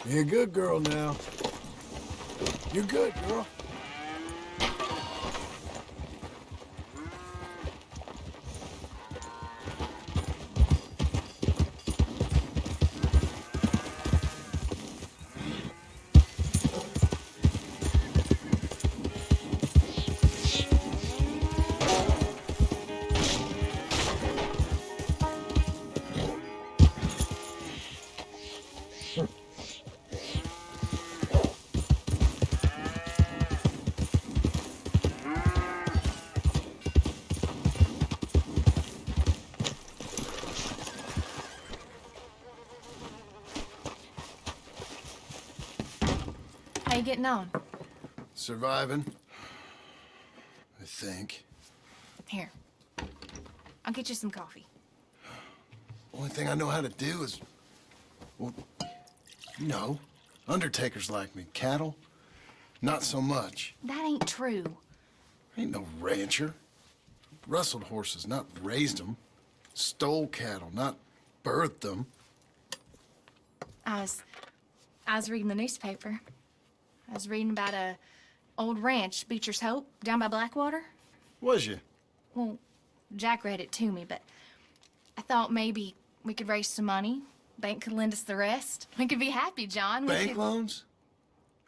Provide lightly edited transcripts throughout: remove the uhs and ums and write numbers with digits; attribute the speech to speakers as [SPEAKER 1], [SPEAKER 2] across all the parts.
[SPEAKER 1] You're a good girl now. You're good, girl.
[SPEAKER 2] How you getting on?
[SPEAKER 1] Surviving. I think.
[SPEAKER 2] Here. I'll get you some coffee.
[SPEAKER 1] Only thing I know how to do is... Well, you know, undertakers like me. Cattle, not so much.
[SPEAKER 2] That ain't true.
[SPEAKER 1] I ain't no rancher. Rustled horses, not raised them. Stole cattle, not birthed them.
[SPEAKER 2] I was reading the newspaper. I was reading about a old ranch, Beecher's Hope, down by Blackwater.
[SPEAKER 1] Was you?
[SPEAKER 2] Well, Jack read it to me, but I thought maybe we could raise some money. Bank could lend us the rest. We could be happy, John.
[SPEAKER 1] Bank loans?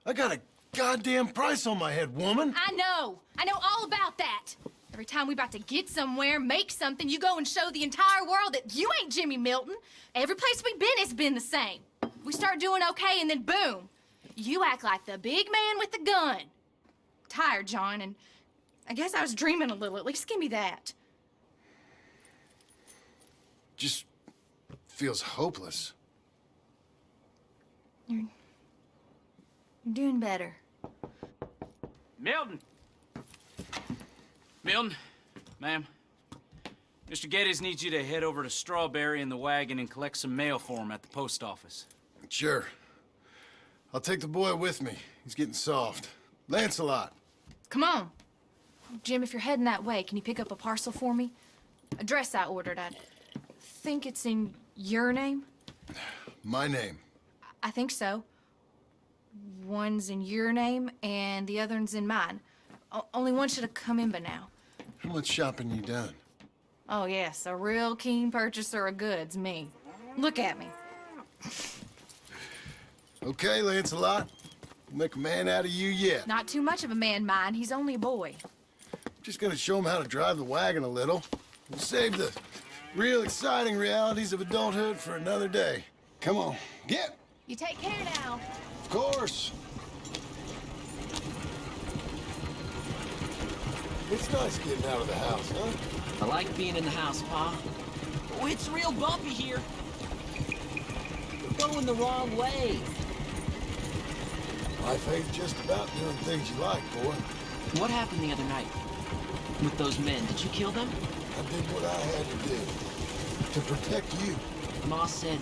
[SPEAKER 1] I got a goddamn price on my head, woman.
[SPEAKER 2] I know all about that. Every time we about to get somewhere, make something, you go and show the entire world that you ain't Jimmy Milton. Every place we've been has been the same. We start doing okay, and then boom. You act like the big man with the gun. Tired, John, and I guess I was dreaming a little. At least give me that.
[SPEAKER 1] Just feels hopeless.
[SPEAKER 2] You're doing better.
[SPEAKER 3] Milton! Milton, ma'am. Mr. Geddes needs you to head over to Strawberry in the wagon and collect some mail for him at the post office.
[SPEAKER 1] Sure. I'll take the boy with me. He's getting soft. Lancelot.
[SPEAKER 2] Come on. Jim, if you're heading that way, can you pick up a parcel for me? A dress I ordered. I think it's in your name?
[SPEAKER 1] My name.
[SPEAKER 2] I think so. One's in your name, and the other one's in mine. Only one should have come in by now.
[SPEAKER 1] How much shopping you done?
[SPEAKER 2] Oh, yes, a real keen purchaser of goods, me. Look at me.
[SPEAKER 1] Okay, Lancelot. We'll make a man out of you yet.
[SPEAKER 2] Not too much of a man, mine. He's only a boy.
[SPEAKER 1] Just gonna show him how to drive the wagon a little. We'll save the real exciting realities of adulthood for another day. Come on, get.
[SPEAKER 2] You take care now.
[SPEAKER 1] Of course. It's nice getting out of the house, huh?
[SPEAKER 4] I like being in the house, Pa. Oh, it's real bumpy here. We're going the wrong way.
[SPEAKER 1] Life ain't just about doing things you like, boy.
[SPEAKER 4] What happened the other night? With those men, did you kill them?
[SPEAKER 1] I did what I had to do. To protect you.
[SPEAKER 4] Ma said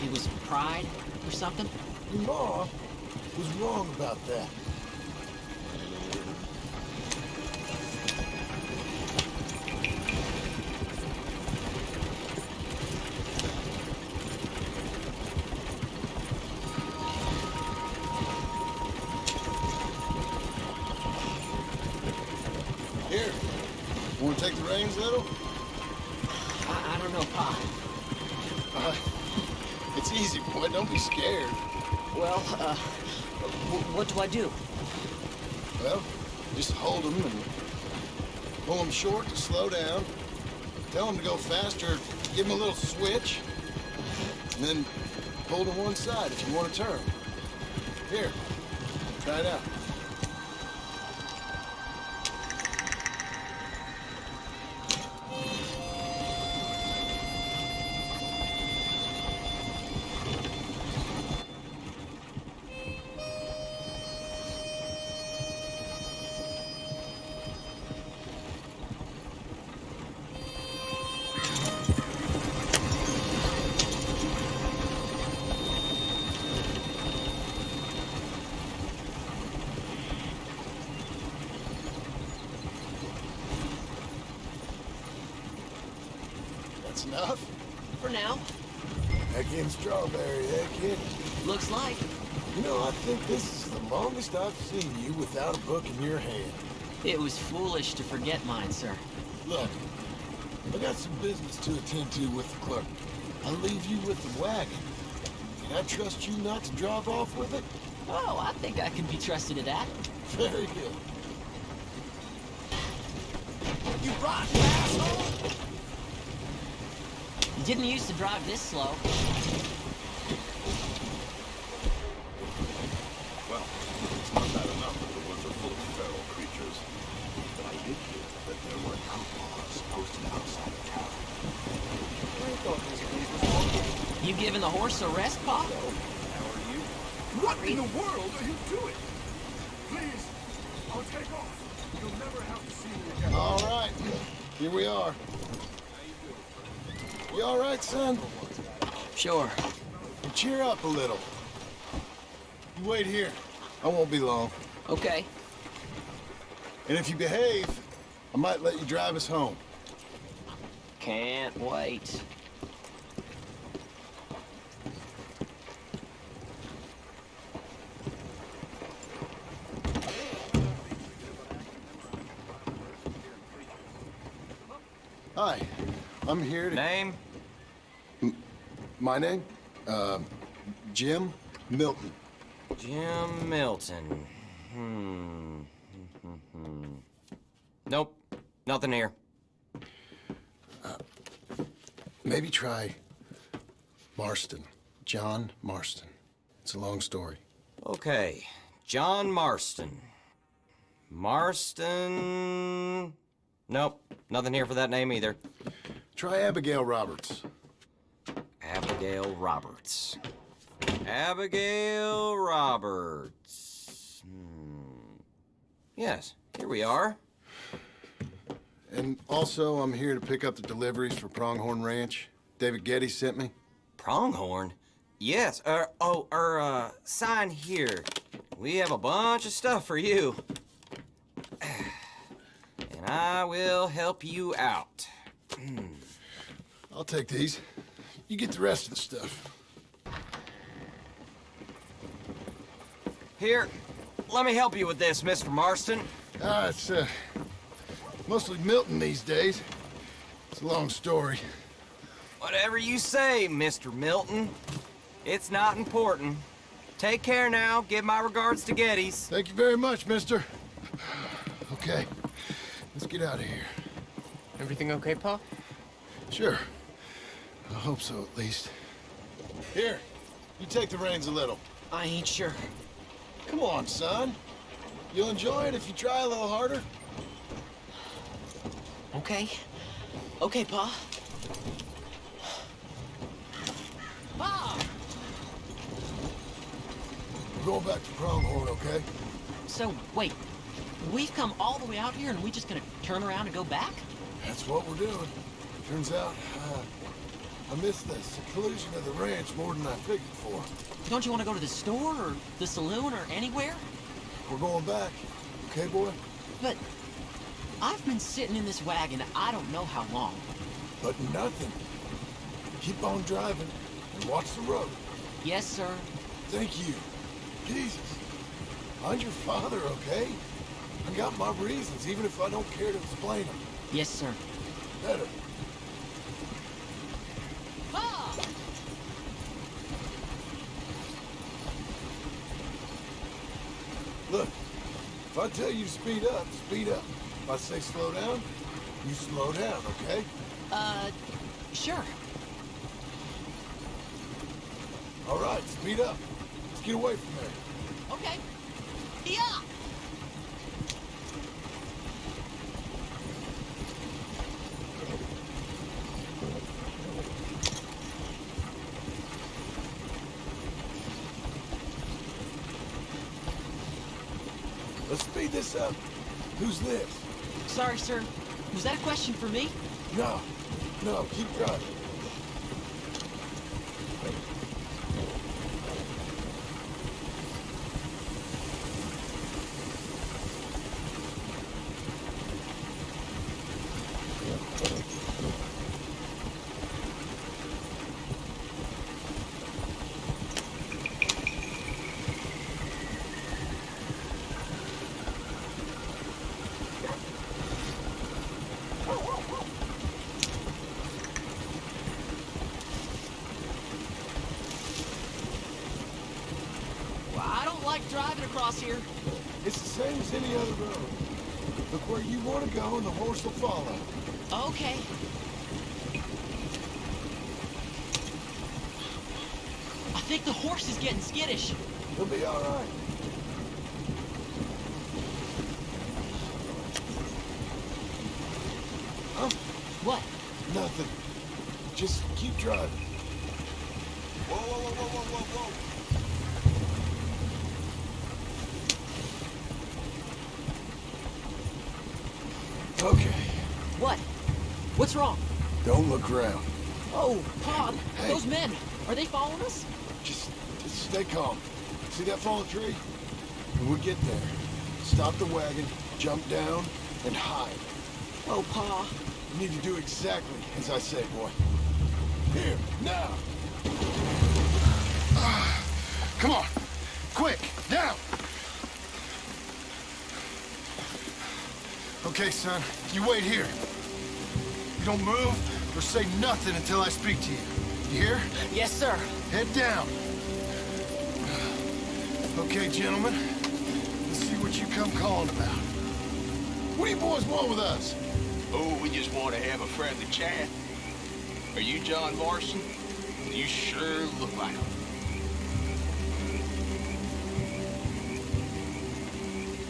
[SPEAKER 4] it was pride or something?
[SPEAKER 1] Your Ma was wrong about that. Here, want to take the reins, little?
[SPEAKER 4] I don't know, Pa.
[SPEAKER 1] It's easy, boy. Don't be scared.
[SPEAKER 4] Well, what do I do?
[SPEAKER 1] Well, just hold them and pull them short to slow down. Tell them to go faster. Give them a little switch. And then pull to one side if you want to turn. Here, try it out. That's enough.
[SPEAKER 4] For now.
[SPEAKER 1] Back in Strawberry, eh, kid?
[SPEAKER 4] Looks like.
[SPEAKER 1] You know, I think this is the longest I've seen you without a book in your hand.
[SPEAKER 4] It was foolish to forget mine, sir.
[SPEAKER 1] Look, I got some business to attend to with the clerk. I'll leave you with the wagon. Can I trust you not to drive off with it?
[SPEAKER 4] Oh, I think I can be trusted at that.
[SPEAKER 1] Very good. You rotten asshole!
[SPEAKER 4] You didn't used to drive this slow.
[SPEAKER 5] Well, it's not bad enough that the woods are full of feral creatures. But I did hear that there were outlaws posted outside of town. I thought this place was haunted.
[SPEAKER 4] You giving the horse a rest, Pa?
[SPEAKER 5] How are you? What in the world are you doing? Please, I'll take off. You'll never have to see me again.
[SPEAKER 1] All right, here we are. You all right, son?
[SPEAKER 4] Sure.
[SPEAKER 1] Well, cheer up a little. You wait here. I won't be long.
[SPEAKER 4] Okay.
[SPEAKER 1] And if you behave, I might let you drive us home.
[SPEAKER 4] Can't wait.
[SPEAKER 1] Hi, I'm here to...
[SPEAKER 3] Name?
[SPEAKER 1] My name? Jim Milton.
[SPEAKER 6] Jim Milton. Nope, nothing here.
[SPEAKER 1] Maybe try Marston. John Marston. It's a long story.
[SPEAKER 6] Okay, John Marston. Marston... Nope, nothing here for that name either.
[SPEAKER 1] Try Abigail Roberts.
[SPEAKER 6] Abigail Roberts. Abigail Roberts. Yes, here we are.
[SPEAKER 1] And also, I'm here to pick up the deliveries for Pronghorn Ranch. David Getty sent me.
[SPEAKER 6] Pronghorn? Yes, sign here. We have a bunch of stuff for you. And I will help you out.
[SPEAKER 1] I'll take these. You get the rest of the stuff.
[SPEAKER 6] Here, let me help you with this, Mr. Marston.
[SPEAKER 1] It's mostly Milton these days. It's a long story.
[SPEAKER 6] Whatever you say, Mr. Milton. It's not important. Take care now. Give my regards to Geddes.
[SPEAKER 1] Thank you very much, mister. Okay, let's get out of here.
[SPEAKER 7] Everything okay, Pa?
[SPEAKER 1] Sure. I hope so, at least. Here, you take the reins a little.
[SPEAKER 4] I ain't sure.
[SPEAKER 1] Come on, son. You'll enjoy it if you try a little harder.
[SPEAKER 4] Okay. Okay, Pa. Pa!
[SPEAKER 1] We're going back to Pronghorn, okay?
[SPEAKER 4] So, wait. We've come all the way out here and we just gonna turn around and go back?
[SPEAKER 1] That's what we're doing. Turns out, I missed the seclusion of the ranch more than I figured for.
[SPEAKER 4] Don't you want to go to the store or the saloon or anywhere?
[SPEAKER 1] We're going back, okay, boy?
[SPEAKER 4] But I've been sitting in this wagon I don't know how long.
[SPEAKER 1] But nothing. Keep on driving and watch the road.
[SPEAKER 4] Yes, sir.
[SPEAKER 1] Thank you. Jesus. I'm your father, okay? I got my reasons, even if I don't care to explain them.
[SPEAKER 4] Yes, sir.
[SPEAKER 1] Better.
[SPEAKER 4] Pa!
[SPEAKER 1] Look, if I tell you to speed up, speed up. If I say slow down, you slow down, okay?
[SPEAKER 4] Sure.
[SPEAKER 1] All right, speed up. Let's get away from there.
[SPEAKER 4] Okay. Yeah!
[SPEAKER 1] Let's speed this up. Who's this?
[SPEAKER 4] Sorry, sir. Was that a question for me?
[SPEAKER 1] No, no, keep driving.
[SPEAKER 4] across here?
[SPEAKER 1] It's the same as any other road. Look where you want to go and the horse will follow.
[SPEAKER 4] Okay. I think the horse is getting skittish.
[SPEAKER 1] He'll be all right. Huh?
[SPEAKER 4] What?
[SPEAKER 1] Nothing. Just keep driving.
[SPEAKER 5] Whoa, whoa, whoa, whoa, whoa, whoa, whoa.
[SPEAKER 1] Okay.
[SPEAKER 4] What? What's wrong?
[SPEAKER 1] Don't look around.
[SPEAKER 4] Oh, Pa,
[SPEAKER 1] Hey.
[SPEAKER 4] those men, are they following us?
[SPEAKER 1] Just stay calm. See that fallen tree? When we get there, stop the wagon, jump down, and hide.
[SPEAKER 4] Oh, Pa.
[SPEAKER 1] You need to do exactly as I say, boy. Here, now! Come on! Quick, down! Okay, son, you wait here. You don't move or say nothing until I speak to you. You hear?
[SPEAKER 4] Yes, sir.
[SPEAKER 1] Head down. Okay, gentlemen. Let's see what you come calling about. What do you boys want with us?
[SPEAKER 5] Oh, we just want to have a friendly chat. Are you John Morrison? You sure look like him.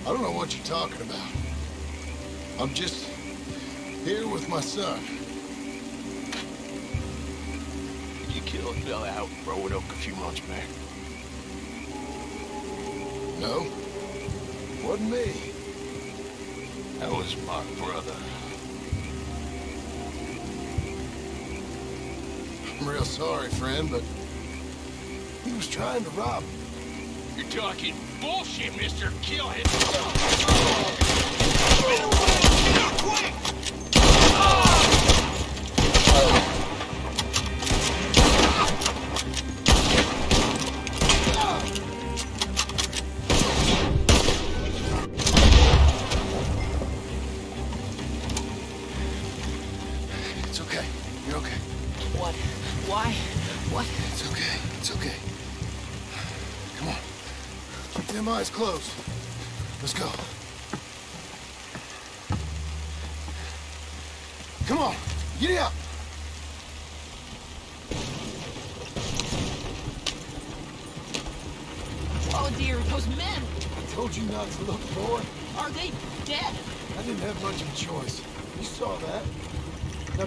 [SPEAKER 1] I don't know what you're talking about. I'm just here with my son.
[SPEAKER 5] Did you kill a fella out in Roanoke a few months back?
[SPEAKER 1] No, wasn't me.
[SPEAKER 5] That was my brother.
[SPEAKER 1] I'm real sorry, friend, but he was trying to rob me.
[SPEAKER 5] You're talking bullshit, mister. Kill him. Quick!
[SPEAKER 1] It's okay. You're okay.
[SPEAKER 4] What? Why? What?
[SPEAKER 1] It's okay. It's okay. Come on. Keep them eyes closed. Let's go. Come on. Giddy up.
[SPEAKER 4] Oh, dear, those men!
[SPEAKER 1] I told you not to look, boy.
[SPEAKER 4] Are they dead?
[SPEAKER 1] I didn't have much of a choice. You saw that. Now,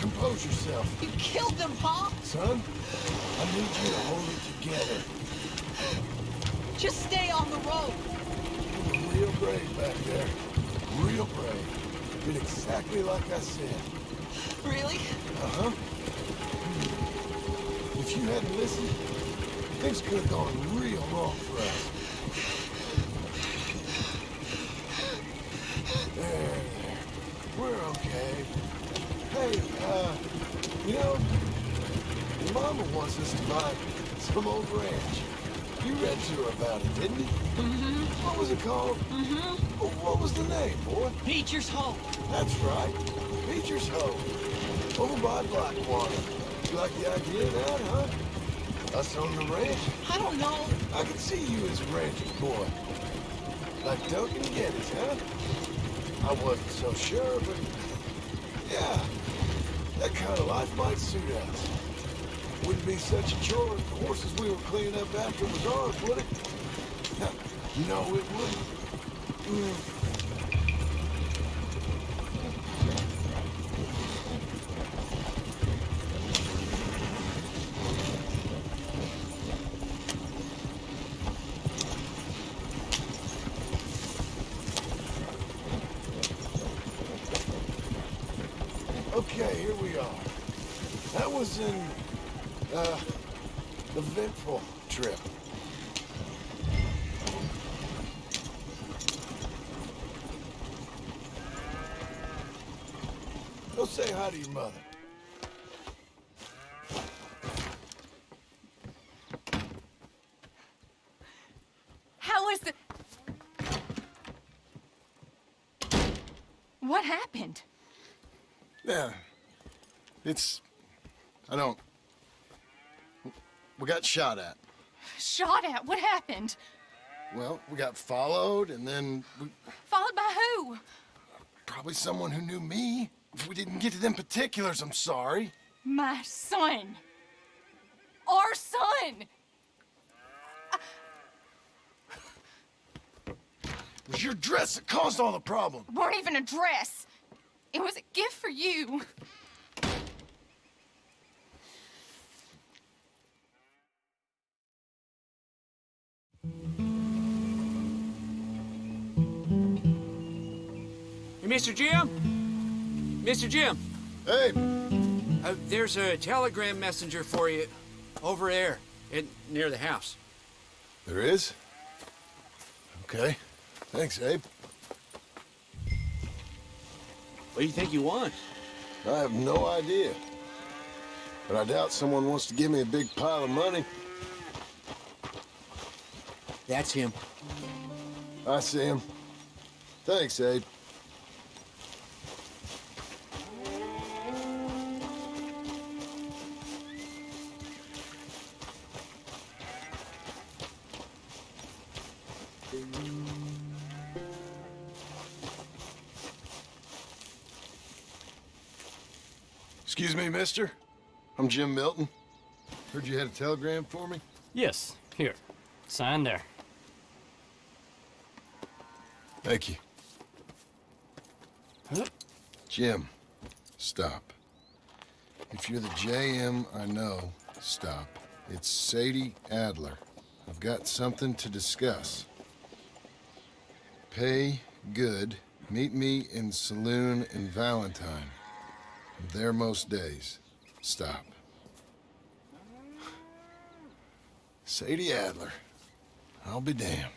[SPEAKER 1] compose yourself.
[SPEAKER 4] You killed them, Pa!
[SPEAKER 1] Son, I need you to hold it together.
[SPEAKER 4] Just stay on the road!
[SPEAKER 1] You were real brave back there. Real brave. Did exactly like I said.
[SPEAKER 4] Really?
[SPEAKER 1] Uh-huh. If you hadn't listened, things could have gone real wrong for us. There. We're okay. Hey, you know, your mama wants us to buy some old ranch. You read to her about it, didn't you? Mm-hmm. What was it called? Mm-hmm. What was the name, boy?
[SPEAKER 4] Beecher's Hope.
[SPEAKER 1] That's right. Beecher's Hope. Over by Blackwater. You like the idea of that, huh? Us on the ranch?
[SPEAKER 4] I don't know.
[SPEAKER 1] I could see you as a rancher's boy. Like Duncan and Geddes, huh? I wasn't so sure, but... yeah. That kind of life might suit us. Wouldn't be such a chore if the horses we were cleaning up after was ours, would it? No, it wouldn't. Okay, here we are. That was an eventful trip. Go say hi to your mother.
[SPEAKER 2] How was the... What happened?
[SPEAKER 1] Yeah. I don't... We got shot at.
[SPEAKER 2] Shot at? What happened?
[SPEAKER 1] Well, we got followed, and then
[SPEAKER 2] Followed by who?
[SPEAKER 1] probably someone who knew me. If we didn't get to them particulars, I'm sorry.
[SPEAKER 2] My son. Our son.
[SPEAKER 1] It was your dress that caused all the problem.
[SPEAKER 2] It weren't even a dress. It was a gift for you.
[SPEAKER 8] Hey, Mr. Jim? Mr. Jim,
[SPEAKER 1] Hey,
[SPEAKER 8] there's a telegram messenger for you over there near the house.
[SPEAKER 1] there is? Okay. Thanks, Abe.
[SPEAKER 8] What do you think you want?
[SPEAKER 1] I have no idea. But I doubt someone wants to give me a big pile of money.
[SPEAKER 8] That's him.
[SPEAKER 1] I see him. Thanks, Abe. Excuse me, mister. I'm Jim Milton. Heard you had a telegram for me?
[SPEAKER 9] Yes, here. Sign there.
[SPEAKER 1] Thank you. Jim, stop. If you're the JM I know, stop. It's Sadie Adler. I've got something to discuss. Pay good. Meet me in saloon in Valentine. I'm there most days. Stop. Sadie Adler. I'll be damned.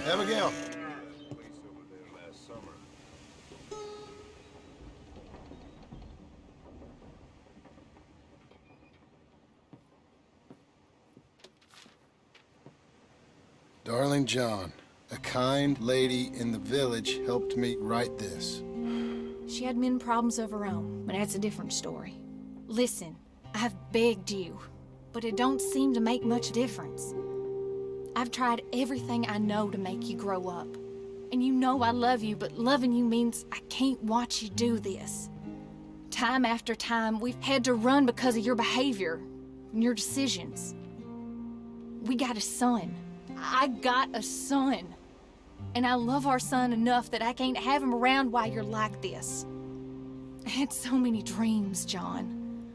[SPEAKER 1] Abigail. Darling John, a kind lady in the village helped me write this.
[SPEAKER 2] She had men problems of her own, but that's a different story. Listen, I've begged you, but it don't seem to make much difference. I've tried everything I know to make you grow up. And you know I love you, but loving you means I can't watch you do this. Time after time, we've had to run because of your behavior and your decisions. We got a son. I got a son. And I love our son enough that I can't have him around while you're like this. I had so many dreams, John.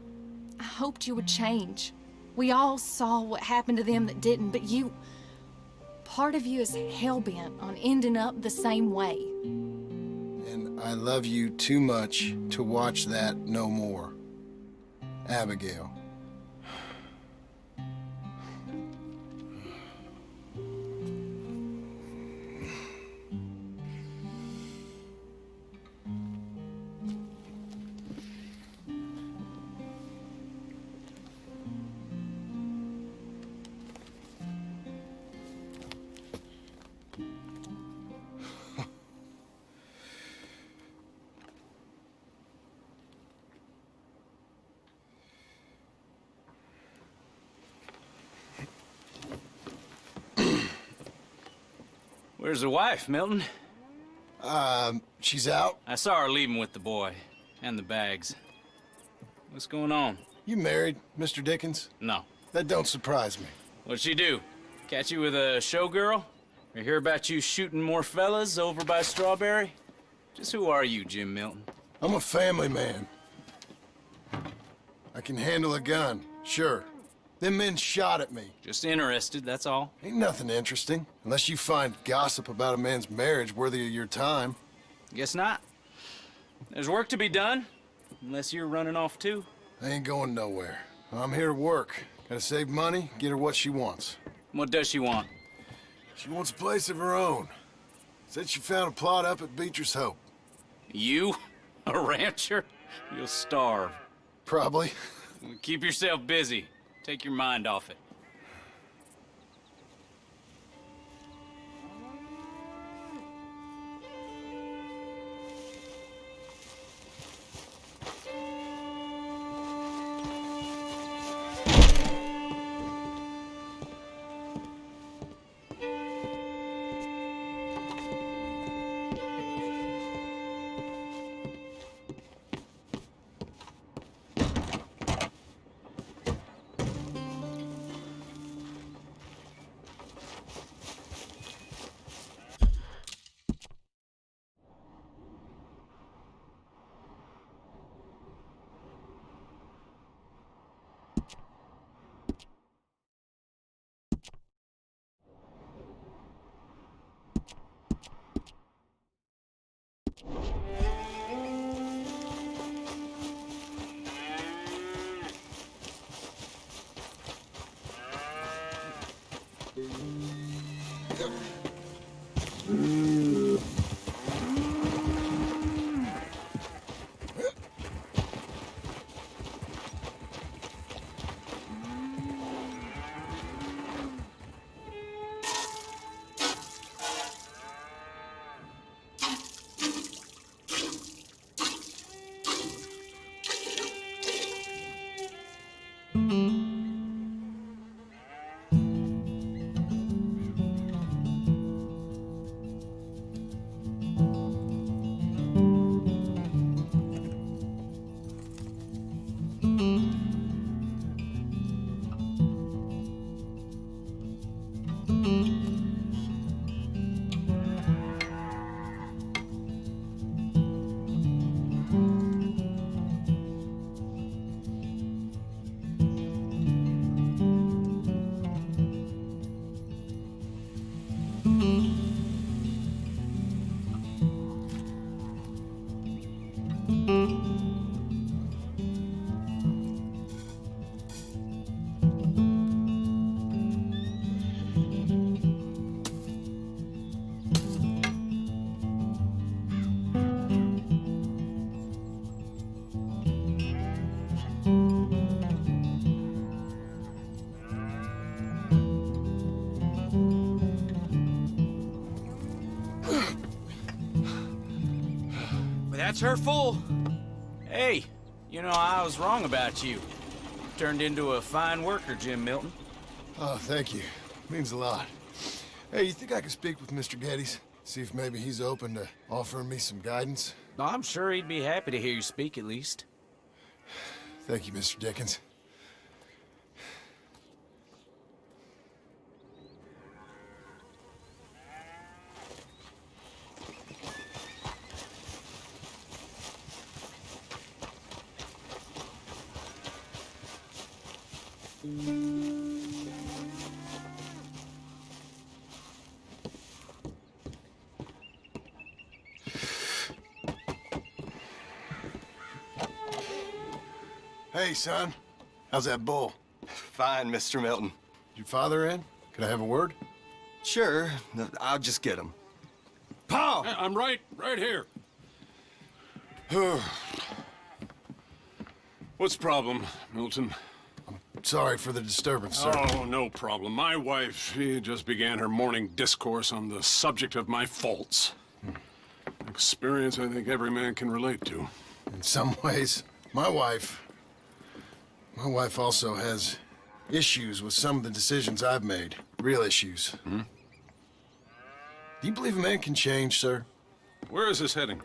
[SPEAKER 2] I hoped you would change. We all saw what happened to them that didn't, but you... Part of you is hell-bent on ending up the same way.
[SPEAKER 1] And I love you too much to watch that no more. Abigail.
[SPEAKER 3] Where's the wife, Milton?
[SPEAKER 1] She's out.
[SPEAKER 3] I saw her leaving with the boy and the bags. What's going on?
[SPEAKER 1] You married, Mr. Dickens?
[SPEAKER 3] No.
[SPEAKER 1] That don't surprise me.
[SPEAKER 3] What'd she do? Catch you with a showgirl? Or hear about you shooting more fellas over by Strawberry? Just who are you, Jim Milton?
[SPEAKER 1] I'm a family man. I can handle a gun, sure. Them men shot at me.
[SPEAKER 3] Just interested, that's all.
[SPEAKER 1] Ain't nothing interesting, unless you find gossip about a man's marriage worthy of your time.
[SPEAKER 3] Guess not. There's work to be done, unless you're running off too.
[SPEAKER 1] I ain't going nowhere. I'm here to work. Gotta save money, get her what she wants.
[SPEAKER 3] What does she want?
[SPEAKER 1] She wants a place of her own. Said she found a plot up at Beecher's Hope.
[SPEAKER 3] You? A rancher? You'll starve.
[SPEAKER 1] Probably.
[SPEAKER 3] Keep yourself busy. Take your mind off it.
[SPEAKER 8] That's her full.
[SPEAKER 3] Hey, you know, I was wrong about you. Turned into a fine worker, Jim Milton.
[SPEAKER 1] Oh, thank you. Means a lot. Hey, you think I could speak with Mr. Geddes? See if maybe he's open to offering me some guidance?
[SPEAKER 3] I'm sure he'd be happy to hear you speak, at least.
[SPEAKER 1] Thank you, Mr. Dickens. Hey, son. How's that bull?
[SPEAKER 10] Fine, Mr. Milton.
[SPEAKER 1] Your father in? Can I have a word?
[SPEAKER 10] Sure, I'll just get him. Pa!
[SPEAKER 11] I'm right here. What's the problem, Milton?
[SPEAKER 1] Sorry for the disturbance, sir.
[SPEAKER 11] Oh, no problem. My wife, she just began her morning discourse on the subject of my faults. Experience I think every man can relate to.
[SPEAKER 1] In some ways, my wife also has issues with some of the decisions I've made. Real issues.
[SPEAKER 11] Hmm?
[SPEAKER 1] Do you believe a man can change, sir?
[SPEAKER 11] Where is this heading?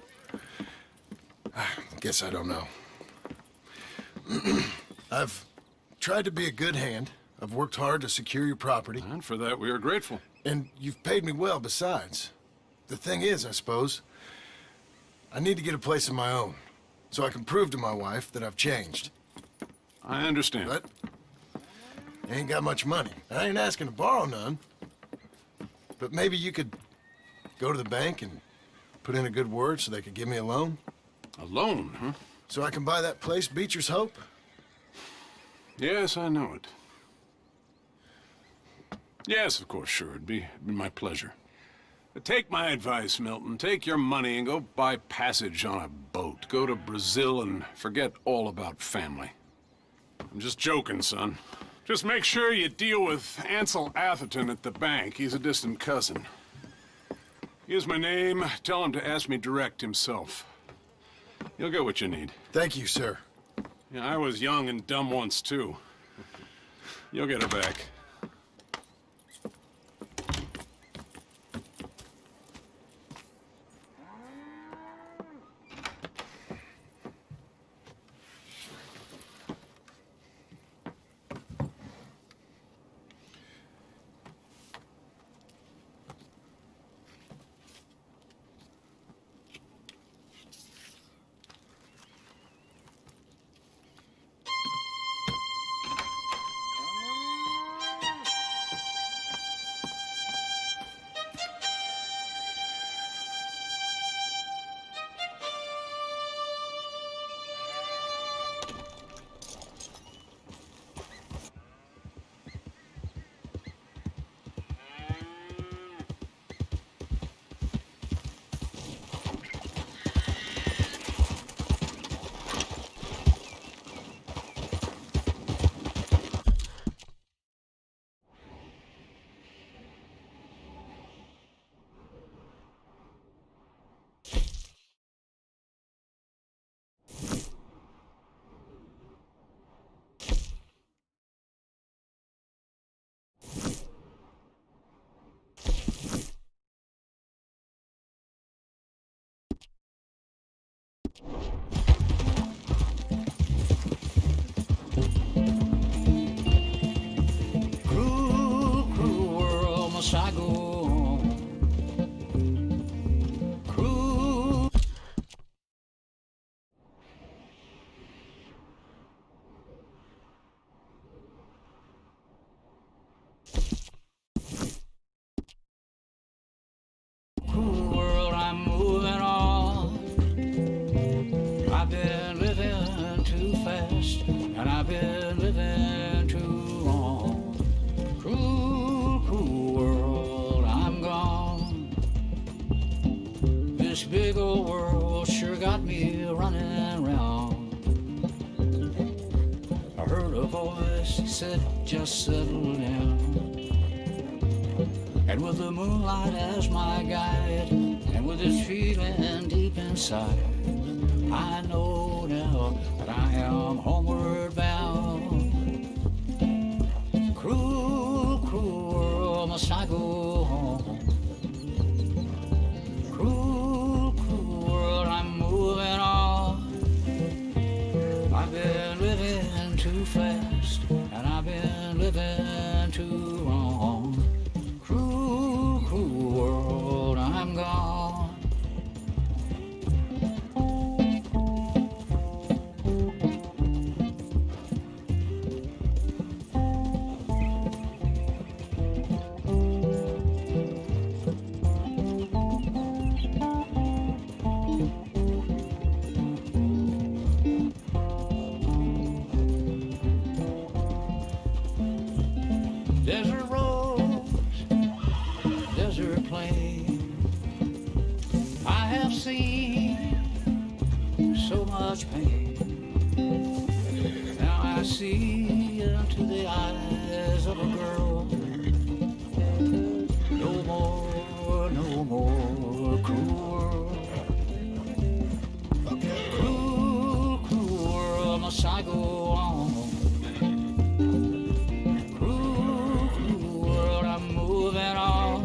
[SPEAKER 1] Guess I don't know. I've tried to be a good hand. I've worked hard to secure your property.
[SPEAKER 11] And for that, we are grateful.
[SPEAKER 1] And you've paid me well besides. The thing is, I suppose, I need to get a place of my own, so I can prove to my wife that I've changed.
[SPEAKER 11] I understand.
[SPEAKER 1] But I ain't got much money. I ain't asking to borrow none. But maybe you could go to the bank and put in a good word so they could give me a loan.
[SPEAKER 11] A loan, huh?
[SPEAKER 1] So I can buy that place, Beecher's Hope?
[SPEAKER 11] Yes, I know it. Yes, of course, sure. It'd be my pleasure. But take my advice, Milton. Take your money and go buy passage on a boat. Go to Brazil and forget all about family. I'm just joking, son. Just make sure you deal with Ansel Atherton at the bank. He's a distant cousin. Here's my name. Tell him to ask me direct himself. You'll get what you need.
[SPEAKER 1] Thank you, sir.
[SPEAKER 11] Yeah, I was young and dumb once, too. You'll get it back.
[SPEAKER 12] Cruel, cruel world, must I go on? Cruel. Cruel world, I'm moving on. I've been living too fast, and I've been living too long. Cruel, cruel world, I'm gone. This big old world sure got me running round. I heard a voice that said, just settle down. And with the moonlight as my guide, and with this feeling deep inside, I know now that I am homeward bound. Cruel, cruel world, must I go home? Cruel, cruel world, I'm moving on. I've been living too fast, and I've been living too long. Cruel, cruel world, I'm gone. Desert roads, desert plain. I have seen so much pain. Now I see into the eyes of a girl. No more, no more cruel world. Cruel, cruel world, must I go on? Cruel, cruel world, I'm moving on.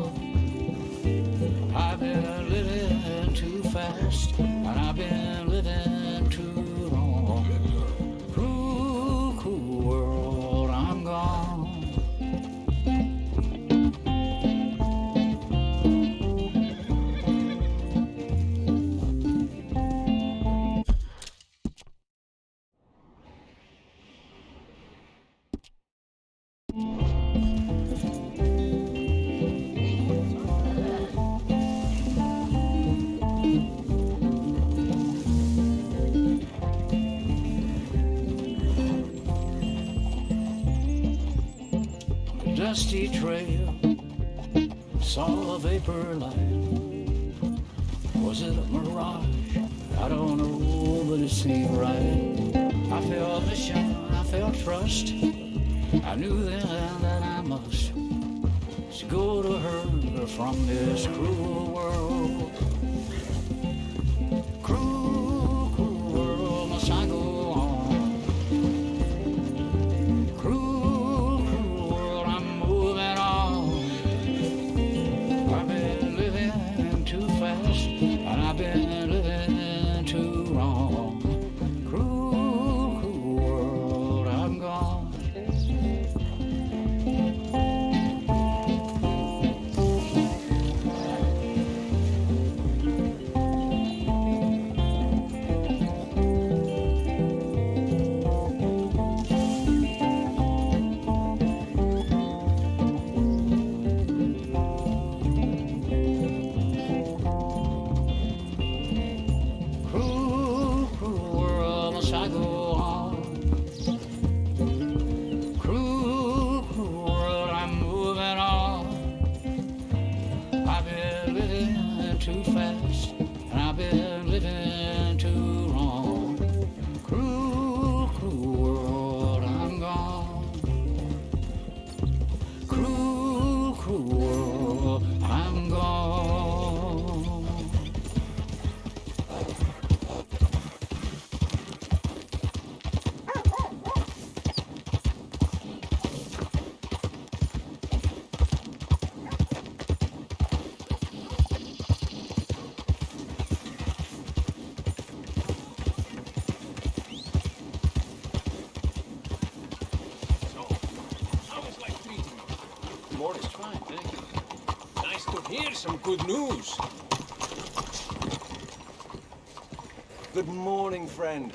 [SPEAKER 12] I've been living too fast, and I've been living too long. Cruel, cruel world, I'm gone. Dusty trail, saw a vapor light. Was it a mirage? I don't know, but it seemed right. I felt mission, I felt trust. I knew then that I must go to her from this cruel world. Cruel, cruel world, must I go on? Cruel, cruel world, I'm moving on. I've been living too fast, and I've been living too wrong. Cruel, cruel world, I'm gone. Cruel, cruel world, must I go on? Cruel, cruel world, I'm moving on. I've been living too fast, and I've been living too wrong. Cruel, cruel world, I'm gone. Cruel, cruel world, I'm gone.
[SPEAKER 8] Morning's fine, thank you. Nice to hear some good news.
[SPEAKER 10] Good morning, friend.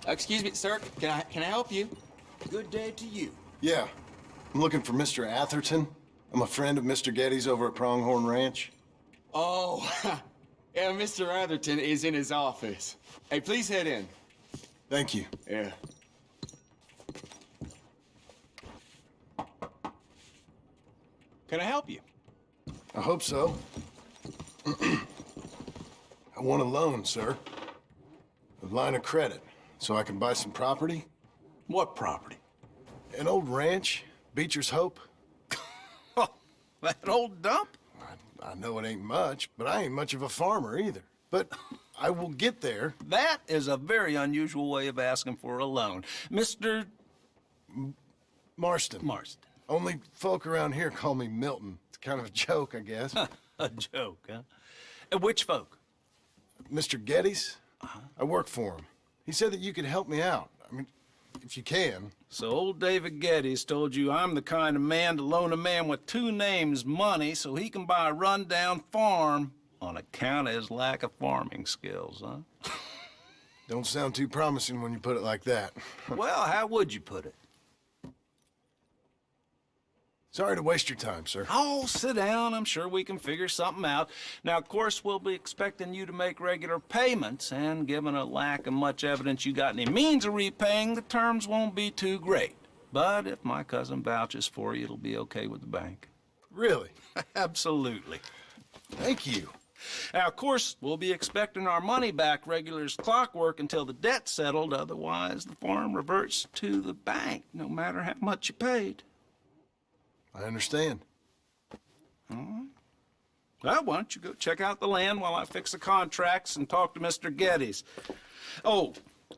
[SPEAKER 13] Excuse me, sir. Can I help you?
[SPEAKER 10] Good day to you.
[SPEAKER 1] Yeah. I'm looking for Mr. Atherton. I'm a friend of Mr. Getty's over at Pronghorn Ranch.
[SPEAKER 13] Oh, yeah, Mr. Atherton is in his office. Hey, please head in.
[SPEAKER 1] Thank you.
[SPEAKER 13] Yeah. Can I help you?
[SPEAKER 1] I hope so. I want a loan, sir. A line of credit, so I can buy some property.
[SPEAKER 11] What property?
[SPEAKER 1] An old ranch, Beecher's Hope.
[SPEAKER 11] That old dump?
[SPEAKER 1] I know it ain't much, but I ain't much of a farmer either. But I will get there.
[SPEAKER 14] That is a very unusual way of asking for a loan. Mr.
[SPEAKER 1] Marston.
[SPEAKER 14] Marston.
[SPEAKER 1] Only folk around here call me Milton. It's kind of a joke, I guess.
[SPEAKER 14] A joke, huh? Which folk?
[SPEAKER 1] Mr. Getty's. I work for him. He said that you could help me out. I mean, if you can.
[SPEAKER 14] So old David Geddes told you I'm the kind of man to loan a man with two names money so he can buy a rundown farm on account of his lack of farming skills, huh?
[SPEAKER 1] Don't sound too promising when you put it like that.
[SPEAKER 14] Well, how would you put it?
[SPEAKER 1] Sorry to waste your time, sir.
[SPEAKER 14] Oh, sit down. I'm sure we can figure something out. Now, of course, we'll be expecting you to make regular payments, and given a lack of much evidence you got any means of repaying, the terms won't be too great. But if my cousin vouches for you, it'll be okay with the bank.
[SPEAKER 1] Really?
[SPEAKER 14] Absolutely.
[SPEAKER 1] Thank you.
[SPEAKER 14] Now, of course, we'll be expecting our money back regular as clockwork until the debt's settled. Otherwise, the farm reverts to the bank, no matter how much you paid.
[SPEAKER 1] I understand.
[SPEAKER 14] All right. Well, why don't you go check out the land while I fix the contracts and talk to Mr. Geddes. Oh,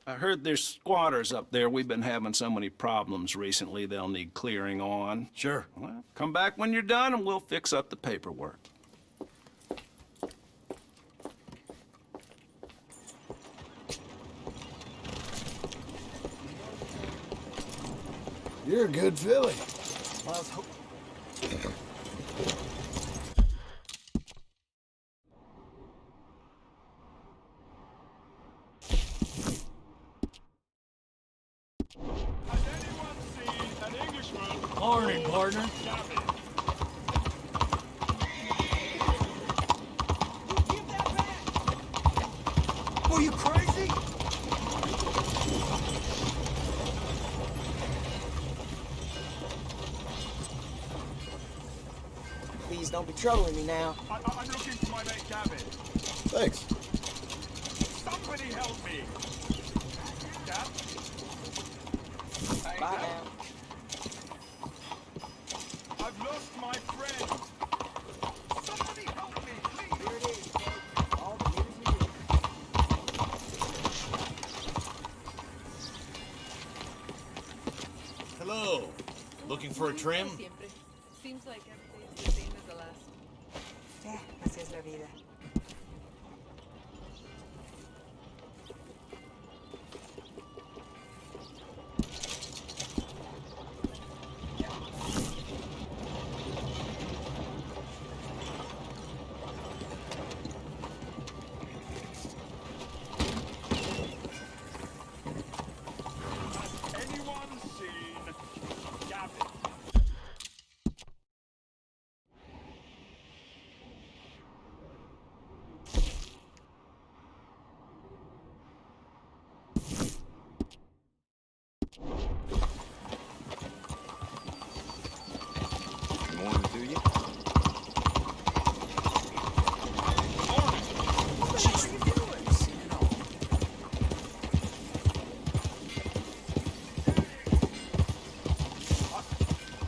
[SPEAKER 14] I heard there's squatters up there. We've been having so many problems recently, they'll need clearing on.
[SPEAKER 1] Sure.
[SPEAKER 14] Well, come back when you're done and we'll fix up the paperwork.
[SPEAKER 1] You're a good filly.
[SPEAKER 10] Well, I was hoping...
[SPEAKER 12] Morning, partner.
[SPEAKER 10] Were you crazy?
[SPEAKER 4] troubling me now.
[SPEAKER 5] I'm looking for my mate Gavin.
[SPEAKER 1] Thanks.
[SPEAKER 5] Somebody help me. Gav?
[SPEAKER 4] Bye now.
[SPEAKER 5] I've lost my friend. Somebody help me, please.
[SPEAKER 4] Here it is, folks. All the news we get.
[SPEAKER 15] Hello. Looking for a trim?
[SPEAKER 16] Seems like everything's the same as the last.
[SPEAKER 4] Así es la vida.
[SPEAKER 5] Anyone seen Gavin?
[SPEAKER 1] Morning to you.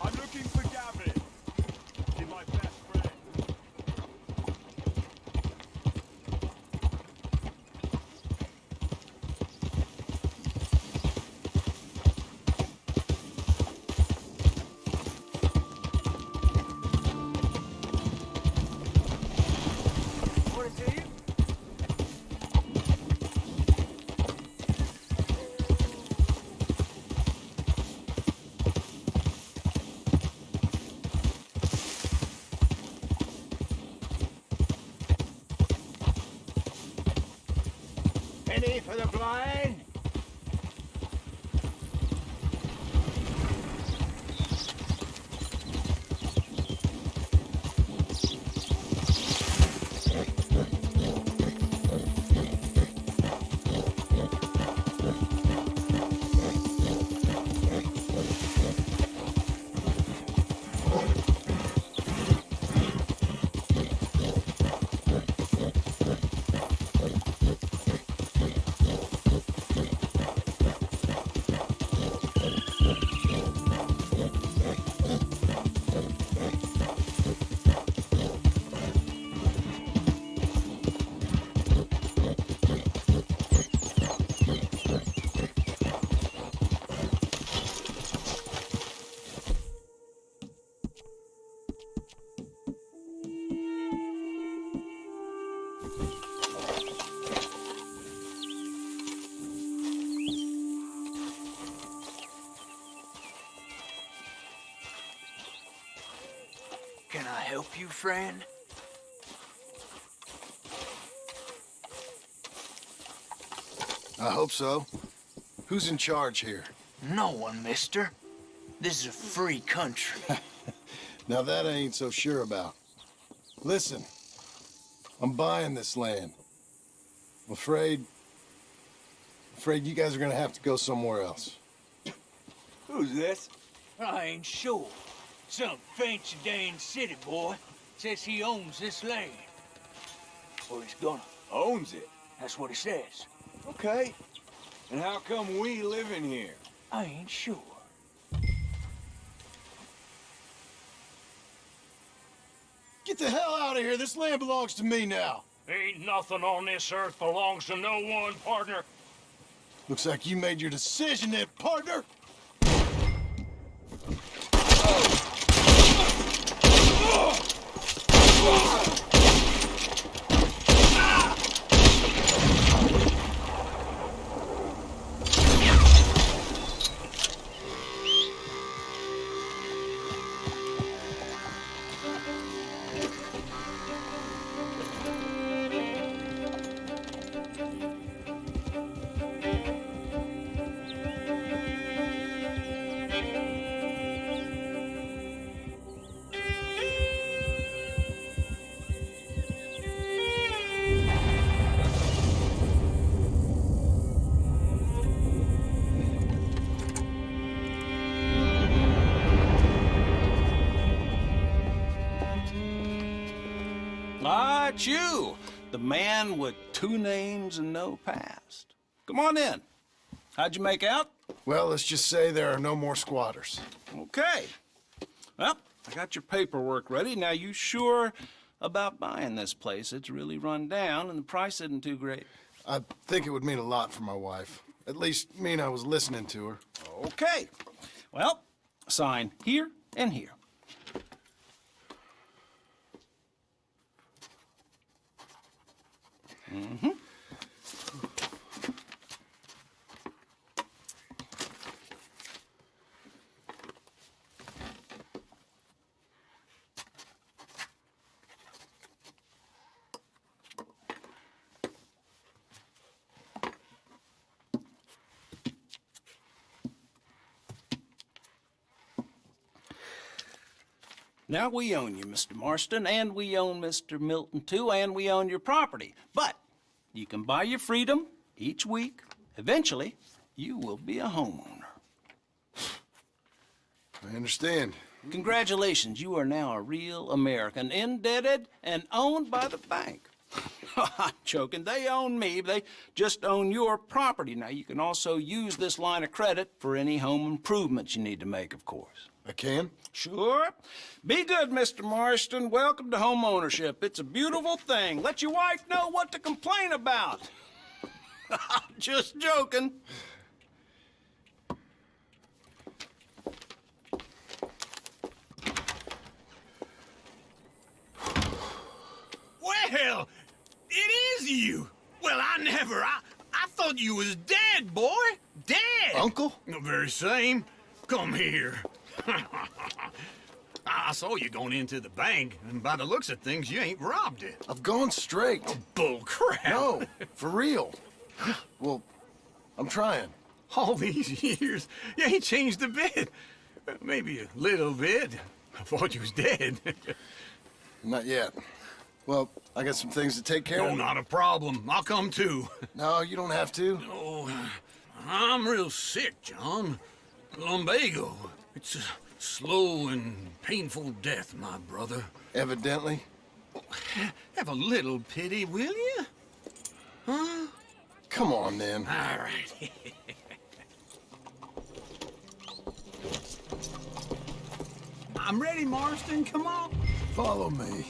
[SPEAKER 5] I'm looking for Gavin. He's my best friend.
[SPEAKER 4] Want to see you?
[SPEAKER 13] Penny for the blind.
[SPEAKER 17] Can I help you, friend?
[SPEAKER 1] I hope so. Who's in charge here?
[SPEAKER 17] No one, mister. This is a free country.
[SPEAKER 1] Now that I ain't so sure about. Listen, I'm buying this land. I'm afraid you guys are gonna have to go somewhere else.
[SPEAKER 13] Who's this?
[SPEAKER 17] I ain't sure. Some fancy Dane city boy says he owns this land. Or he's gonna.
[SPEAKER 13] Owns it.
[SPEAKER 17] That's what he says.
[SPEAKER 13] Okay. And how come we live in here?
[SPEAKER 17] I ain't sure.
[SPEAKER 1] Get the hell out of here. This land belongs to me now.
[SPEAKER 12] Ain't nothing on this earth belongs to no one, partner.
[SPEAKER 1] Looks like you made your decision then, partner.
[SPEAKER 14] about you? The man with 2 names and no past. Come on in. How'd you make out?
[SPEAKER 1] Well, let's just say there are no more squatters.
[SPEAKER 14] Okay. Well, I got your paperwork ready. Now, you sure about buying this place? It's really run down, and the price isn't too great.
[SPEAKER 1] I think it would mean a lot for my wife. At least mean I was listening to her.
[SPEAKER 14] Okay. Well, sign here and here. Mm-hmm. Now, we own you, Mr. Marston, and we own Mr. Milton, too, and we own your property. But you can buy your freedom each week. Eventually, you will be a homeowner.
[SPEAKER 1] I understand.
[SPEAKER 14] Congratulations, you are now a real American, indebted and owned by the bank. I'm joking. They own me. They just own your property. Now, you can also use this line of credit for any home improvements you need to make, of course.
[SPEAKER 1] I can?
[SPEAKER 14] Sure. Be good, Mr. Marston. Welcome to home ownership. It's a beautiful thing. Let your wife know what to complain about. Just joking.
[SPEAKER 17] Well, it is you. Well, I thought you was dead, boy. Dead.
[SPEAKER 1] Uncle?
[SPEAKER 17] The very same. Come here. I saw you going into the bank, and by the looks of things, you ain't robbed it.
[SPEAKER 1] I've gone straight.
[SPEAKER 17] Oh, bull crap.
[SPEAKER 1] No, for real. Well, I'm trying.
[SPEAKER 17] All these years, you ain't changed a bit. Maybe a little bit. I thought you was dead.
[SPEAKER 1] Not yet. Well, I got some things to take care of.
[SPEAKER 17] No, not a problem. I'll come too.
[SPEAKER 1] No, you don't have to.
[SPEAKER 17] Oh, I'm real sick, John. Lumbago. It's a slow and painful death, my brother.
[SPEAKER 1] Evidently.
[SPEAKER 17] Have a little pity, will you? Huh?
[SPEAKER 1] Come on, then.
[SPEAKER 17] All right. I'm ready, Marston. Come on.
[SPEAKER 1] Follow me.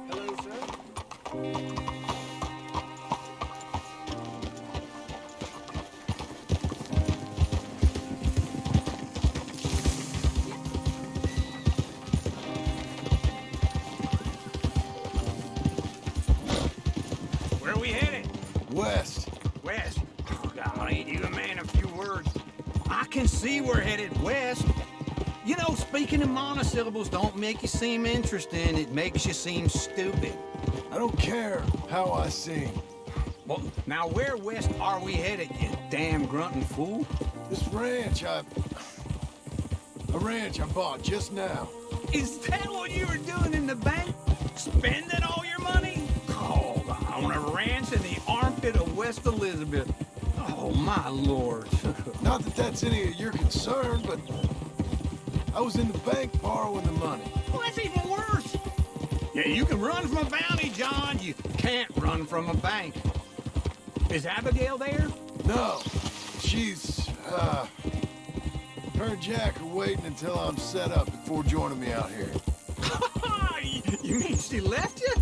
[SPEAKER 17] Hello, sir. Where are we headed?
[SPEAKER 1] West.
[SPEAKER 17] West? Oh, God, ain't you a man of few words? I can see we're headed west. You know, speaking in monosyllables don't make you seem interesting. It makes you seem stupid.
[SPEAKER 1] I don't care how I seem.
[SPEAKER 17] Well, now where west are we headed, you damn grunting fool?
[SPEAKER 1] This ranch I bought just now.
[SPEAKER 17] Is that what you were doing in the bank? Spending all your money? Oh, on a ranch in the armpit of West Elizabeth. Oh, my lord.
[SPEAKER 1] Not that that's any of your concern, but I was in the bank borrowing the money.
[SPEAKER 17] Well, that's even worse. Yeah, you can run from a bounty, John. You can't run from a bank. Is Abigail there?
[SPEAKER 1] No. She's, her and Jack are waiting until I'm set up before joining me out here.
[SPEAKER 17] You mean she left you?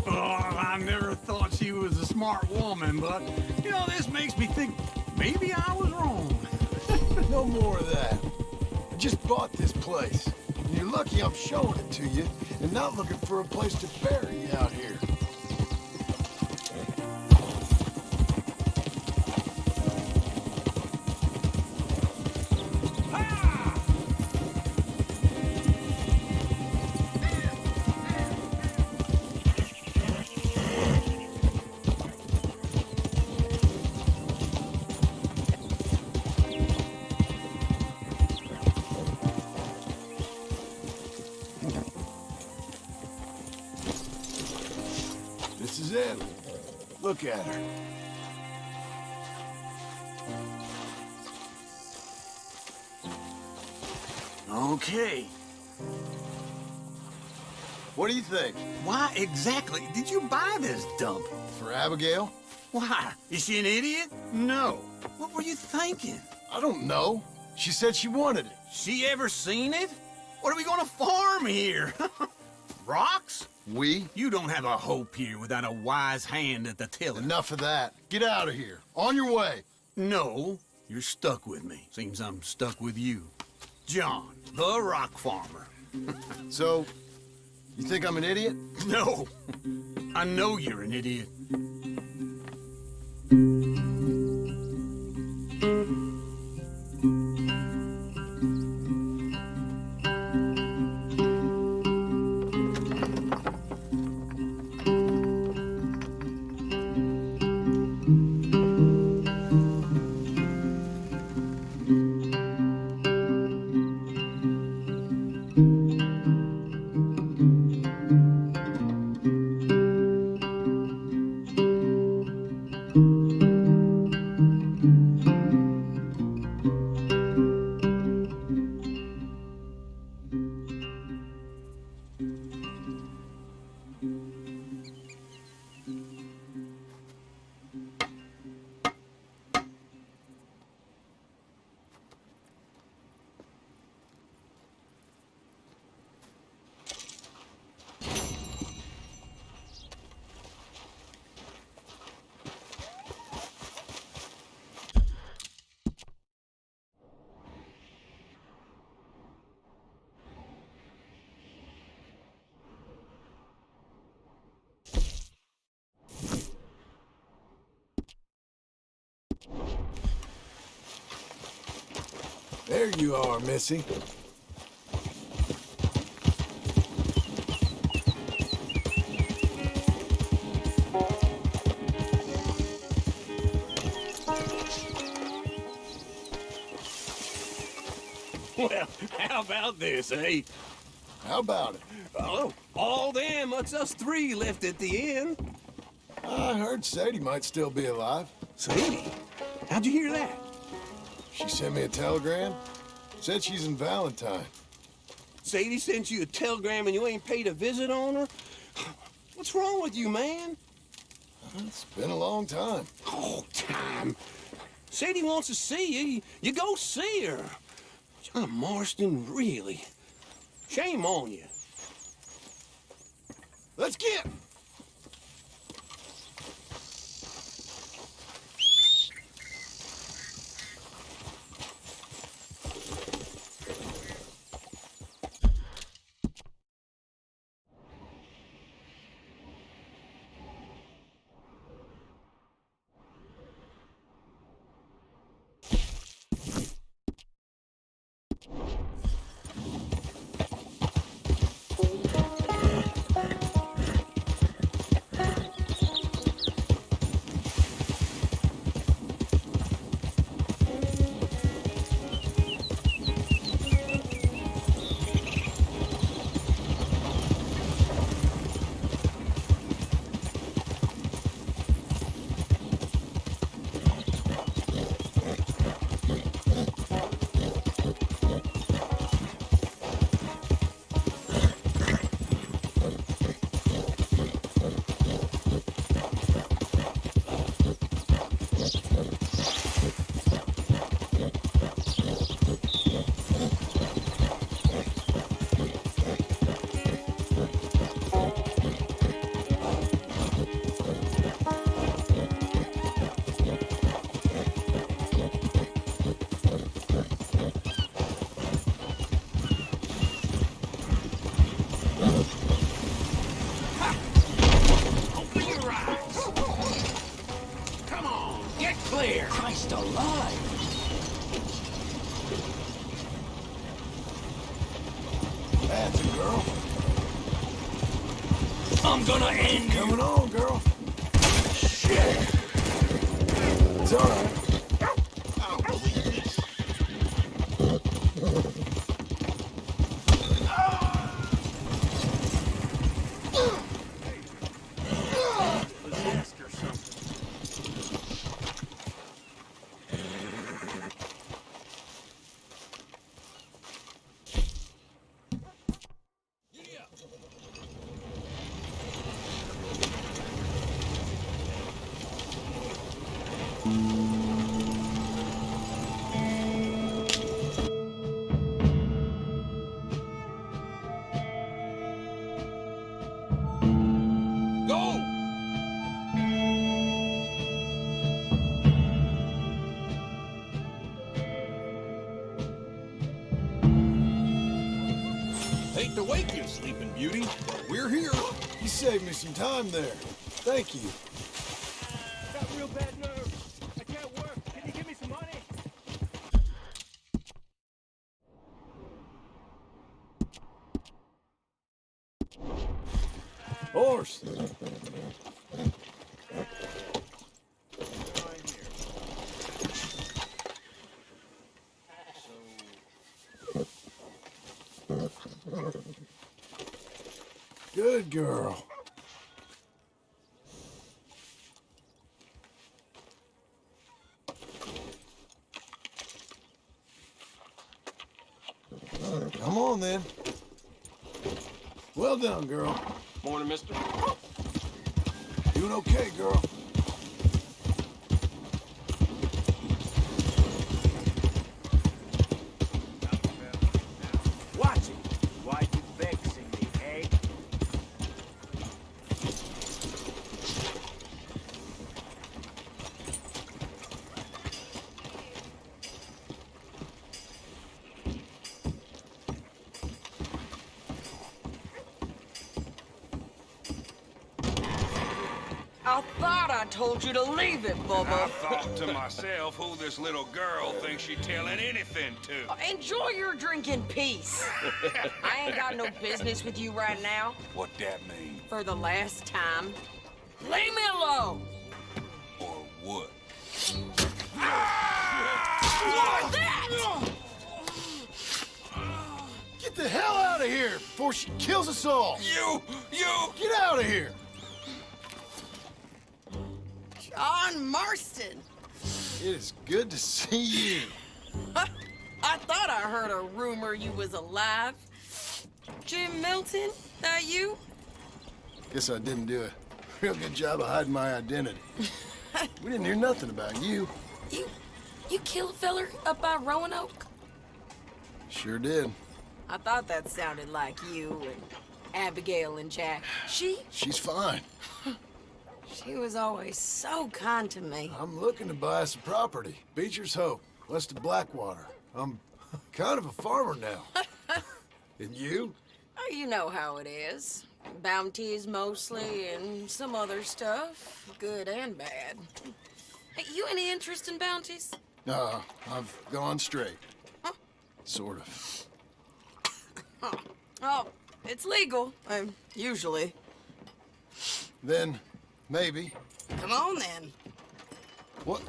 [SPEAKER 17] Oh, I never thought she was a smart woman, but, you know, this makes me think maybe I was wrong.
[SPEAKER 1] No more of that. I just bought this place. And you're lucky I'm showing it to you and not looking for a place to bury you out here. This is it. Look at her.
[SPEAKER 17] Okay.
[SPEAKER 1] What do you think?
[SPEAKER 17] Why exactly did you buy this dump?
[SPEAKER 1] For Abigail?
[SPEAKER 17] Why? Is she an idiot? No. What were you thinking?
[SPEAKER 1] I don't know. She said she wanted it.
[SPEAKER 17] She ever seen it? What are we gonna farm here? Rocks?
[SPEAKER 1] We?
[SPEAKER 17] You don't have a hope here without a wise hand at the tiller.
[SPEAKER 1] Enough of that. Get out of here. On your way.
[SPEAKER 17] No, you're stuck with me. Seems I'm stuck with you. John, the rock farmer.
[SPEAKER 1] So, you think I'm an idiot?
[SPEAKER 17] No. I know you're an idiot.
[SPEAKER 1] There you are, Missy.
[SPEAKER 17] Well, how about this, eh?
[SPEAKER 1] How about it?
[SPEAKER 17] Oh, all them, it's us three left at the inn.
[SPEAKER 1] I heard Sadie might still be alive.
[SPEAKER 17] Sadie? How'd you hear that?
[SPEAKER 1] She sent me a telegram. Said she's in Valentine.
[SPEAKER 17] Sadie sent you a telegram and you ain't paid a visit on her? What's wrong with you, man?
[SPEAKER 1] It's been a long time.
[SPEAKER 17] Oh, time. Sadie wants to see you. You go see her. John Marston, really? Shame on you.
[SPEAKER 1] Let's get...
[SPEAKER 12] Christ alive!
[SPEAKER 1] That's it, girl.
[SPEAKER 12] I'm gonna end you!
[SPEAKER 1] Coming on, girl. Shit. It's all right.
[SPEAKER 15] I don't believe this. Possessed or something.
[SPEAKER 14] Go!
[SPEAKER 11] Hate to wake you, Sleeping Beauty, but we're here.
[SPEAKER 1] You saved me some time there. Thank you.
[SPEAKER 15] Got real bad nerves. I can't work. Can you give me some money?
[SPEAKER 1] Horse. Good girl. Come on, then. Well done, girl.
[SPEAKER 14] Morning, mister.
[SPEAKER 1] Doing okay, girl.
[SPEAKER 15] Watch it. Why you vexing me, eh?
[SPEAKER 18] I thought I told you to leave it, Bubba.
[SPEAKER 19] I thought to myself who this little girl thinks she's telling anything to.
[SPEAKER 18] Enjoy your drink in peace. I ain't got no business with you right now.
[SPEAKER 19] What that mean?
[SPEAKER 18] For the last time, leave me alone.
[SPEAKER 19] Or what?
[SPEAKER 18] What's that?
[SPEAKER 1] Get the hell out of here before she kills us all.
[SPEAKER 19] You!
[SPEAKER 1] Get out of here.
[SPEAKER 18] John Marston.
[SPEAKER 1] It is good to see you.
[SPEAKER 18] I thought I heard a rumor you was alive. Jim Milton, that you?
[SPEAKER 1] Guess I didn't do a real good job of hiding my identity. We didn't hear nothing about you.
[SPEAKER 18] You killed a feller up by Roanoke?
[SPEAKER 1] Sure did.
[SPEAKER 18] I thought that sounded like you and Abigail and Jack.
[SPEAKER 1] She's fine.
[SPEAKER 18] She was always so kind to me.
[SPEAKER 1] I'm looking to buy some property. Beecher's Hope, west of Blackwater. I'm kind of a farmer now. And you?
[SPEAKER 18] Oh, you know how it is. Bounties mostly, and some other stuff, good and bad. Hey, you any interest in bounties?
[SPEAKER 1] No, I've gone straight. Sort of.
[SPEAKER 18] Oh, it's legal, usually.
[SPEAKER 1] Then, maybe.
[SPEAKER 18] Come on, then.
[SPEAKER 1] What?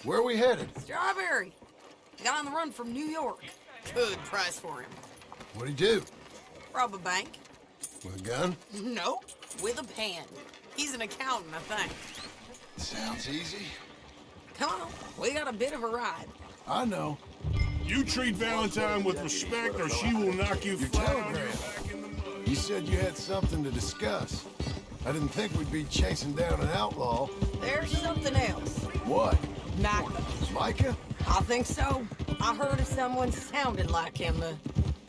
[SPEAKER 1] Where are we headed?
[SPEAKER 18] Strawberry. Got on the run from New York. Good price for him.
[SPEAKER 1] What'd he do?
[SPEAKER 18] Rob a bank.
[SPEAKER 1] With a gun?
[SPEAKER 18] Nope, with a pen. He's an accountant, I think.
[SPEAKER 1] Sounds easy.
[SPEAKER 18] Come on, we got a bit of a ride.
[SPEAKER 1] I know.
[SPEAKER 15] You treat Valentine with respect or she will knock you
[SPEAKER 1] Your
[SPEAKER 15] flat on
[SPEAKER 1] telegram.
[SPEAKER 15] your back in the mud.
[SPEAKER 1] You said you had something to discuss. I didn't think we'd be chasing down an outlaw.
[SPEAKER 18] There's something else.
[SPEAKER 1] What?
[SPEAKER 18] Micah.
[SPEAKER 1] Micah?
[SPEAKER 18] I think so. I heard of someone sounded like him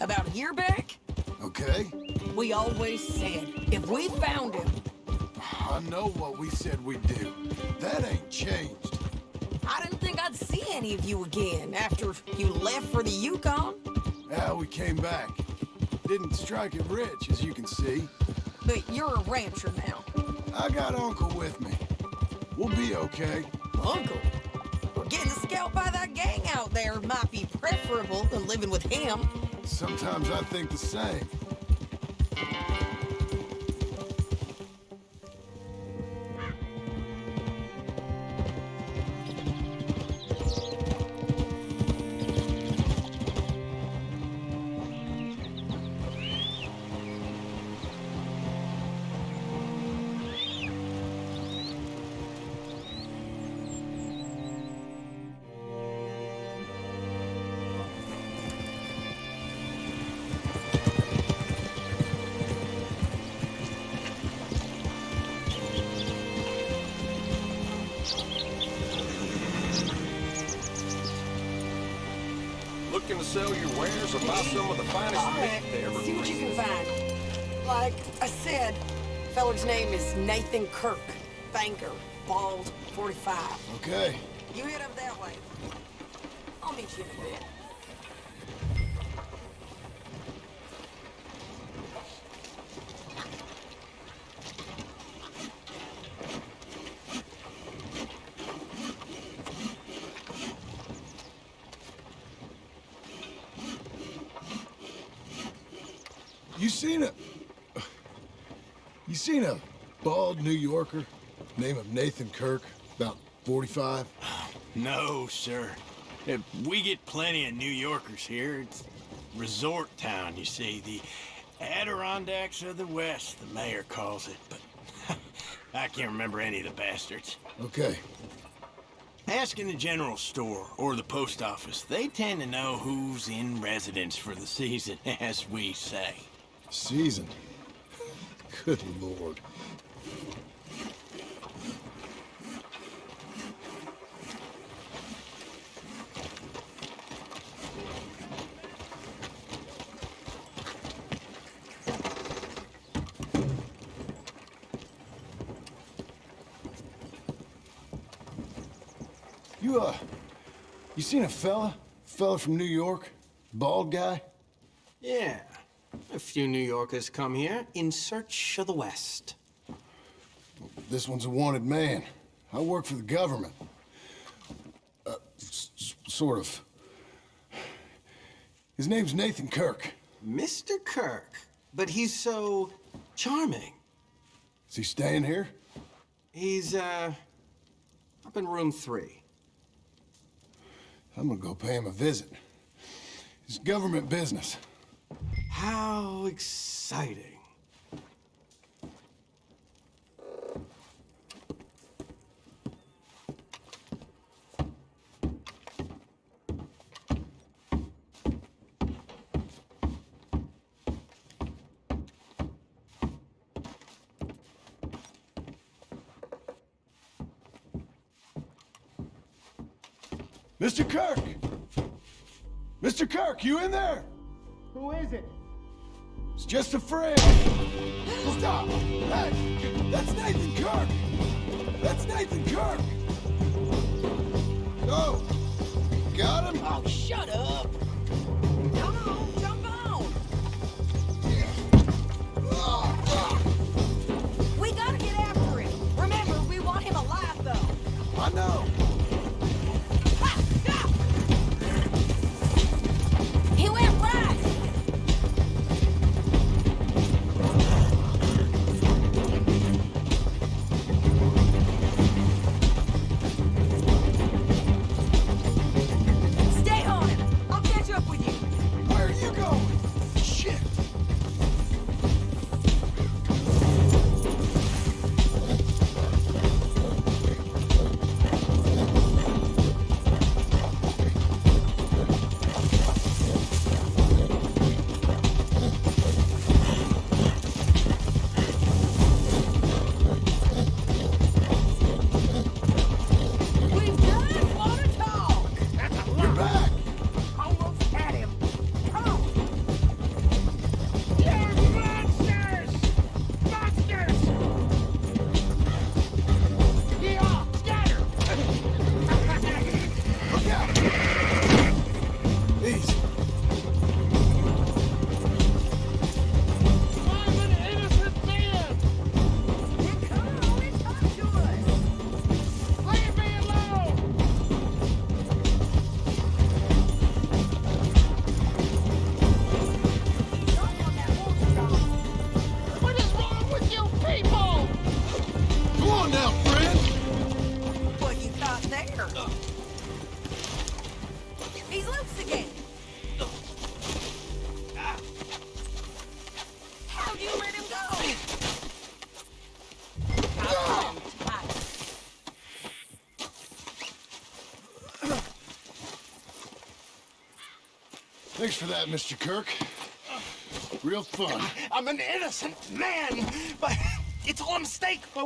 [SPEAKER 18] about a year back.
[SPEAKER 1] Okay.
[SPEAKER 18] We always said if we found him.
[SPEAKER 1] I know what we said we'd do. That ain't changed.
[SPEAKER 18] I didn't think I'd see any of you again after you left for the Yukon.
[SPEAKER 1] Yeah, we came back. Didn't strike it rich, as you can see.
[SPEAKER 18] But you're a rancher now.
[SPEAKER 1] I got Uncle with me. We'll be okay.
[SPEAKER 18] Uncle? Well, getting scalped by that gang out there might be preferable than living with him.
[SPEAKER 1] Sometimes I think the same.
[SPEAKER 5] looking to sell your wares or buy some of the finest meat they ever
[SPEAKER 18] See what you
[SPEAKER 5] breed?
[SPEAKER 18] can find. Like I said, feller's name is Nathan Kirk. Banker, bald, 45.
[SPEAKER 1] Okay.
[SPEAKER 18] You head up that way. I'll meet you in a bit.
[SPEAKER 1] You seen a bald New Yorker, name of Nathan Kirk, about 45?
[SPEAKER 20] No, sir. We get plenty of New Yorkers here. It's resort town, you see. The Adirondacks of the West, the mayor calls it, but I can't remember any of the bastards.
[SPEAKER 1] Okay.
[SPEAKER 20] Ask in the general store or the post office. They tend to know who's in residence for the season, as we say.
[SPEAKER 1] Season? Good Lord. You seen a fella? Fella from New York? Bald guy?
[SPEAKER 17] Yeah. A few New Yorkers come here in search of the West.
[SPEAKER 1] This one's a wanted man. I work for the government. Sort of. His name's Nathan Kirk.
[SPEAKER 17] Mr. Kirk? But he's so charming.
[SPEAKER 1] Is he staying here?
[SPEAKER 17] He's, up in room 3.
[SPEAKER 1] I'm gonna go pay him a visit. It's government business.
[SPEAKER 17] How exciting.
[SPEAKER 1] Mr. Kirk! Mr. Kirk, you in there?
[SPEAKER 15] Who is it?
[SPEAKER 1] It's just a friend. Stop! Hey! That's Nathan Kirk! That's Nathan Kirk! Oh! Got him?
[SPEAKER 18] Oh, shut up! Come on, jump on! We gotta get after him. Remember, we want him alive, though.
[SPEAKER 1] I know.
[SPEAKER 18] He went right! Stay on him! I'll catch up with you!
[SPEAKER 1] Where are you going? Shit!
[SPEAKER 18] We just want to talk! That's a lot!
[SPEAKER 1] You're back!
[SPEAKER 18] Almost had him! Come on!
[SPEAKER 15] You're monsters! Monsters! Yeah, scatter!
[SPEAKER 1] Look out! Easy.
[SPEAKER 15] I'm an innocent man!
[SPEAKER 18] Then come on and talk to us!
[SPEAKER 15] Leave me alone! What is wrong with you people?
[SPEAKER 1] Come on now, friend!
[SPEAKER 18] What you thought there? He's loose again! How'd you let him go? Got him tight.
[SPEAKER 1] Thanks for that, Mr. Kirk. Real fun.
[SPEAKER 17] I'm an innocent man, but it's all a mistake. My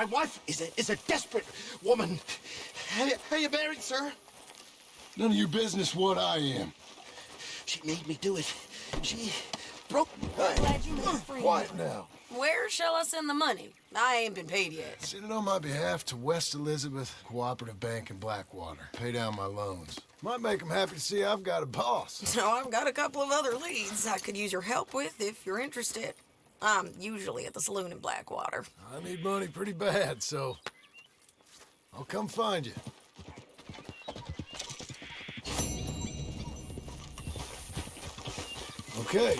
[SPEAKER 17] wife is a desperate woman. How you married, sir?
[SPEAKER 1] None of your business what I am.
[SPEAKER 20] She made me do it. She broke...
[SPEAKER 18] Glad you made a friend.
[SPEAKER 1] Quiet now.
[SPEAKER 18] Where shall I send the money? I ain't been paid yet.
[SPEAKER 1] Send it on my behalf to West Elizabeth Cooperative Bank in Blackwater. Pay down my loans. Might make them happy to see I've got a boss.
[SPEAKER 18] So I've got a couple of other leads I could use your help with if you're interested. I'm usually at the saloon in Blackwater.
[SPEAKER 1] I need money pretty bad, so I'll come find you. Okay.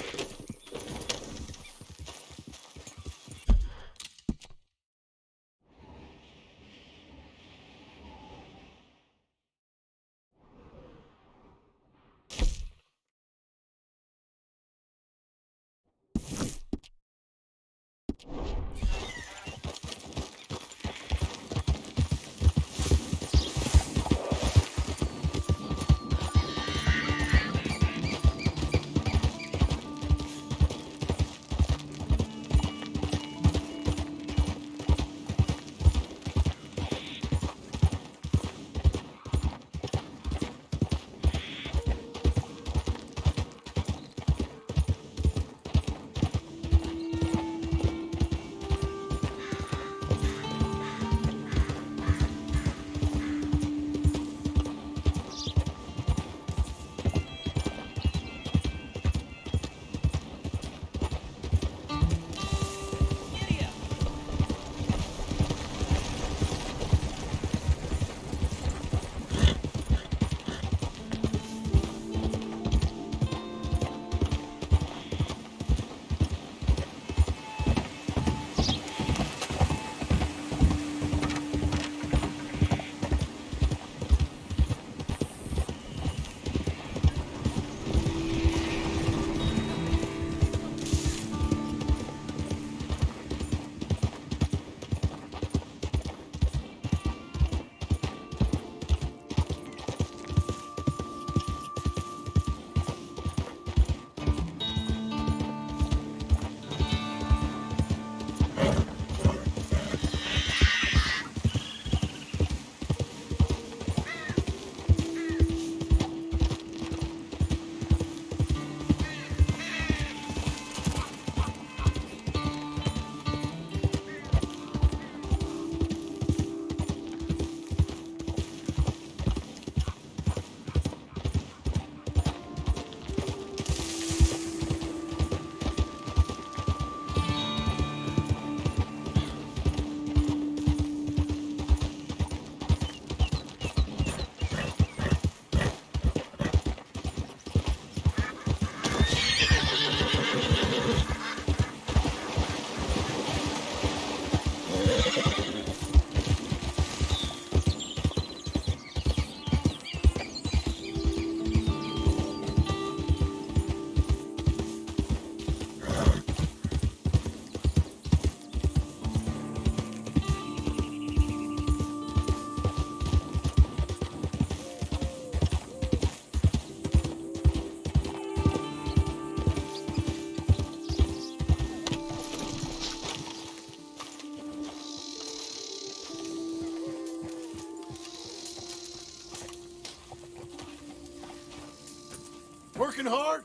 [SPEAKER 17] Working hard?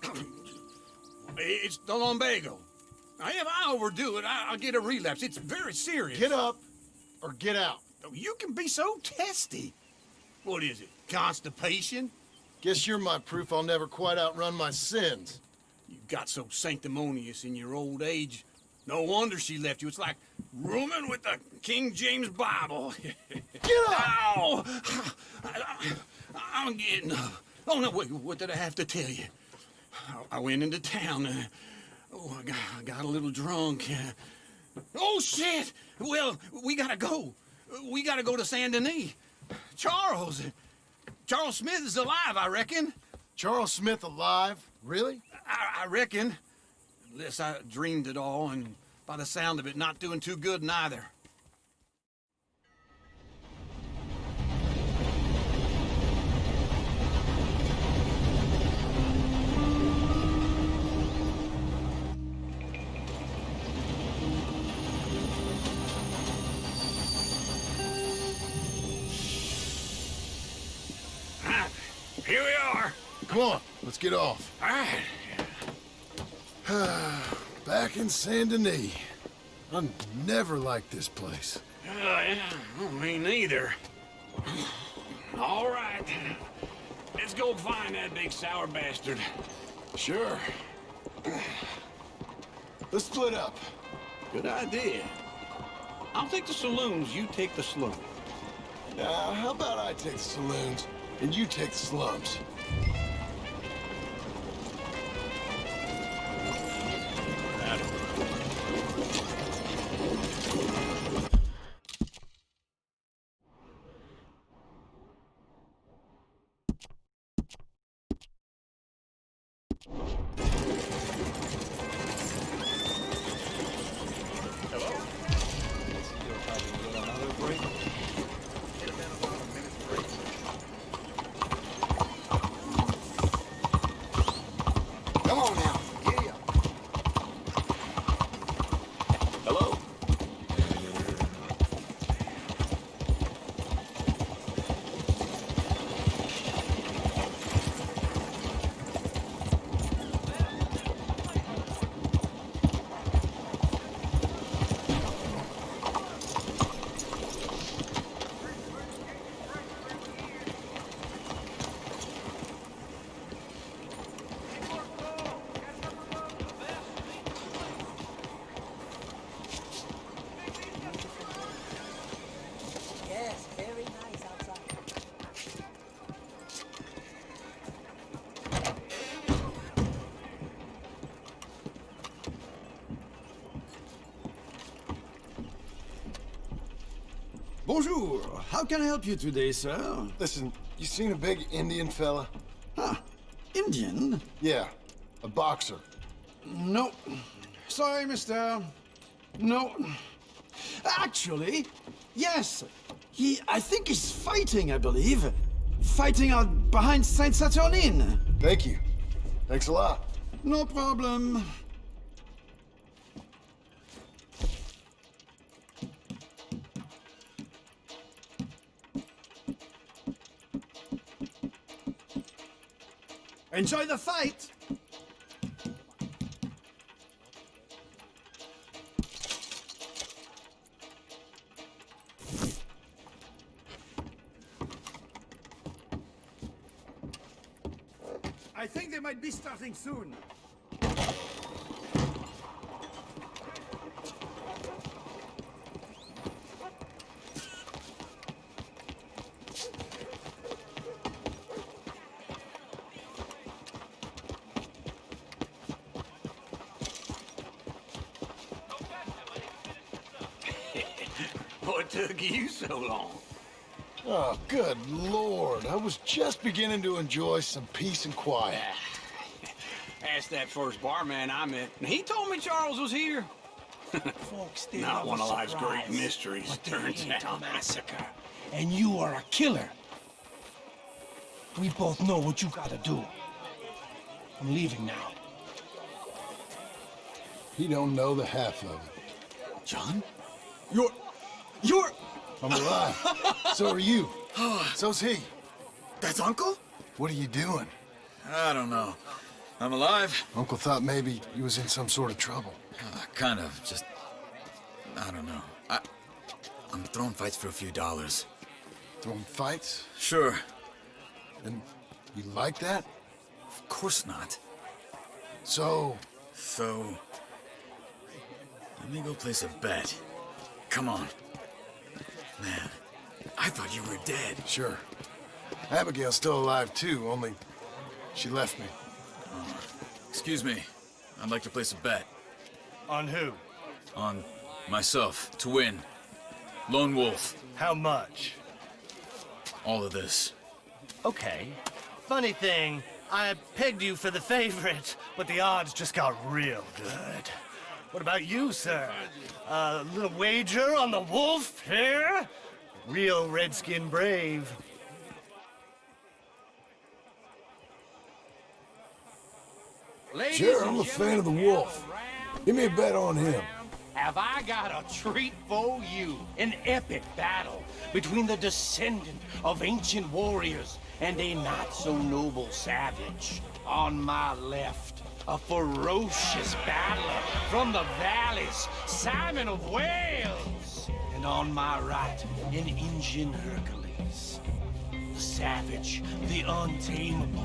[SPEAKER 17] It's the lumbago. If I overdo it, I'll get a relapse. It's very serious.
[SPEAKER 1] Get up or get out.
[SPEAKER 17] You can be so testy. What is it, constipation?
[SPEAKER 1] Guess you're my proof I'll never quite outrun my sins.
[SPEAKER 17] You got so sanctimonious in your old age. No wonder she left you. It's like rooming with the King James Bible.
[SPEAKER 1] Get up!
[SPEAKER 17] Ow! I'm getting up. Oh, no, wait, what did I have to tell you? I went into town. I got a little drunk. Oh, shit! Well, we gotta go. We gotta go to Saint Denis. Charles Smith is alive, I reckon.
[SPEAKER 1] Charles Smith alive? Really?
[SPEAKER 17] I reckon. Unless I dreamed it all, and by the sound of it, not doing too good neither.
[SPEAKER 11] Here we are.
[SPEAKER 1] Come on, let's get off.
[SPEAKER 11] All right.
[SPEAKER 1] Back in Saint Denis. I never liked this place.
[SPEAKER 11] Yeah, me neither. All right. Let's go find that big sour bastard.
[SPEAKER 1] Sure. Let's split up.
[SPEAKER 20] Good idea. I'll take the saloons, you take the slums.
[SPEAKER 1] How about I take the saloons and you take the slums?
[SPEAKER 10] Come on now. Yeah. Hello?
[SPEAKER 4] Yes, very nice outside.
[SPEAKER 17] Bonjour. How can I help you today, sir?
[SPEAKER 1] Listen, you seen a big Indian fella?
[SPEAKER 17] Huh. Indian?
[SPEAKER 1] Yeah, a boxer.
[SPEAKER 17] No. Sorry, mister. No. Actually, yes. I think he's fighting, I believe. Fighting out behind Saint Saturnine.
[SPEAKER 1] Thank you. Thanks a lot.
[SPEAKER 17] No problem. Enjoy the fight! I think they might be starting soon.
[SPEAKER 20] What took you so long?
[SPEAKER 1] Oh, good Lord. I was just beginning to enjoy some peace and quiet.
[SPEAKER 20] Asked that first barman I met, and he told me Charles was here.
[SPEAKER 15] Folks, they
[SPEAKER 20] Not
[SPEAKER 15] love
[SPEAKER 20] one
[SPEAKER 15] a
[SPEAKER 20] of life's
[SPEAKER 15] surprise,
[SPEAKER 20] great mysteries,
[SPEAKER 15] but
[SPEAKER 20] turns
[SPEAKER 15] they hate
[SPEAKER 20] out.
[SPEAKER 15] a massacre. And you are a killer. We both know what you gotta do. I'm leaving now.
[SPEAKER 1] He don't know the half of it.
[SPEAKER 17] John?
[SPEAKER 1] You're... I'm alive. So are you. So's he.
[SPEAKER 10] That's Uncle?
[SPEAKER 1] What are you doing?
[SPEAKER 10] I don't know. I'm alive.
[SPEAKER 1] Uncle thought maybe you was in some sort of trouble.
[SPEAKER 10] Kind of. Just... I don't know. I'm throwing fights for a few dollars.
[SPEAKER 1] Throwing fights?
[SPEAKER 10] Sure.
[SPEAKER 1] And you like that?
[SPEAKER 10] Of course not.
[SPEAKER 1] So...
[SPEAKER 10] Let me go place a bet. Come on. Man, I thought you were dead.
[SPEAKER 1] Sure. Abigail's still alive, too, only she left me.
[SPEAKER 10] Excuse me. I'd like to place a bet.
[SPEAKER 15] On who?
[SPEAKER 10] On myself, to win. Lone Wolf.
[SPEAKER 15] How much?
[SPEAKER 10] All of this.
[SPEAKER 15] Okay. Funny thing, I pegged you for the favorite, but the odds just got real good. What about you, sir? A little wager on the wolf here? Real redskin brave.
[SPEAKER 1] Sure, I'm a fan of the wolf. Give me a bet on him.
[SPEAKER 15] Have I got a treat for you? An epic battle between the descendant of ancient warriors
[SPEAKER 20] and a not-so-noble savage. On my left, a ferocious battler from the valleys, Simon of Wales. And on my right, an Injun Hercules. The savage, the untamable,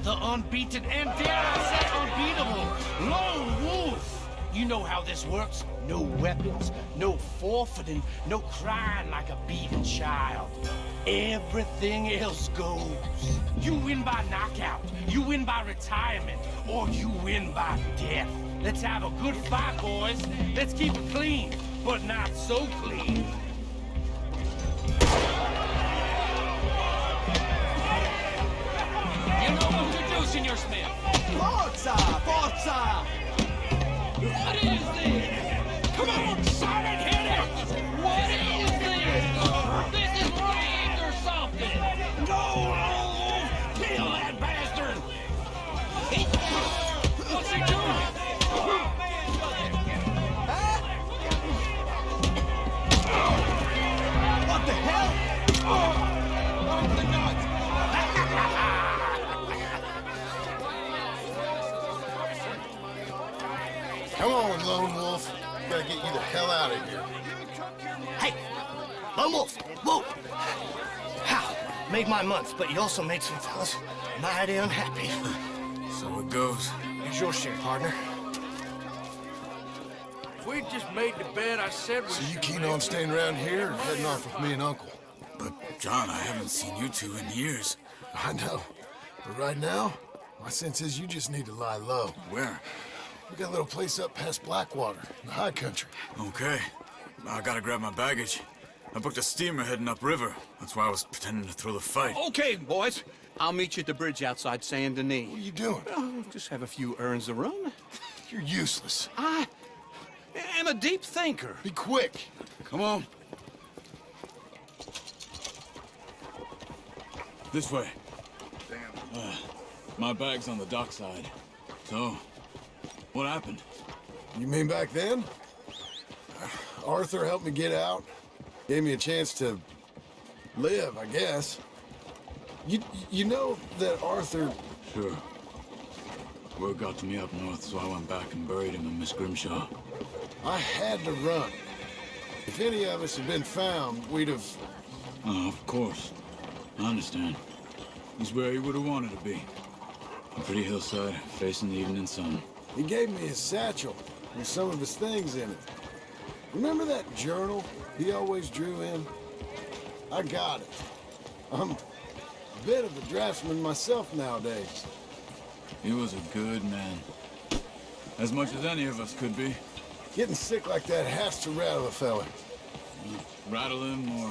[SPEAKER 20] the unbeaten, and dare I say unbeatable, lone wolf. You know how this works. No weapons, no forfeiting, no crying like a beaten child. Everything else goes. You win by knockout, you win by retirement, or you win by death. Let's have a good fight, boys. Let's keep it clean, but not so clean.
[SPEAKER 8] You know what you're doing, Senor Smith.
[SPEAKER 20] Forza! Forza!
[SPEAKER 8] What is this? Come on, Simon, hit it! What is this? This is rigged or something!
[SPEAKER 20] No! Kill that bastard!
[SPEAKER 8] What's he doing?
[SPEAKER 20] What the hell? Open the nuts!
[SPEAKER 1] Come on, Lone Wolf. We gotta get you the hell out of here.
[SPEAKER 15] Hey, Lone Wolf, whoa! How? Made my month, but you also made some fellas mighty unhappy.
[SPEAKER 10] So it goes.
[SPEAKER 15] Here's your share, partner.
[SPEAKER 8] If we just made the bed I said we
[SPEAKER 1] So you
[SPEAKER 8] should
[SPEAKER 1] keen
[SPEAKER 8] make,
[SPEAKER 1] on staying around here or heading off with me and Uncle?
[SPEAKER 10] But, John, I haven't seen you two in years.
[SPEAKER 1] I know. But right now, my sense is you just need to lie low.
[SPEAKER 10] Where?
[SPEAKER 1] We got a little place up past Blackwater, in the high country.
[SPEAKER 10] Okay. I gotta grab my baggage. I booked a steamer heading upriver. That's why I was pretending to throw the fight.
[SPEAKER 17] Okay, boys. I'll meet you at the bridge outside Saint Denis.
[SPEAKER 1] What are you doing?
[SPEAKER 17] Oh, just have a few errands to run.
[SPEAKER 1] You're useless.
[SPEAKER 17] I am a deep thinker.
[SPEAKER 1] Be quick.
[SPEAKER 10] Come on. This way. My bag's on the dockside. So, what happened?
[SPEAKER 1] You mean back then? Arthur helped me get out. Gave me a chance to live, I guess. You know that Arthur...
[SPEAKER 10] Sure. Word got to me up north, so I went back and buried him in Miss Grimshaw.
[SPEAKER 1] I had to run. If any of us had been found, we'd have...
[SPEAKER 10] Oh, of course. I understand. He's where he would have wanted to be. A pretty hillside, facing the evening sun.
[SPEAKER 1] He gave me his satchel with some of his things in it. Remember that journal he always drew in? I got it. I'm a bit of a draftsman myself nowadays.
[SPEAKER 10] He was a good man. As much as any of us could be.
[SPEAKER 1] Getting sick like that has to rattle a fella.
[SPEAKER 10] Rattle him or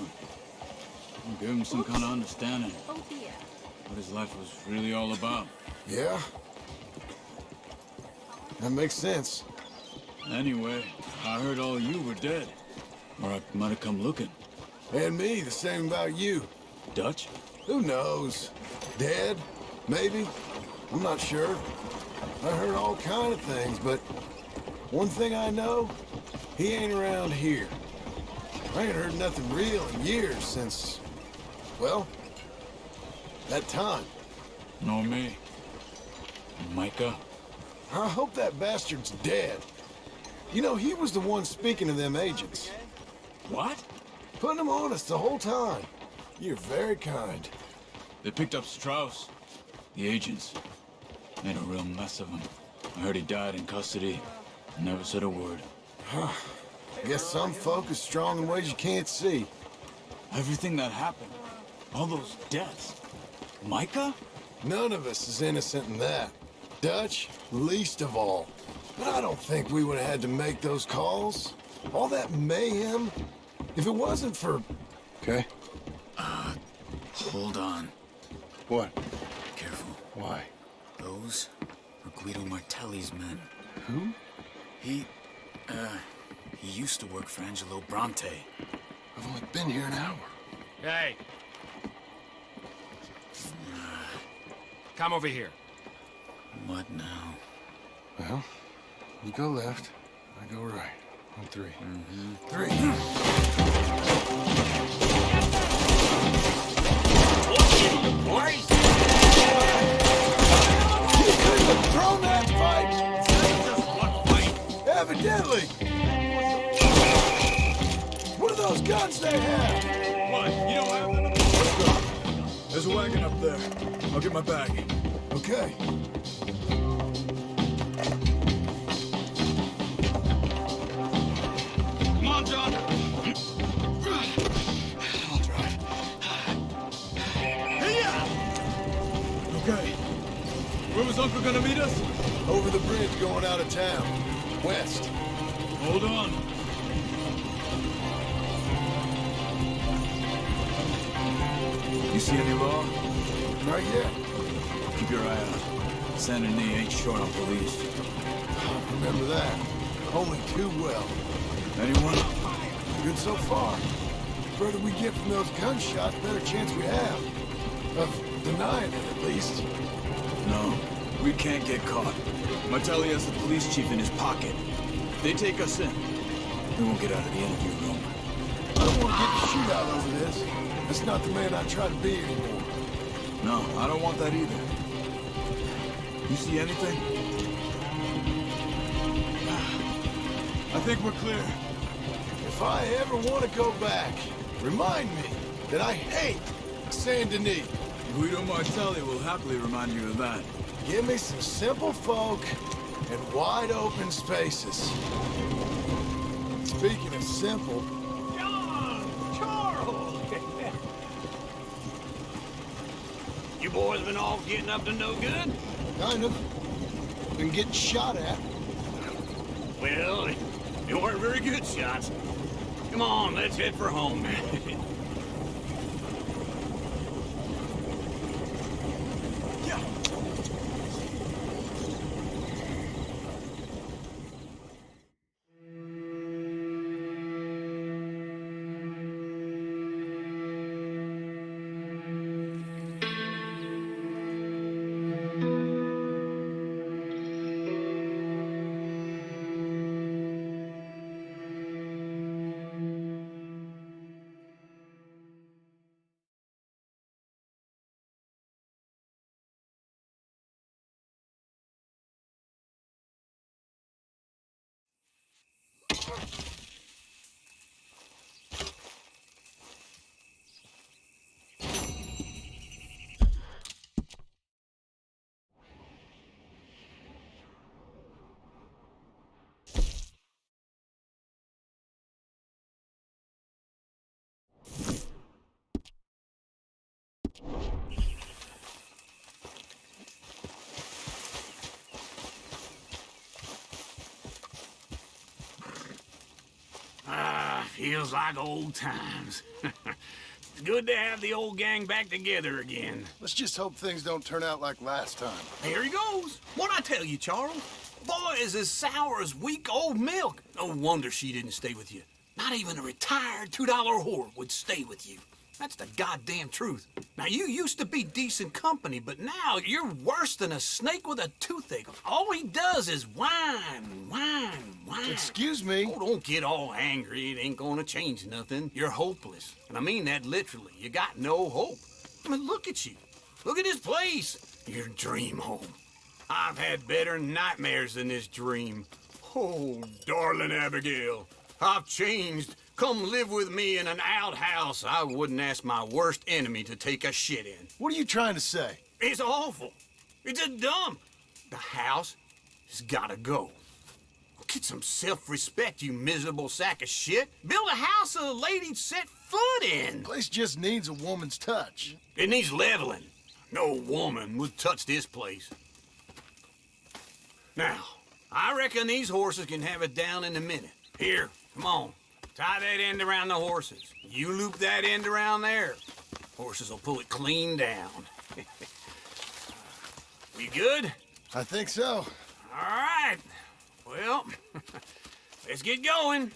[SPEAKER 10] give him some kind of understanding.
[SPEAKER 2] Oh, dear.
[SPEAKER 10] What his life was really all about.
[SPEAKER 1] Yeah? That makes sense.
[SPEAKER 10] Anyway, I heard all you were dead. Or I might have come looking.
[SPEAKER 1] And me, the same about you.
[SPEAKER 10] Dutch?
[SPEAKER 1] Who knows? Dead? Maybe? I'm not sure. I heard all kind of things, but one thing I know, he ain't around here. I ain't heard nothing real in years since, well, that time.
[SPEAKER 10] Nor me. And Micah?
[SPEAKER 1] I hope that bastard's dead. You know, he was the one speaking to them agents.
[SPEAKER 10] What?
[SPEAKER 1] Putting them on us the whole time. You're very kind.
[SPEAKER 10] They picked up Strauss. The agents. Made a real mess of him. I heard he died in custody. Never said a word.
[SPEAKER 1] Guess some folk is strong in ways you can't see.
[SPEAKER 10] Everything that happened. All those deaths. Micah?
[SPEAKER 1] None of us is innocent in that. Dutch, least of all. But I don't think we would have had to make those calls. All that mayhem. If it wasn't for... Okay.
[SPEAKER 10] Hold on.
[SPEAKER 1] What?
[SPEAKER 10] Careful.
[SPEAKER 1] Why?
[SPEAKER 10] Those were Guido Martelli's men.
[SPEAKER 1] Who?
[SPEAKER 10] He used to work for Angelo Bronte.
[SPEAKER 1] I've only been here an hour.
[SPEAKER 8] Hey. Come over here.
[SPEAKER 10] What now?
[SPEAKER 1] Well, you go left, I go right. On three. Three.
[SPEAKER 8] What in the
[SPEAKER 1] guns they have!
[SPEAKER 10] What? You don't have them? Let's go. There's a wagon up there. I'll get my bag.
[SPEAKER 1] Okay.
[SPEAKER 8] Come on, John.
[SPEAKER 10] I'll drive. Hey-ya! Okay. Where was Uncle gonna meet us?
[SPEAKER 1] Over the bridge going out of town. West.
[SPEAKER 10] Hold on. You see any law?
[SPEAKER 1] Not yet.
[SPEAKER 10] Keep your eye out. Saint Denis ain't short on police.
[SPEAKER 1] Remember that. Only too well.
[SPEAKER 10] Anyone?
[SPEAKER 1] Good so far. The further we get from those gunshots, better chance we have. Of denying it, at least.
[SPEAKER 10] No. We can't get caught. Martelli has the police chief in his pocket. If they take us in, we won't get out of the interview room.
[SPEAKER 1] I don't want to get the shootout over this. That's not the man I try to be anymore.
[SPEAKER 10] No, I don't want that either. You see anything? I think we're clear.
[SPEAKER 1] If I ever want to go back, remind me that I hate Saint Denis.
[SPEAKER 10] Guido Martelli will happily remind you of that.
[SPEAKER 1] Give me some simple folk and wide open spaces. Speaking of simple...
[SPEAKER 8] John! Charles! You boys been all getting up to no good?
[SPEAKER 1] Kind of. Been getting shot at.
[SPEAKER 8] Well, they weren't very good shots. Come on, let's head for home. Feels like old times. It's good to have the old gang back together again.
[SPEAKER 1] Let's just hope things don't turn out like last time.
[SPEAKER 8] Here he goes. What'd I tell you, Charles? Boy is as sour as week-old milk. No wonder she didn't stay with you. Not even a retired $2 whore would stay with you. That's the goddamn truth. Now, you used to be decent company, but now you're worse than a snake with a toothache. All he does is whine, whine, whine.
[SPEAKER 1] Excuse me?
[SPEAKER 8] Oh, don't get all angry. It ain't gonna change nothing. You're hopeless. And I mean that literally. You got no hope. I mean, look at you. Look at this place. Your dream home. I've had better nightmares than this dream. Oh, darling Abigail, I've changed. Come live with me in an outhouse I wouldn't ask my worst enemy to take a shit in.
[SPEAKER 1] What are you trying to say?
[SPEAKER 8] It's awful. It's a dump. The house has gotta go. Get some self-respect, you miserable sack of shit. Build a house a lady'd set foot in.
[SPEAKER 1] The place just needs a woman's touch.
[SPEAKER 8] It needs leveling. No woman would touch this place. Now, I reckon these horses can have it down in a minute. Here, come on. Tie that end around the horses. You loop that end around there. Horses will pull it clean down. We good?
[SPEAKER 1] I think so.
[SPEAKER 8] All right. Well, let's get going.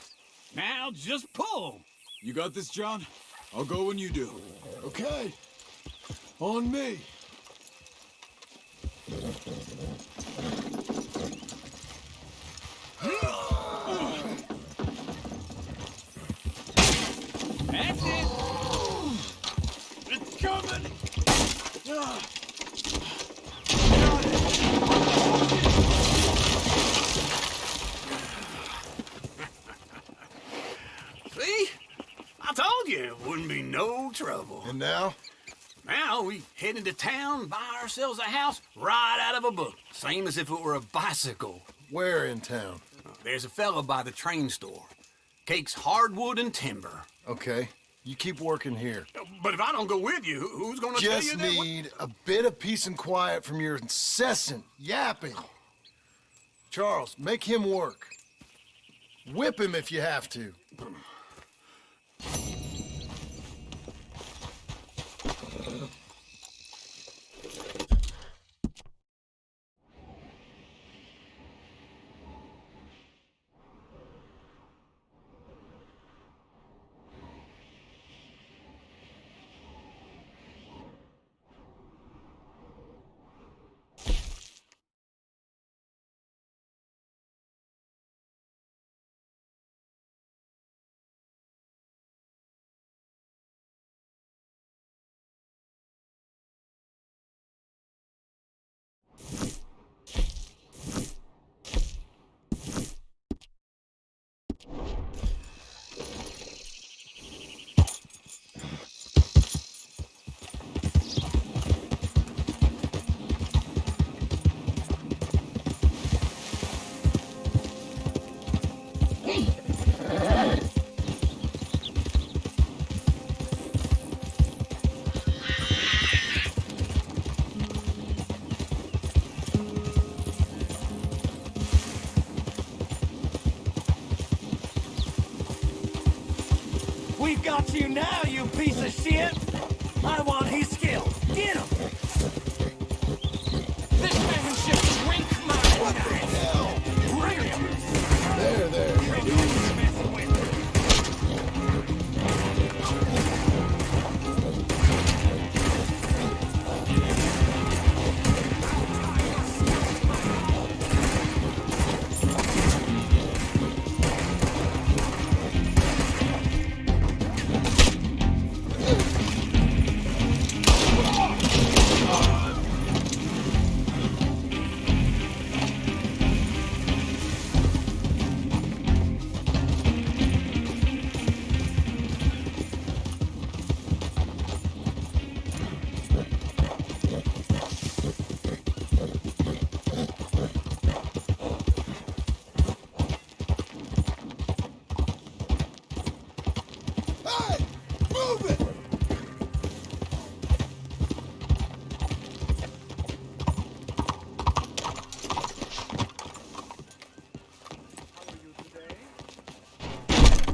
[SPEAKER 8] Now just pull.
[SPEAKER 10] You got this, John? I'll go when you do.
[SPEAKER 1] Okay. On me.
[SPEAKER 8] That's it. It's coming. See? I you, it wouldn't be no trouble.
[SPEAKER 1] And now?
[SPEAKER 8] Now we head into town, buy ourselves a house right out of a book. Same as if it were a bicycle.
[SPEAKER 1] Where in town?
[SPEAKER 8] There's a fella by the train store. Cakes hardwood and timber.
[SPEAKER 1] Okay. You keep working here.
[SPEAKER 8] But if I don't go with you, who's gonna tell you
[SPEAKER 1] Just
[SPEAKER 8] that?
[SPEAKER 1] need a bit of peace and quiet from your incessant yapping. Charles, make him work. Whip him if you have to.
[SPEAKER 15] We've got you now, you piece of shit! I want his skill. Get him! This man should drink my What the hell? Bring him!
[SPEAKER 1] There.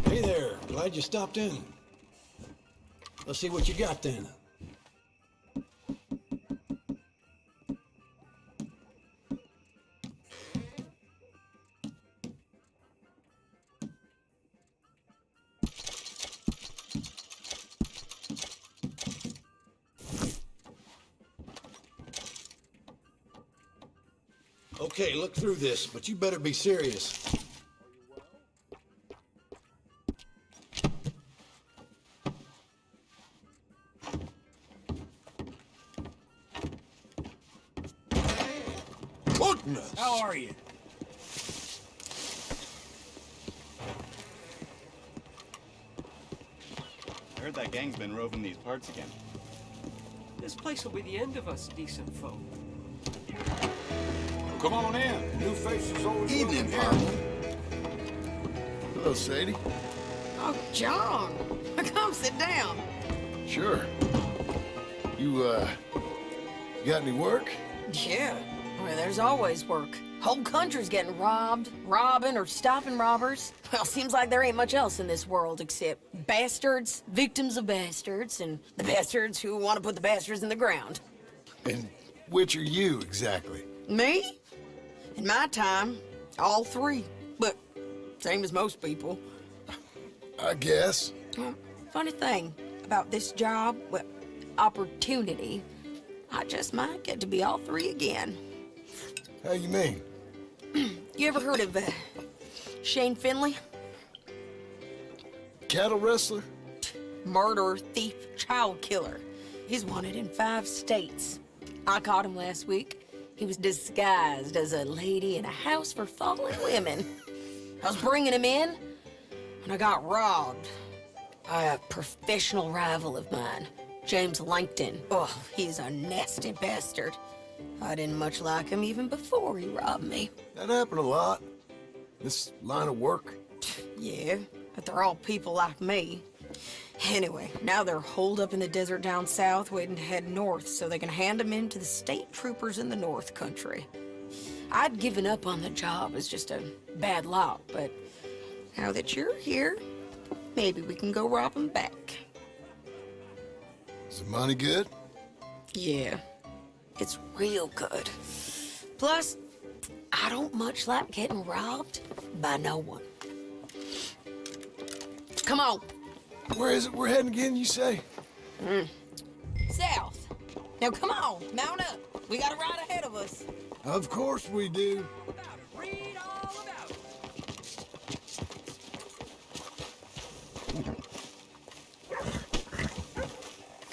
[SPEAKER 17] Hey there, glad you stopped in. Let's see what you got then. Okay, look through this, but you better be serious.
[SPEAKER 20] How are you?
[SPEAKER 21] I heard that gang's been roving these parts again.
[SPEAKER 9] This place will be the end of us decent folk.
[SPEAKER 11] Come on in. New faces always
[SPEAKER 1] Evening, partner. Hello, Sadie.
[SPEAKER 18] Oh, John. Come sit down.
[SPEAKER 1] Sure. You got any work?
[SPEAKER 18] Yeah. Well, there's always work. Whole country's getting robbed, robbing, or stopping robbers. Well, seems like there ain't much else in this world except bastards, victims of bastards, and the bastards who want to put the bastards in the ground.
[SPEAKER 1] And which are you, exactly?
[SPEAKER 18] Me? In my time, all three. But same as most people.
[SPEAKER 1] I guess.
[SPEAKER 18] Well, funny thing about this job, well, opportunity, I just might get to be all three again.
[SPEAKER 1] How you mean?
[SPEAKER 18] You ever heard of Shane Finley?
[SPEAKER 1] Cattle wrestler?
[SPEAKER 18] Murderer, thief, child killer. He's wanted in 5 states. I caught him last week. He was disguised as a lady in a house for fallen women. I was bringing him in, and I got robbed. A professional rival of mine, James Langton. Oh, he's a nasty bastard. I didn't much like him even before he robbed me.
[SPEAKER 1] That happened a lot. This line of work.
[SPEAKER 18] Yeah, but they're all people like me. Anyway, now they're holed up in the desert down south, waiting to head north so they can hand them in to the state troopers in the north country. I'd given up on the job as just a bad lot, but now that you're here, maybe we can go rob them back.
[SPEAKER 1] Is the money good?
[SPEAKER 18] Yeah, it's real good. Plus, I don't much like getting robbed by no one. Come on.
[SPEAKER 1] Where is it we're heading again, you say?
[SPEAKER 18] South. Now come on, mount up. We got a ride ahead of us.
[SPEAKER 1] Of course we do.
[SPEAKER 4] Read all about it.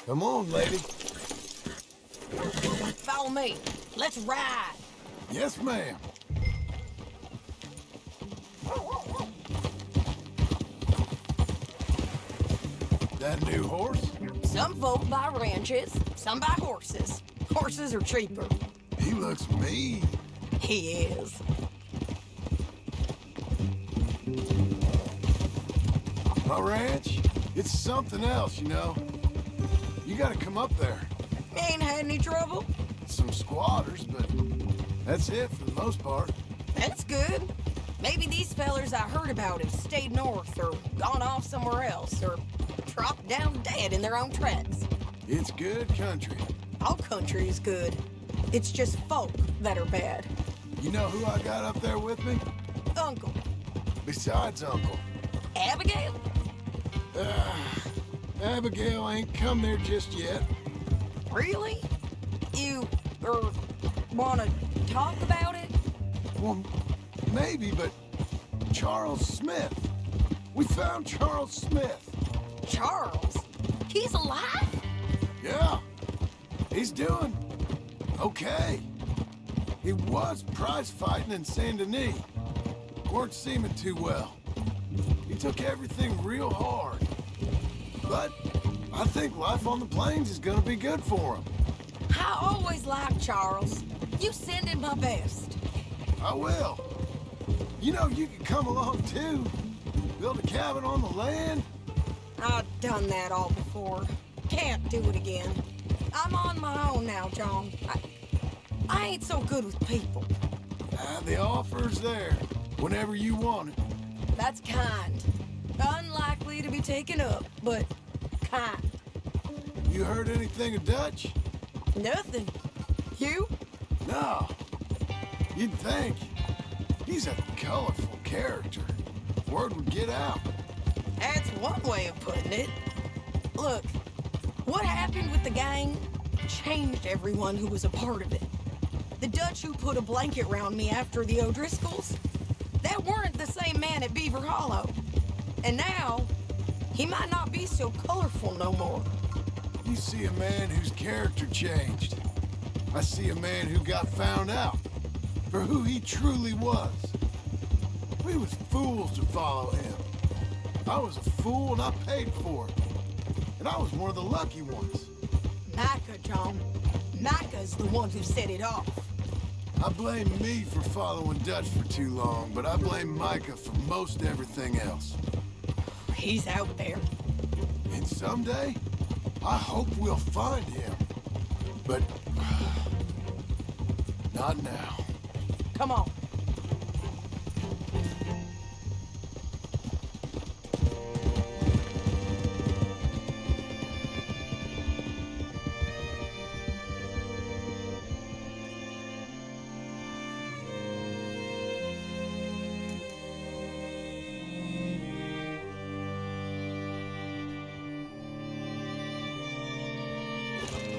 [SPEAKER 1] Come on, lady.
[SPEAKER 18] Follow me. Let's ride.
[SPEAKER 1] Yes, ma'am. That new horse?
[SPEAKER 18] Some folk buy ranches, some buy horses. Horses are cheaper.
[SPEAKER 1] He looks mean.
[SPEAKER 18] He is.
[SPEAKER 1] My ranch, it's something else, you know. You gotta come up there.
[SPEAKER 18] Ain't had any trouble?
[SPEAKER 1] Some squatters, but that's it for the most part.
[SPEAKER 18] That's good. Maybe these fellers I heard about have stayed north or gone off somewhere else or dropped down dead in their own tracks.
[SPEAKER 1] It's good country.
[SPEAKER 18] All country is good. It's just folk that are bad.
[SPEAKER 1] You know who I got up there with me?
[SPEAKER 18] Uncle.
[SPEAKER 1] Besides Uncle.
[SPEAKER 18] Abigail?
[SPEAKER 1] Abigail ain't come there just yet.
[SPEAKER 18] Really? You, wanna talk about it?
[SPEAKER 1] Well, maybe, but Charles Smith. We found Charles Smith.
[SPEAKER 18] Charles? He's alive?
[SPEAKER 1] Yeah. He's doing okay. He was prize fighting in Saint Denis. Weren't seeming too well. He took everything real hard. But I think life on the plains is gonna be good for him.
[SPEAKER 18] I always liked Charles. You send him my best.
[SPEAKER 1] I will. You know, you can come along too. Build a cabin on the land.
[SPEAKER 18] I've done that all before. Can't do it again. I'm on my own now, John. I ain't so good with people.
[SPEAKER 1] The offer's there whenever you want it.
[SPEAKER 18] That's kind. Unlikely to be taken up, but kind.
[SPEAKER 1] You heard anything of Dutch?
[SPEAKER 18] Nothing. You?
[SPEAKER 1] No. You'd think. He's a colorful character. Word would get out.
[SPEAKER 18] That's one way of putting it. Look, what happened with the gang changed everyone who was a part of it. The Dutch who put a blanket round me after the O'Driscolls, that weren't the same man at Beaver Hollow. And now, he might not be so colorful no more.
[SPEAKER 1] You see a man whose character changed. I see a man who got found out for who he truly was. We was fools to follow him. I was a fool and I paid for it. And I was one of the lucky ones.
[SPEAKER 18] Micah, John. Micah's the one who set it off.
[SPEAKER 1] I blame me for following Dutch for too long, but I blame Micah for most everything else.
[SPEAKER 18] He's out there.
[SPEAKER 1] And someday, I hope we'll find him. But not now.
[SPEAKER 18] Come on.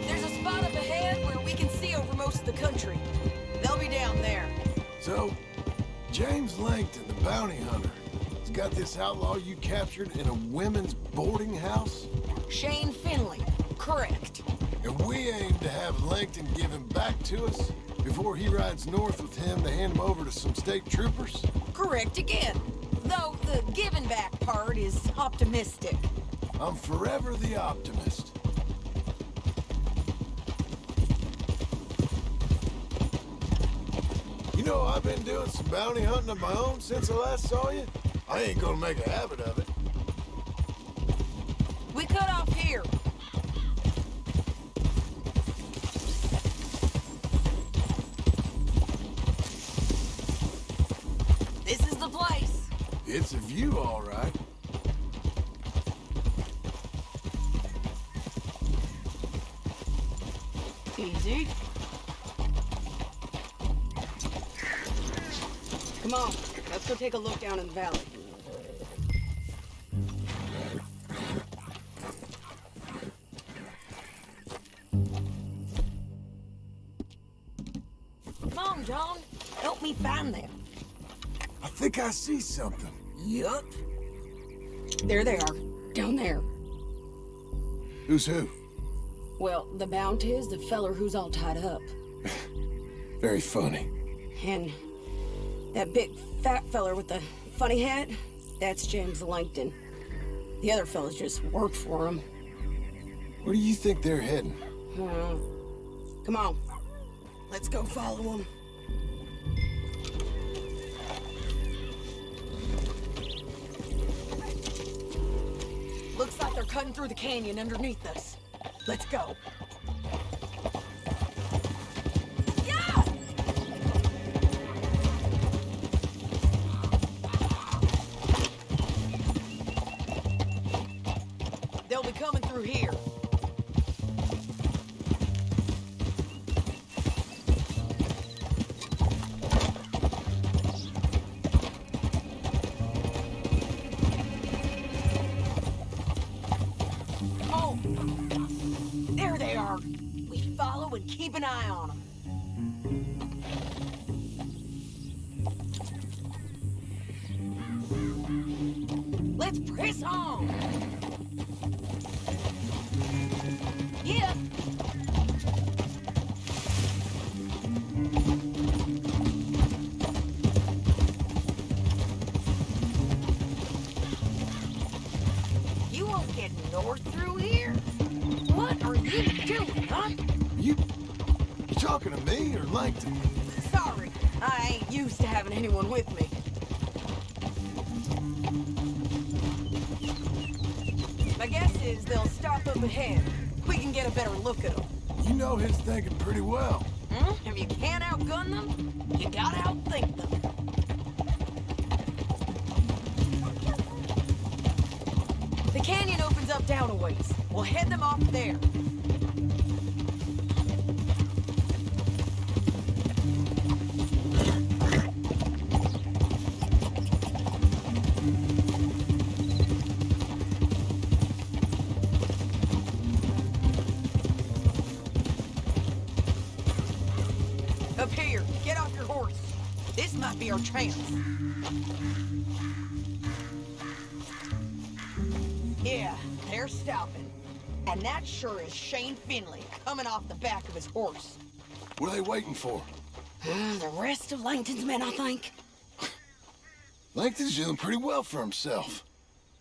[SPEAKER 18] There's a spot up ahead where we can see over most of the country. They'll be down there.
[SPEAKER 1] So, James Langton, the bounty hunter, has got this outlaw you captured in a women's boarding house?
[SPEAKER 18] Shane Finley, correct.
[SPEAKER 1] And we aim to have Langton give him back to us before he rides north with him to hand him over to some state troopers?
[SPEAKER 18] Correct again. Though the giving back part is optimistic.
[SPEAKER 1] I'm forever the optimist. You know, I've been doing some bounty hunting of my own since I last saw you. I ain't gonna make a habit of it.
[SPEAKER 18] We cut off here. This is the place.
[SPEAKER 1] It's a view, all right.
[SPEAKER 18] Easy. Come on, let's go take a look down in the valley. Come on, John. Help me find them.
[SPEAKER 1] I think I see something.
[SPEAKER 18] Yup. There they are, down there.
[SPEAKER 1] Who's who?
[SPEAKER 18] Well, the bounty is the feller who's all tied up.
[SPEAKER 1] Very funny.
[SPEAKER 18] And that big fat feller with the funny hat, that's James Langton. The other fellas just work for him.
[SPEAKER 1] Where do you think they're heading?
[SPEAKER 18] Come on. Let's go follow them. Looks like they're cutting through the canyon underneath us. Let's go. Yeah! They'll be coming through here. Oh, there they are. We follow and keep an eye on them. Let's press on. Yeah. You won't get north through here? What are you doing, huh?
[SPEAKER 1] You talking to me or Langton?
[SPEAKER 18] Sorry, I ain't used to having anyone with me. My guess is they'll stop up ahead. We can get a better look at them.
[SPEAKER 1] You know his thinking pretty well.
[SPEAKER 18] If you can't outgun them, you gotta outthink them. The canyon opens up down a ways. We'll head them off there. Up here, get off your horse. This might be our chance. Yeah, they're stopping. And that sure is Shane Finley coming off the back of his horse.
[SPEAKER 1] What are they waiting for?
[SPEAKER 18] The rest of Langton's men, I think.
[SPEAKER 1] Langton's doing pretty well for himself.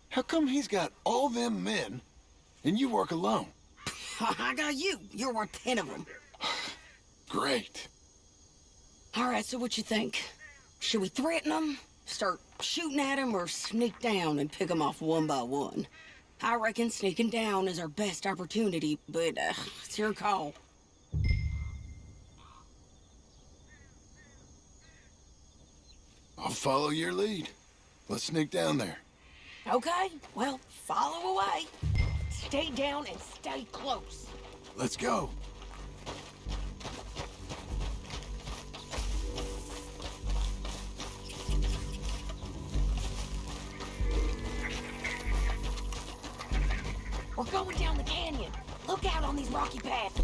[SPEAKER 1] How come he's got all them men and you work alone?
[SPEAKER 18] I got you. You're worth 10 of them.
[SPEAKER 1] Great.
[SPEAKER 18] All right, so what you think? Should we threaten them, start shooting at them, or sneak down and pick them off one by one? I reckon sneaking down is our best opportunity, but it's your call.
[SPEAKER 1] I'll follow your lead. Let's sneak down there.
[SPEAKER 18] Okay, well, follow away. Stay down and stay close.
[SPEAKER 1] Let's go.
[SPEAKER 18] We're going down the canyon. Look out on these rocky paths.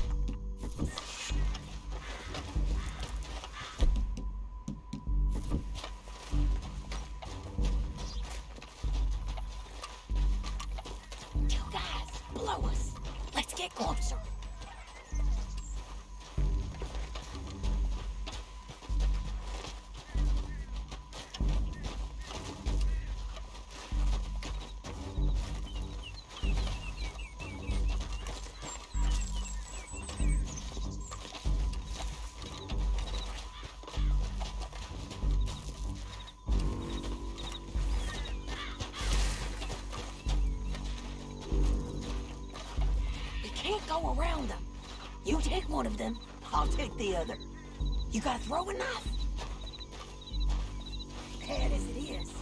[SPEAKER 18] You guys, blow us. Let's get closer. can't go around them. You take one of them, I'll take the other. You gotta throw a knife. Bad as it is,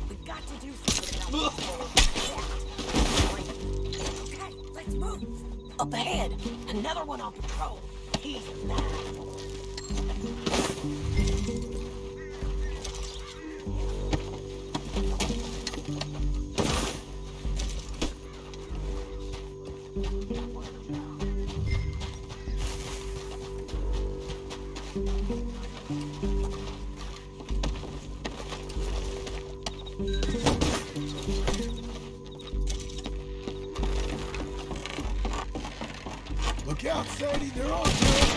[SPEAKER 18] we've got to do something about this. Okay, let's move. Up ahead, another one on patrol. He's mad.
[SPEAKER 1] Look out, Sadie, they're on to us.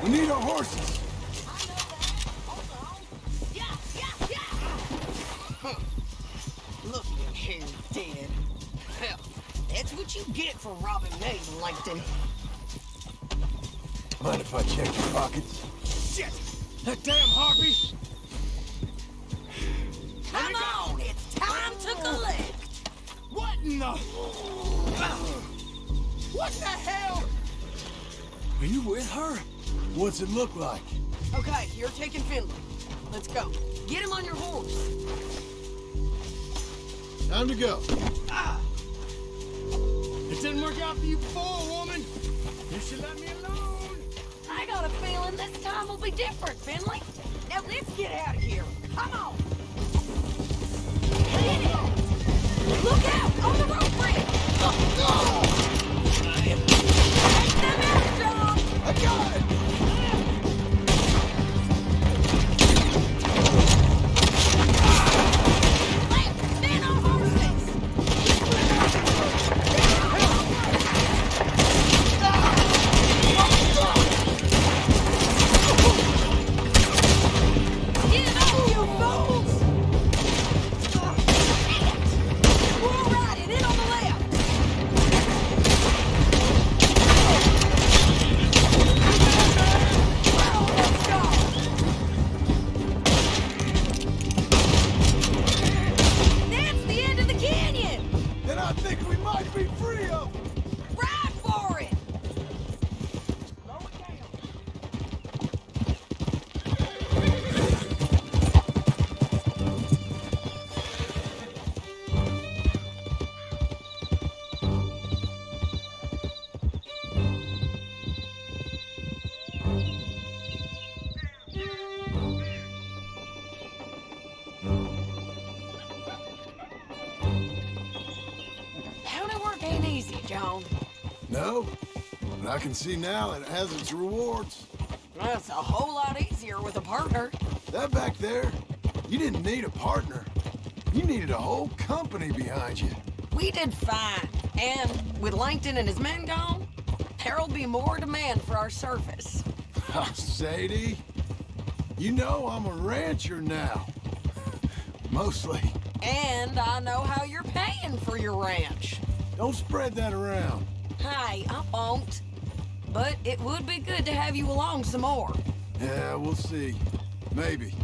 [SPEAKER 1] We need our horses.
[SPEAKER 18] Look at him dead. Hell, that's what you get for robbing me, Langton.
[SPEAKER 1] Mind if I check your pockets?
[SPEAKER 18] Shit! That damn harpy! Come on, it's time to collect!
[SPEAKER 1] What in the... What the hell? Are you with her? What's it look like?
[SPEAKER 18] Okay, you're taking Finley. Let's go. Get him on your horse.
[SPEAKER 1] Time to go.
[SPEAKER 17] It didn't work out for you before, woman. You should let me alone.
[SPEAKER 18] I got a feeling this time will be different, Finley. Now let's get out of here. Come on. John.
[SPEAKER 1] No, but I can see now it has its rewards.
[SPEAKER 18] Well, it's a whole lot easier with a partner.
[SPEAKER 1] That back there, you didn't need a partner. You needed a whole company behind you.
[SPEAKER 18] We did fine. And with Langton and his men gone, there'll be more demand for our service.
[SPEAKER 1] Sadie, you know I'm a rancher now. Mostly.
[SPEAKER 18] And I know how you're paying for your ranch.
[SPEAKER 1] Don't spread that around.
[SPEAKER 18] Hey, I won't. But it would be good to have you along some more.
[SPEAKER 1] Yeah, we'll see. Maybe.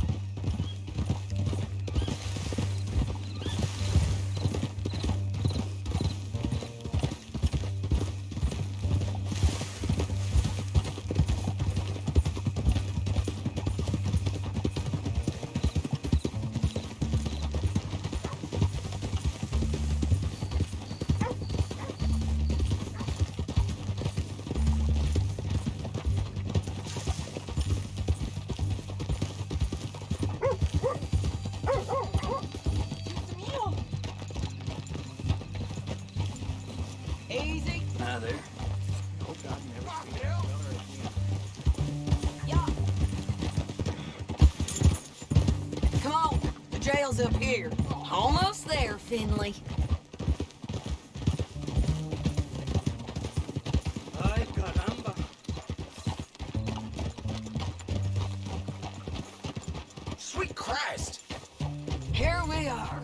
[SPEAKER 18] Easy.
[SPEAKER 14] Now there.
[SPEAKER 18] Hope I never see Come on, the jail's up here. Almost there, Finley.
[SPEAKER 15] Ay, caramba.
[SPEAKER 18] Sweet Christ! Here we are.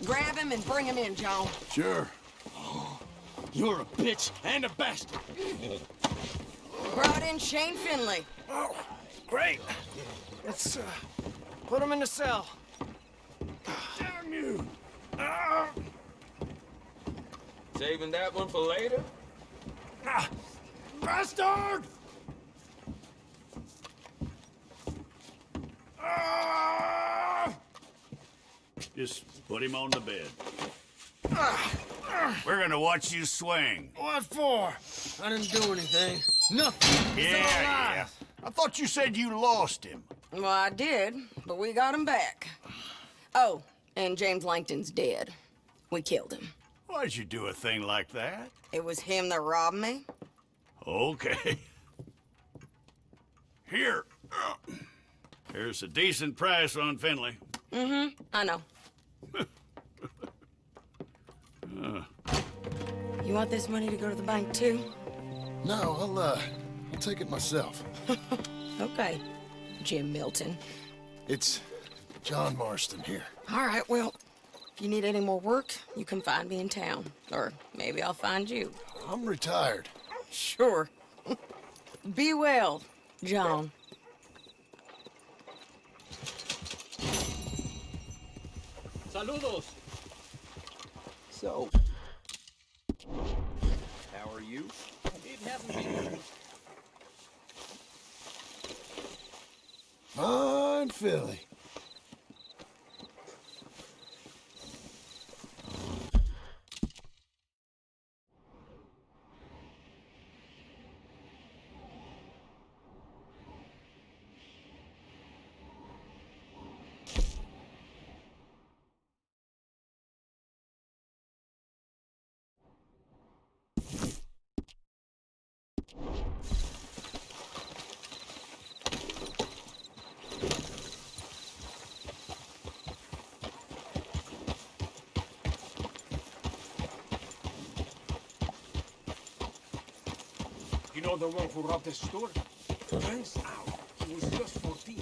[SPEAKER 18] Grab him and bring him in, John.
[SPEAKER 1] Sure.
[SPEAKER 20] You're a bitch and a bastard.
[SPEAKER 18] Brought in Shane Finley.
[SPEAKER 15] Oh, great. Let's put him in the cell.
[SPEAKER 20] Damn you!
[SPEAKER 19] Saving that one for later?
[SPEAKER 20] Bastard! Just put him on the bed. We're gonna watch you swing.
[SPEAKER 15] What for? I didn't do anything. Nothing. He's still alive.
[SPEAKER 20] I thought you said you lost him.
[SPEAKER 18] Well, I did, but we got him back. Oh, and James Langton's dead. We killed him.
[SPEAKER 20] Why'd you do a thing like that?
[SPEAKER 18] It was him that robbed me.
[SPEAKER 20] Okay. Here. Here's a decent price on Finley.
[SPEAKER 18] Mm-hmm, I know. You want this money to go to the bank, too?
[SPEAKER 1] No, I'll take it myself.
[SPEAKER 18] Okay, Jim Milton.
[SPEAKER 1] It's John Marston here.
[SPEAKER 18] All right, well, if you need any more work, you can find me in town. Or maybe I'll find you.
[SPEAKER 1] I'm retired.
[SPEAKER 18] Sure. Be well, John.
[SPEAKER 9] Saludos.
[SPEAKER 3] So, how are you?
[SPEAKER 9] It hasn't been.
[SPEAKER 1] Fine Philly.
[SPEAKER 9] You know the one who robbed the store? Turns out he was just 14.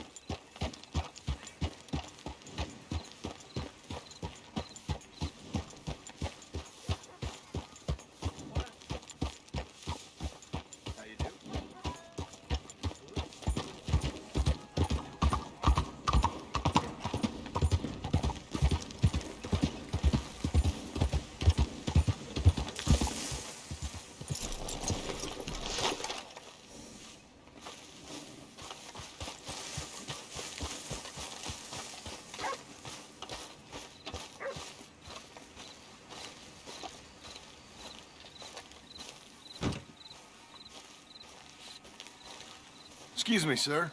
[SPEAKER 1] Excuse me, sir.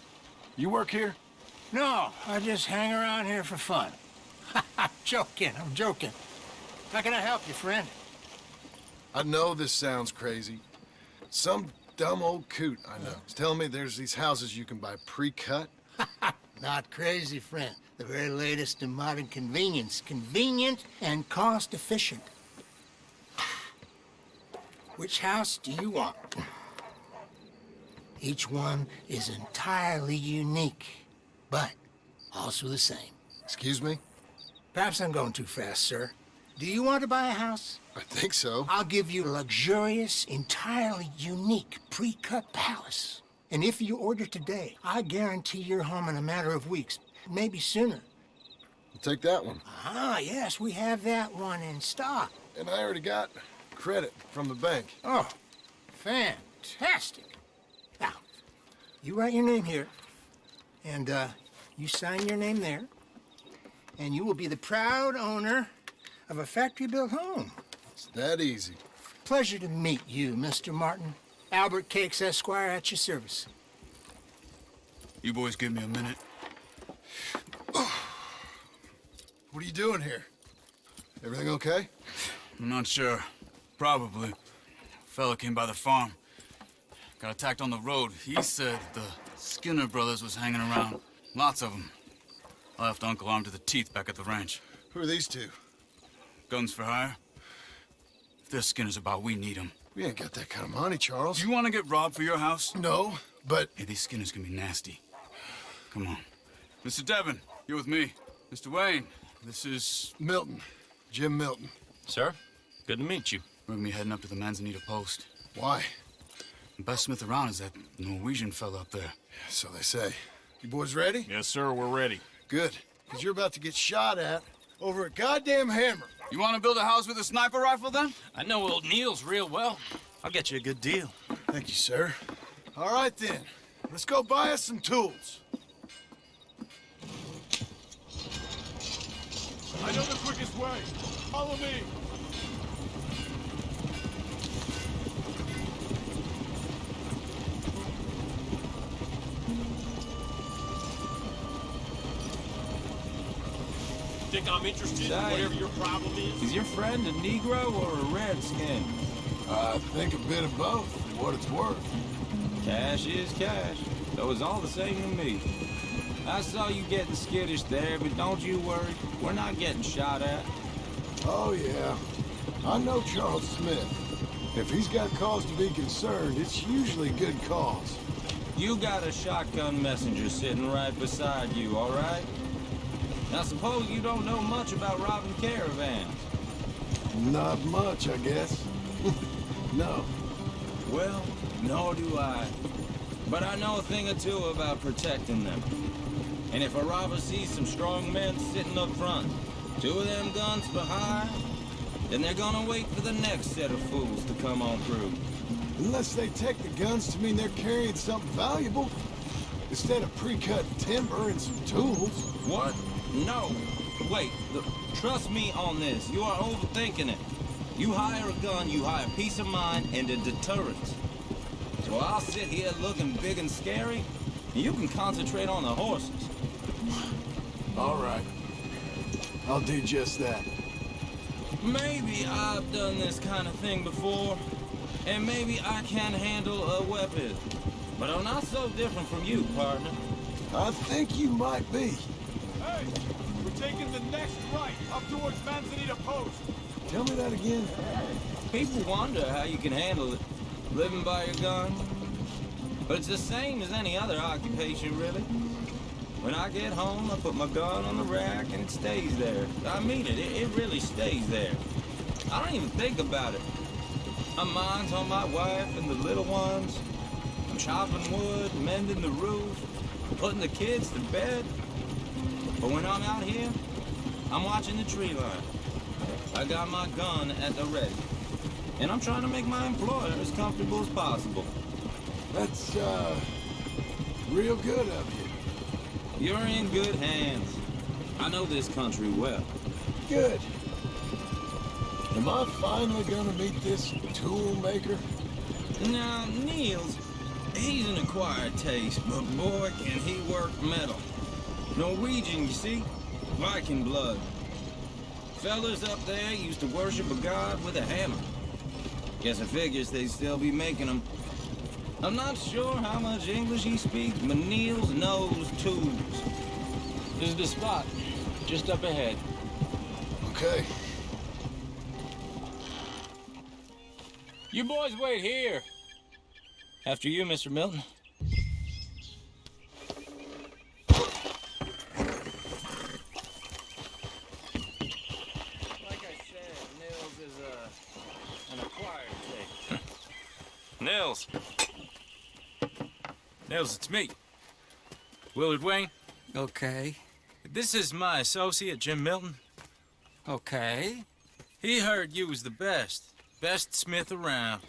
[SPEAKER 1] You work here?
[SPEAKER 20] No, I just hang around here for fun.
[SPEAKER 15] I'm joking. How can I help you, friend?
[SPEAKER 1] I know this sounds crazy. Some dumb old coot I know is telling me there's these houses you can buy pre-cut.
[SPEAKER 6] Not crazy, friend. The very latest in modern convenience. Convenient and cost-efficient. Which house do you want? Each one is entirely unique, but also the same.
[SPEAKER 1] Excuse me?
[SPEAKER 6] Perhaps I'm going too fast, sir. Do you want to buy a house?
[SPEAKER 1] I think so.
[SPEAKER 6] I'll give you a luxurious, entirely unique pre-cut palace. And if you order today, I guarantee you're home in a matter of weeks, maybe sooner.
[SPEAKER 1] I'll take that one.
[SPEAKER 6] Ah, yes, we have that one in stock.
[SPEAKER 1] And I already got credit from the bank.
[SPEAKER 6] Oh, fantastic. Now, you write your name here, and you sign your name there, and you will be the proud owner of a factory-built home.
[SPEAKER 1] It's that easy.
[SPEAKER 6] Pleasure to meet you, Mr. Martin. Albert Cakes, Esquire, at your service.
[SPEAKER 10] You boys give me a minute.
[SPEAKER 1] What are you doing here? Everything okay?
[SPEAKER 10] I'm not sure. Probably. Fella came by the farm. Got attacked on the road. He said the Skinner brothers was hanging around. Lots of them. I left Uncle armed to the teeth back at the ranch.
[SPEAKER 1] Who are these two?
[SPEAKER 10] Guns for hire. If they're Skinner's about, we need them.
[SPEAKER 1] We ain't got that kind of money, Charles.
[SPEAKER 10] You want to get robbed for your house?
[SPEAKER 1] No, but...
[SPEAKER 10] Hey, these Skinners can be nasty. Come on. Mr. Devon, you're with me. Mr. Wayne, this is...
[SPEAKER 1] Milton. Jim Milton.
[SPEAKER 22] Sir, good to meet you.
[SPEAKER 10] We're gonna be heading up to the Manzanita post.
[SPEAKER 1] Why?
[SPEAKER 10] The best smith around is that Norwegian fella up there.
[SPEAKER 1] So they say. You boys ready?
[SPEAKER 22] Yes, sir, we're ready.
[SPEAKER 1] Good, because you're about to get shot at over a goddamn hammer.
[SPEAKER 10] You want to build a house with a sniper rifle, then?
[SPEAKER 22] I know old Neil's real well. I'll get you a good deal.
[SPEAKER 1] Thank you, sir. All right, then. Let's go buy us some tools.
[SPEAKER 9] I know the quickest way. Follow me. Think I'm interested in whatever your problem is?
[SPEAKER 23] Is your friend a Negro or a Redskin?
[SPEAKER 1] I think a bit of both, for what it's worth.
[SPEAKER 23] Cash is cash, though it's all the same to me. I saw you getting skittish there, but don't you worry. We're not getting shot at.
[SPEAKER 1] Oh, yeah. I know Charles Smith. If he's got cause to be concerned, it's usually good cause.
[SPEAKER 23] You got a shotgun messenger sitting right beside you, all right? Now suppose you don't know much about robbing caravans.
[SPEAKER 1] Not much, I guess. No.
[SPEAKER 23] Well, nor do I. But I know a thing or two about protecting them. And if a robber sees some strong men sitting up front, 2 of them guns behind, then they're gonna wait for the next set of fools to come on through.
[SPEAKER 1] Unless they take the guns to mean they're carrying something valuable, instead of pre-cut timber and some tools.
[SPEAKER 23] What? No. Wait, trust me on this. You are overthinking it. You hire a gun, you hire peace of mind and a deterrent. So I'll sit here looking big and scary, and you can concentrate on the horses.
[SPEAKER 1] All right. I'll do just that.
[SPEAKER 23] Maybe I've done this kind of thing before, and maybe I can handle a weapon. But I'm not so different from you, partner.
[SPEAKER 1] I think you might be.
[SPEAKER 9] Hey, we're taking the next right up towards Manzanita Post.
[SPEAKER 1] Tell me that again.
[SPEAKER 23] People wonder how you can handle it, living by your gun. But it's the same as any other occupation, really. When I get home, I put my gun on the rack and it stays there. I mean it, it really stays there. I don't even think about it. My mind's on my wife and the little ones. I'm chopping wood, mending the roof, putting the kids to bed. But when I'm out here, I'm watching the tree line. I got my gun at the ready. And I'm trying to make my employer as comfortable as possible.
[SPEAKER 1] That's, real good of you.
[SPEAKER 23] You're in good hands. I know this country well.
[SPEAKER 1] Good. Am I finally gonna meet this tool maker?
[SPEAKER 23] Now, Niels, he's an acquired taste, but boy, can he work metal. Norwegian, you see? Viking blood. Fellas up there used to worship a god with a hammer. Guess I figures they'd still be making them. I'm not sure how much English he speaks, but Niels knows tools.
[SPEAKER 22] This is the spot, just up ahead.
[SPEAKER 1] Okay.
[SPEAKER 22] You boys wait here. After you, Mr. Milton.
[SPEAKER 23] Like I said, Niels is an acquired taste.
[SPEAKER 3] Nils. Nils, it's me. Willard Wayne.
[SPEAKER 22] Okay.
[SPEAKER 3] This is my associate, Jim Milton.
[SPEAKER 22] Okay.
[SPEAKER 3] He heard you was the best. Best smith around.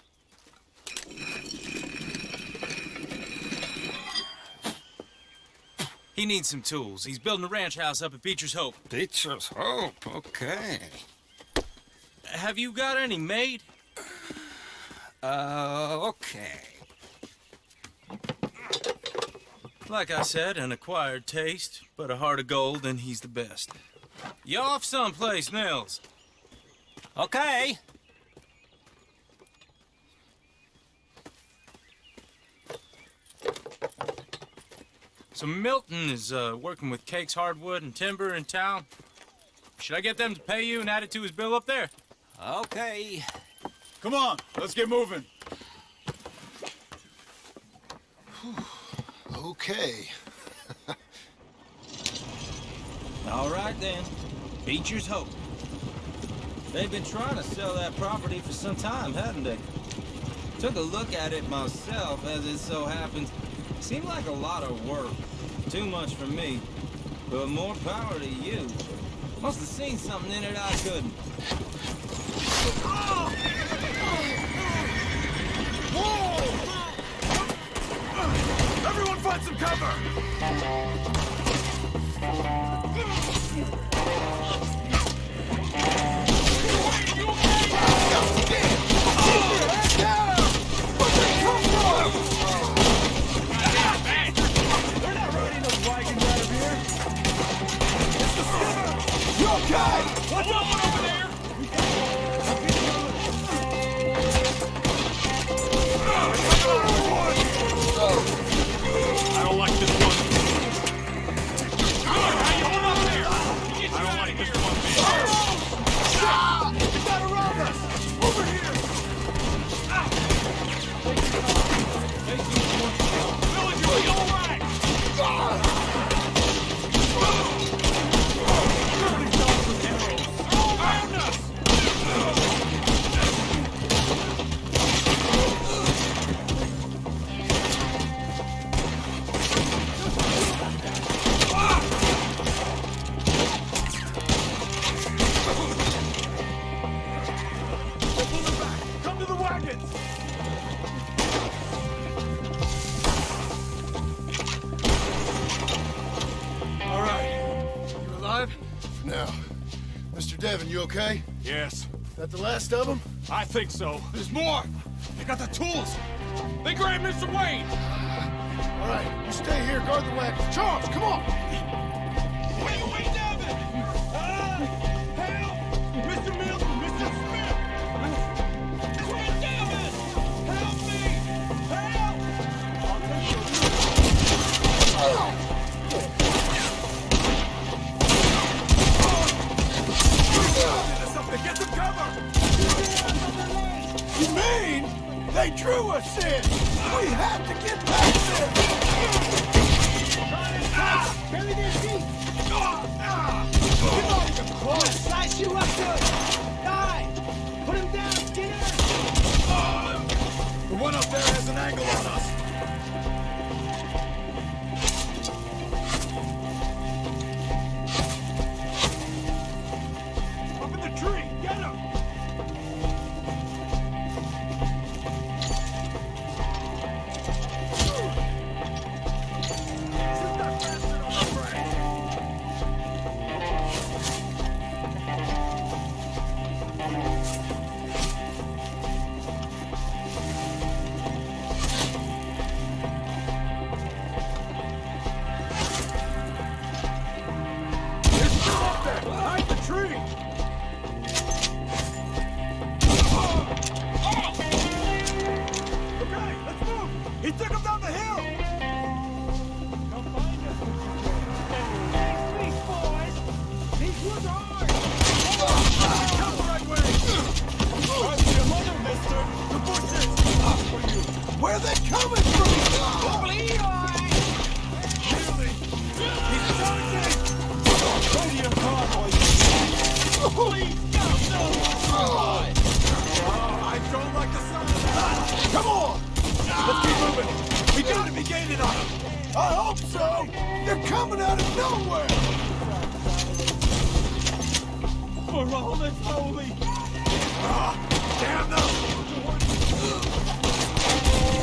[SPEAKER 3] He needs some tools. He's building a ranch house up at Beecher's Hope.
[SPEAKER 22] Beecher's Hope, okay.
[SPEAKER 3] Have you got any made?
[SPEAKER 22] Okay.
[SPEAKER 3] Like I said, an acquired taste, but a heart of gold, and he's the best. You off someplace, Nils?
[SPEAKER 22] Okay.
[SPEAKER 3] So Milton is working with Cake's Hardwood and Timber in town. Should I get them to pay you and add it to his bill up there?
[SPEAKER 22] Okay.
[SPEAKER 10] Come on, let's get moving.
[SPEAKER 1] Okay.
[SPEAKER 23] All right, then. Beecher's Hope. They've been trying to sell that property for some time, hadn't they? Took a look at it myself, as it so happens. Seemed like a lot of work. Too much for me. But more power to you. Must have seen something in it I couldn't.
[SPEAKER 10] Everyone find some cover! I don't like this one. I don't like this one, man. You gotta rob us! Over here! Village, you'll be all right! They're all around us! Come to the wagons! All right. You alive?
[SPEAKER 1] Now, Mr. Devon, you okay?
[SPEAKER 10] Yes.
[SPEAKER 1] That the last of them?
[SPEAKER 10] I think so. There's more! They got the tools! They grabbed Mr. Wayne!
[SPEAKER 1] All right, you stay here, guard the wagons. Charles, come on!
[SPEAKER 10] Wayne Devon! Help! Mr. Milton! Mr. Smith! Wayne Devon! Help me! Help! Get some cover!
[SPEAKER 1] You mean they drew us in? We have to get back there!
[SPEAKER 15] Carry their feet! You're not even close! Slice you up good! Die! Put him down, Skinner!
[SPEAKER 10] The one up there has an angle on us! Up in the tree! Get him! Shoot that bastard on the brain!
[SPEAKER 5] bastard! The bushes! Where are they coming from? Nearly! He's charging! Ready your car, boys! Please, no! I don't like the sound of that! Come on! Let's keep moving! We gotta be gaining on them! I hope so! They're coming out of nowhere! For all that's holy! Damn them!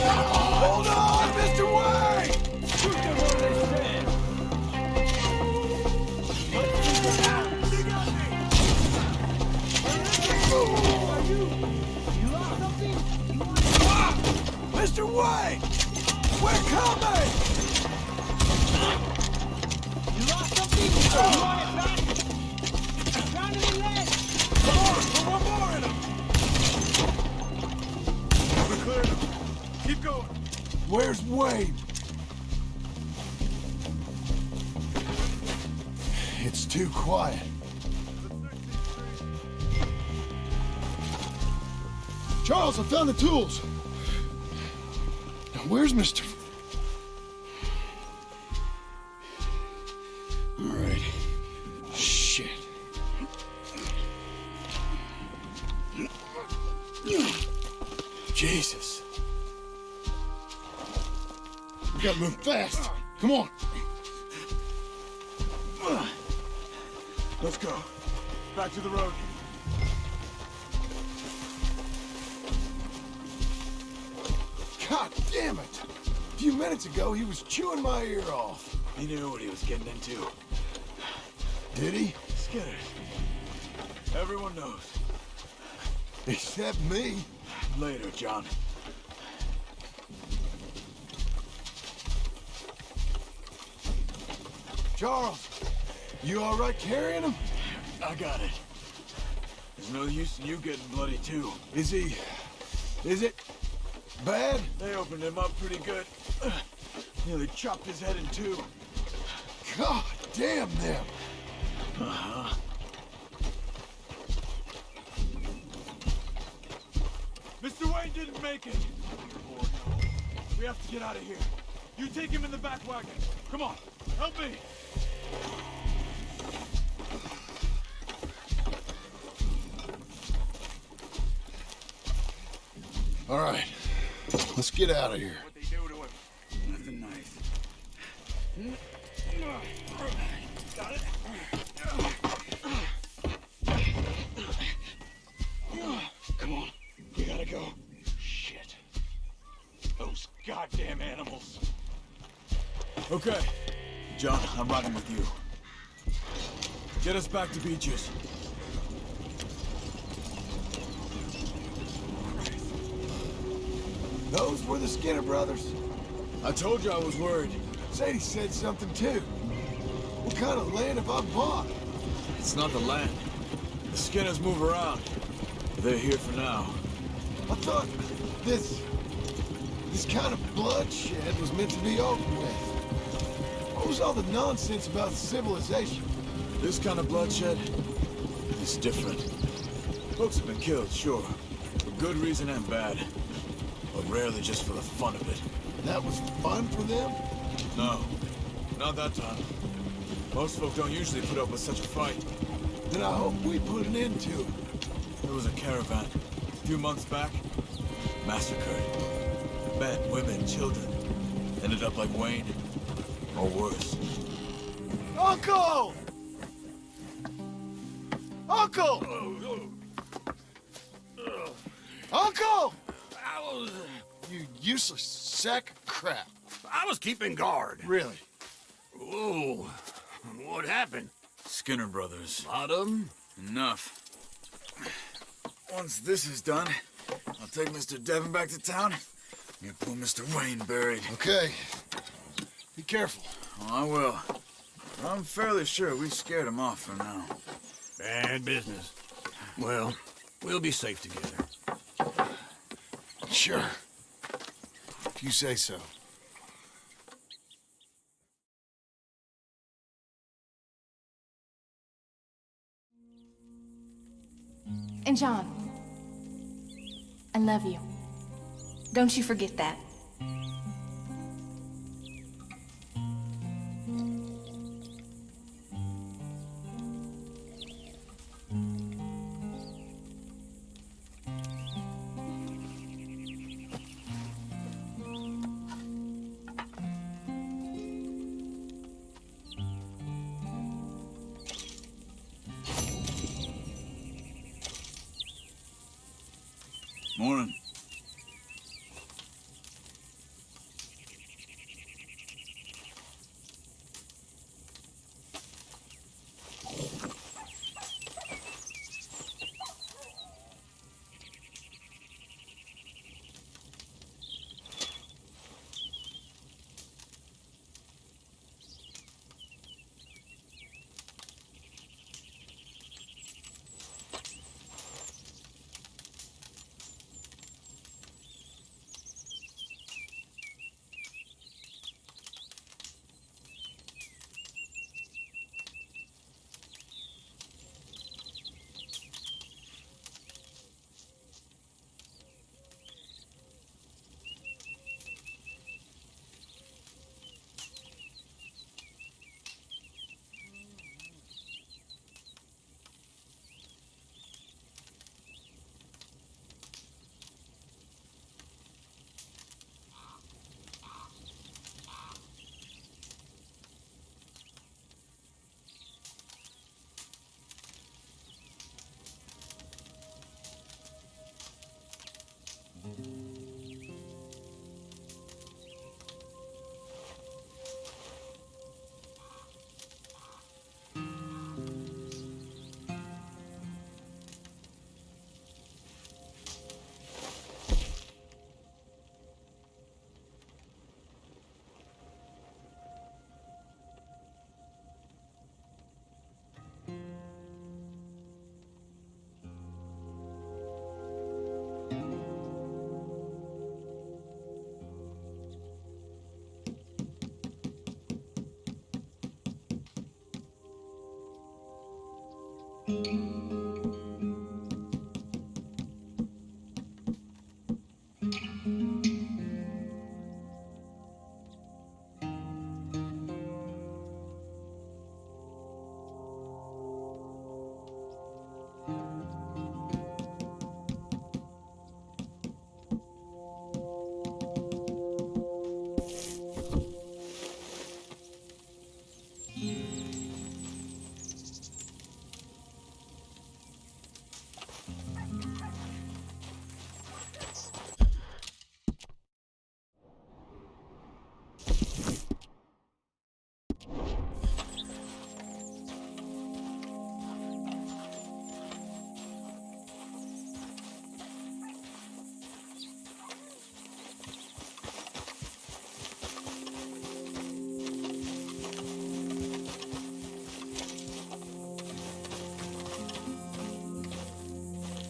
[SPEAKER 5] Hold on, Mr. Wayne! Shoot them where they stand! They got me! You lost something? Mr. Wayne! We're coming! You lost something? You want it back? Round to the leg! Come on, put one more in him! We cleared him. Keep going. Where's Wayne? It's too quiet. Charles, I found the tools. Now, where's Mr. All right. Shit. Jesus. We gotta move fast. Come on. Let's go. Back to the road. God damn it! A few minutes ago, he was chewing my ear off.
[SPEAKER 20] He knew what he was getting into.
[SPEAKER 5] Did he?
[SPEAKER 20] Skinner. Everyone knows.
[SPEAKER 5] Except me.
[SPEAKER 20] Later, John.
[SPEAKER 5] Charles, you all right carrying him?
[SPEAKER 20] I got it. There's no use in you getting bloody, too.
[SPEAKER 5] Is it bad?
[SPEAKER 20] They opened him up pretty good. Nearly chopped his head in two.
[SPEAKER 5] God damn them!
[SPEAKER 20] Uh-huh.
[SPEAKER 5] Mr. Wayne didn't make it!
[SPEAKER 20] We have to get out of here. You take him in the back wagon. Come on, help me!
[SPEAKER 5] All right, let's get out of here.
[SPEAKER 20] What they do to him? Nothing nice. Got it? Come on, we gotta go. Shit. Those goddamn animals. Okay, John, I'm riding with you. Get us back to Beaches.
[SPEAKER 5] Those were the Skinner brothers.
[SPEAKER 20] I told you I was worried.
[SPEAKER 5] Sadie said something too. What kind of land have I bought?
[SPEAKER 20] It's not the land. The Skinners move around. They're here for now.
[SPEAKER 5] I thought this kind of bloodshed was meant to be over with. What was all the nonsense about civilization?
[SPEAKER 20] This kind of bloodshed is different. Folks have been killed, sure. For good reason and bad. But rarely just for the fun of it.
[SPEAKER 5] That was fun for them?
[SPEAKER 20] No, not that time. Most folk don't usually put up with such a fight.
[SPEAKER 5] Then I hope we put an end to it.
[SPEAKER 20] There was a caravan a few months back. Massacred. Men, women, children. Ended up like Wayne. Or worse.
[SPEAKER 5] Uncle! Uncle! Uncle! You useless sack of crap.
[SPEAKER 8] I was keeping guard.
[SPEAKER 5] Really?
[SPEAKER 8] Whoa. What happened?
[SPEAKER 10] Skinner brothers.
[SPEAKER 8] Lot of them?
[SPEAKER 10] Enough. Once this is done, I'll take Mr. Devon back to town. Get poor Mr. Wayne buried.
[SPEAKER 5] Okay. Be careful.
[SPEAKER 10] Oh, I will. I'm fairly sure we scared him off for now.
[SPEAKER 8] Bad business. Well, we'll be safe together.
[SPEAKER 5] Sure. If you say so.
[SPEAKER 2] And John, I love you. Don't you forget that.
[SPEAKER 10] Morning.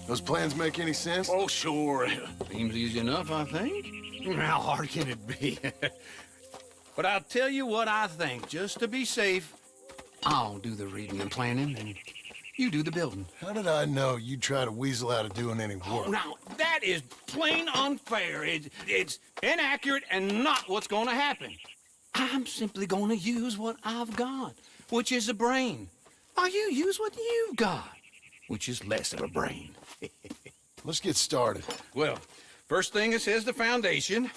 [SPEAKER 1] Those plans make any sense?
[SPEAKER 8] Oh, sure. Seems easy enough, I think. How hard can it be? But I'll tell you what I think. Just to be safe, I'll do the reading and planning, and you do the building.
[SPEAKER 1] How did I know you'd try to weasel out of doing any work?
[SPEAKER 8] Now, that is plain unfair. It's inaccurate and not what's going to happen. I'm simply going to use what I've got, which is a brain. While you use what you've got, which is less of a brain.
[SPEAKER 1] Let's get started.
[SPEAKER 8] Well, first thing it says the foundation,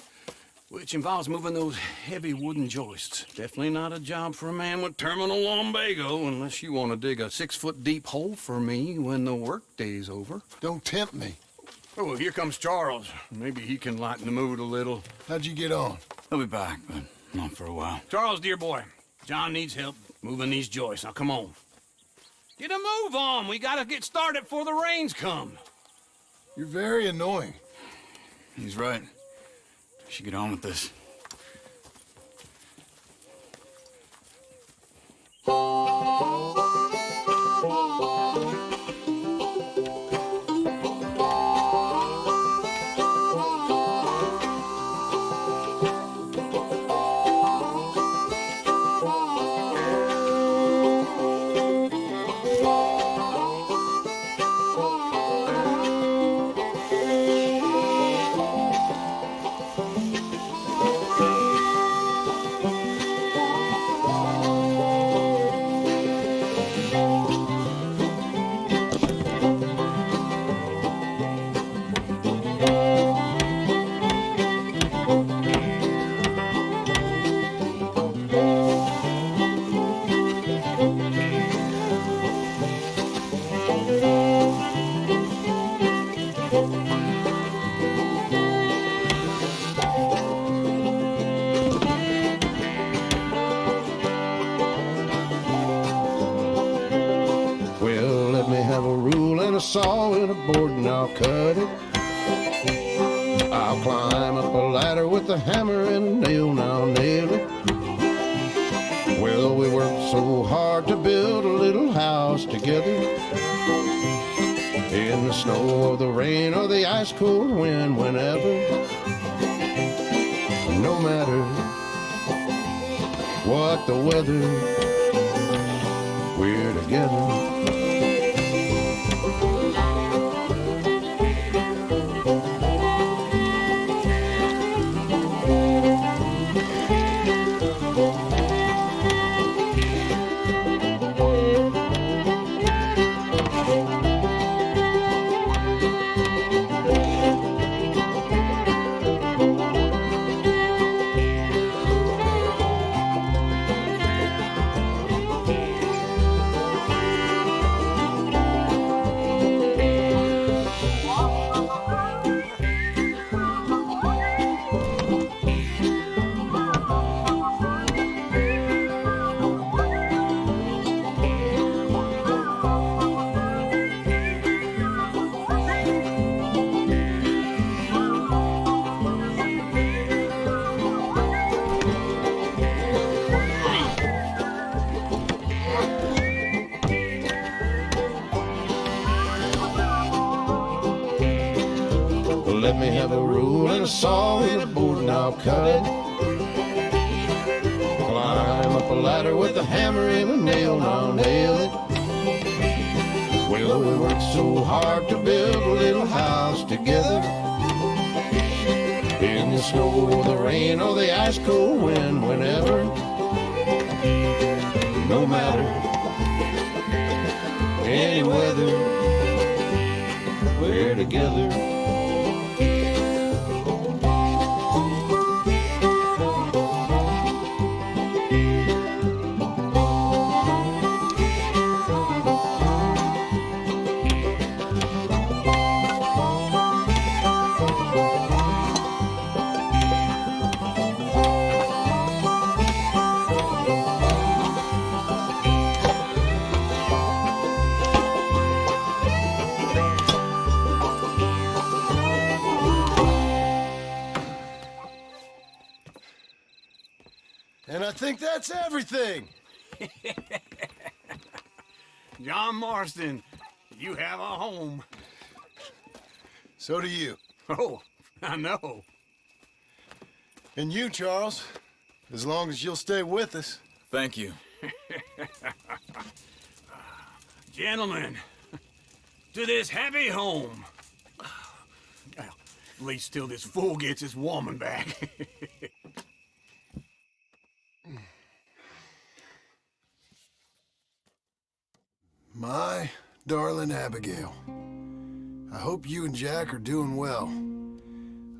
[SPEAKER 8] which involves moving those heavy wooden joists. Definitely not a job for a man with terminal lumbago, unless you want to dig a 6-foot deep hole for me when the workday's over.
[SPEAKER 1] Don't tempt me.
[SPEAKER 8] Oh, well, here comes Charles. Maybe he can lighten the mood a little.
[SPEAKER 1] How'd you get on?
[SPEAKER 10] He'll be back, but not for a while.
[SPEAKER 8] Charles, dear boy, John needs help moving these joists. Now, come on. Get a move on. We gotta get started before the rains come.
[SPEAKER 1] You're very annoying.
[SPEAKER 10] He's right. We should get on with this.
[SPEAKER 7] have a rule and a saw and a board and I'll cut it. I'll climb up a ladder with a hammer and a nail and I'll nail it. Well, we worked so hard to build a little house together. In the snow or the rain or the ice cold wind, whenever. No matter what the weather, we're together. Let me have a rule and a saw and a board and I'll cut it. Climb up a ladder with a hammer and a nail and I'll nail it. Well, we worked so hard to build a little house together. In the snow or the rain or the ice cold wind, whenever. No matter any weather, we're together.
[SPEAKER 1] And I think that's everything.
[SPEAKER 8] John Marston, you have a home.
[SPEAKER 1] So do you.
[SPEAKER 8] Oh, I know.
[SPEAKER 1] And you, Charles, as long as you'll stay with us.
[SPEAKER 10] Thank you.
[SPEAKER 8] Gentlemen, to this happy home. Well, at least till this fool gets his woman back.
[SPEAKER 1] My darling Abigail, I hope you and Jack are doing well.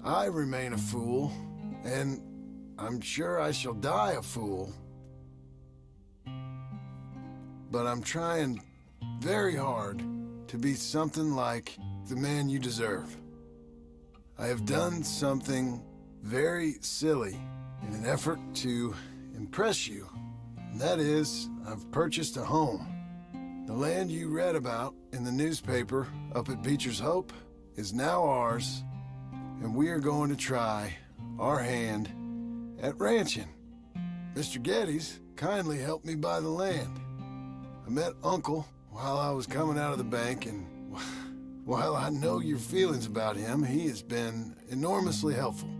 [SPEAKER 1] I remain a fool, and I'm sure I shall die a fool. But I'm trying very hard to be something like the man you deserve. I have done something very silly in an effort to impress you, and that is, I've purchased a home. The land you read about in the newspaper up at Beecher's Hope is now ours, and we are going to try our hand at ranching. Mr. Geddes kindly helped me buy the land. I met Uncle while I was coming out of the bank, and while I know your feelings about him, he has been enormously helpful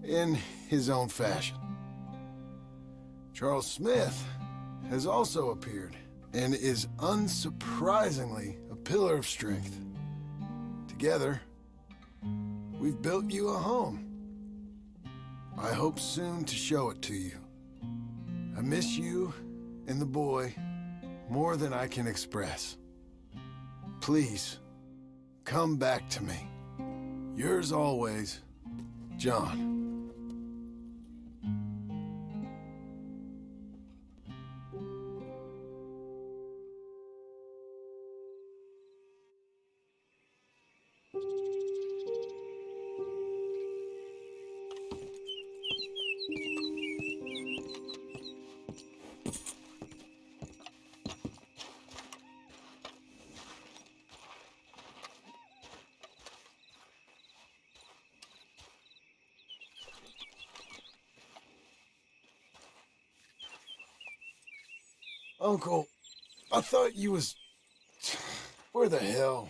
[SPEAKER 1] in his own fashion. Charles Smith has also appeared and is unsurprisingly a pillar of strength. Together, we've built you a home. I hope soon to show it to you. I miss you and the boy more than I can express. Please, come back to me. Yours always, John. Uncle, I thought you was... Where the hell?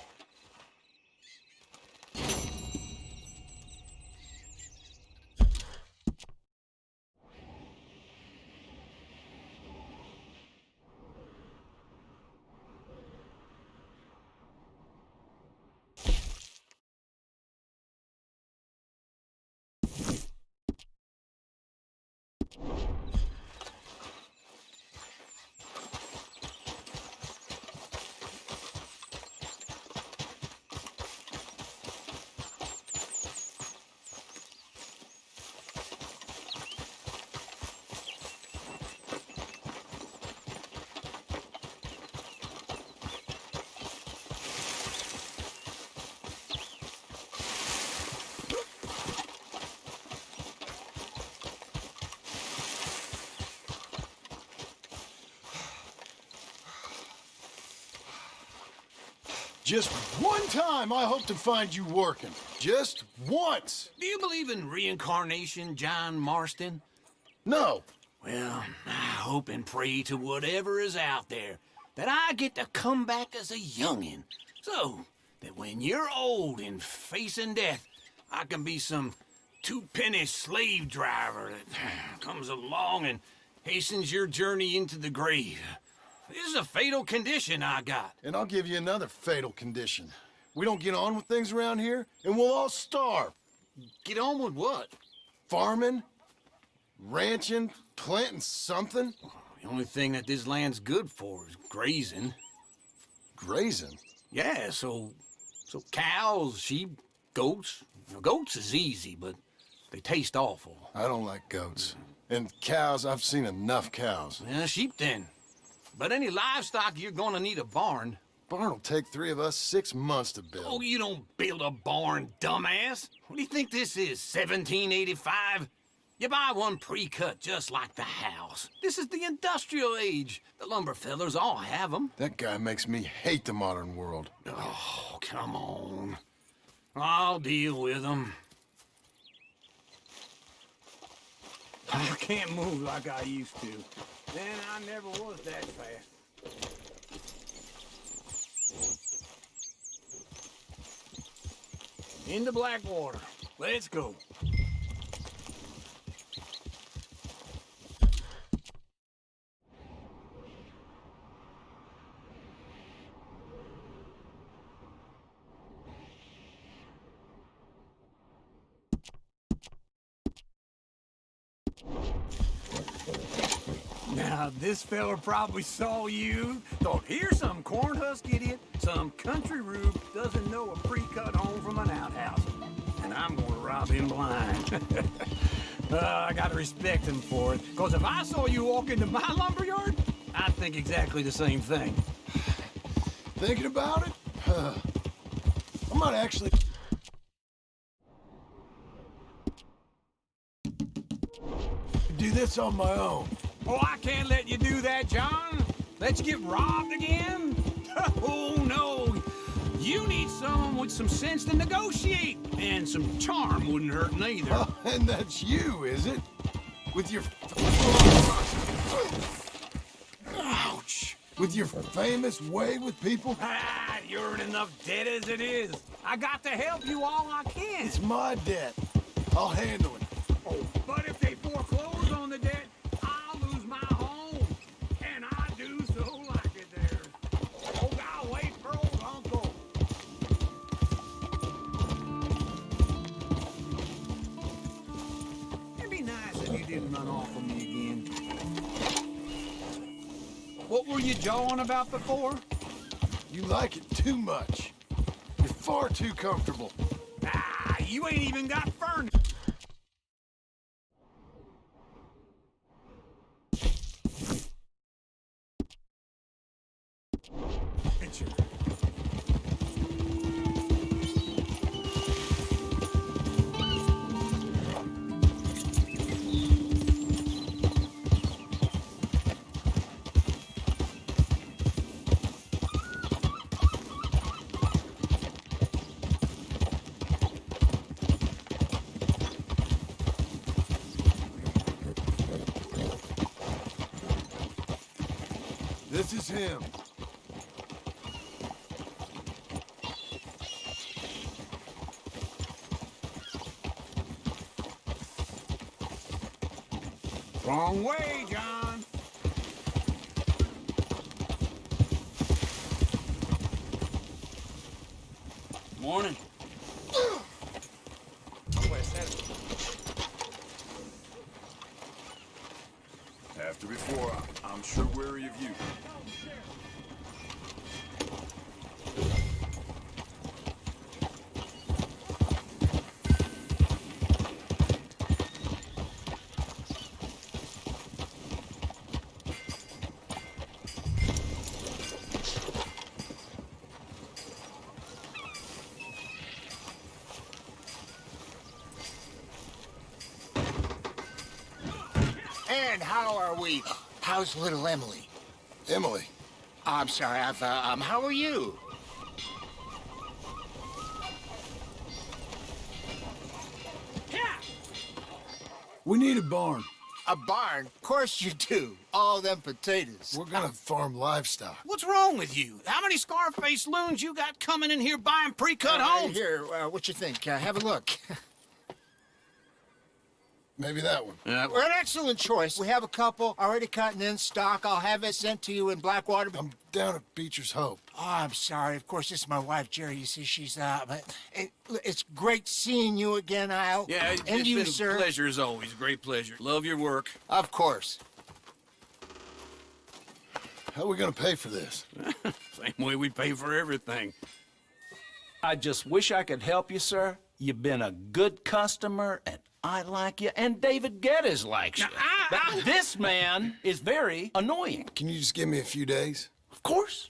[SPEAKER 1] Just one time I hope to find you working. Just once.
[SPEAKER 8] Do you believe in reincarnation, John Marston?
[SPEAKER 1] No.
[SPEAKER 8] Well, I hope and pray to whatever is out there that I get to come back as a youngin', so that when you're old and facing death, I can be some two-penny slave driver that comes along and hastens your journey into the grave. This is a fatal condition I got.
[SPEAKER 1] And I'll give you another fatal condition. We don't get on with things around here, and we'll all starve.
[SPEAKER 8] Get on with what?
[SPEAKER 1] Farming, ranching, planting something.
[SPEAKER 8] The only thing that this land's good for is grazing.
[SPEAKER 1] Grazing?
[SPEAKER 8] Yeah, so cows, sheep, goats. Now, goats is easy, but they taste awful.
[SPEAKER 1] I don't like goats. And cows, I've seen enough cows.
[SPEAKER 8] Yeah, sheep then. But any livestock, you're gonna need a barn.
[SPEAKER 1] Barn will take 3 of us 6 months to build.
[SPEAKER 8] Oh, you don't build a barn, dumbass. What do you think this is, 1785? You buy one pre-cut just like the house. This is the industrial age. The lumber fellers all have them.
[SPEAKER 1] That guy makes me hate the modern world.
[SPEAKER 8] Oh, come on. I'll deal with them.
[SPEAKER 17] I can't move like I used to. Then I never was that fast. Into Blackwater. Let's go. Now, this fella probably saw you, thought, here's some corn-husk idiot, some country rube doesn't know a pre-cut home from an outhouse. And I'm gonna rob him blind. I gotta respect him for it, because if I saw you walk into my lumberyard, I'd think exactly the same thing.
[SPEAKER 1] Thinking about it? I might actually... do this on my own.
[SPEAKER 17] Oh, I can't let you do that, John. Let you get robbed again? Oh, no. You need someone with some sense to negotiate. And some charm wouldn't hurt neither.
[SPEAKER 1] Oh, and that's you, is it? With your... Ouch! With your famous way with people?
[SPEAKER 17] Ah, you're in enough debt as it is. I got to help you all I can.
[SPEAKER 1] It's my debt. I'll handle it.
[SPEAKER 17] Oh, but if they foreclose on the debt, I'll lose my home. And I do so like it there. Oh, I'll wait for old Uncle. It'd be nice if you didn't run off on me again. What were you jawing about before?
[SPEAKER 1] You like it too much. You're far too comfortable.
[SPEAKER 17] Ah, you ain't even got furniture.
[SPEAKER 1] This is him.
[SPEAKER 17] Wrong way, John.
[SPEAKER 3] Morning.
[SPEAKER 5] After before, I'm sure weary of you.
[SPEAKER 6] And how are we? How's little Emily?
[SPEAKER 1] Emily.
[SPEAKER 6] I'm sorry, how are you?
[SPEAKER 1] We need a barn.
[SPEAKER 6] A barn? Of course you do. All them potatoes.
[SPEAKER 1] We're gonna farm livestock.
[SPEAKER 8] What's wrong with you? How many Scarface loons you got coming in here buying pre-cut homes?
[SPEAKER 6] Here, what you think? Have a look.
[SPEAKER 1] Maybe that one.
[SPEAKER 6] We're an excellent choice. We have a couple already cut and in stock. I'll have it sent to you in Blackwater.
[SPEAKER 1] I'm down at Beecher's Hope.
[SPEAKER 6] Oh, I'm sorry. Of course, this is my wife, Jerry. You see, she's, it's great seeing you again, Al.
[SPEAKER 8] Yeah, it's
[SPEAKER 6] and you,
[SPEAKER 8] been
[SPEAKER 6] sir.
[SPEAKER 8] a pleasure as always. Great pleasure. Love your work.
[SPEAKER 6] Of course.
[SPEAKER 1] How are we gonna pay for this?
[SPEAKER 8] Same way we pay for everything.
[SPEAKER 14] I just wish I could help you, sir. You've been a good customer, and I like you, and David Geddes likes you. But this man is very annoying.
[SPEAKER 1] Can you just give me a few days?
[SPEAKER 14] Of course.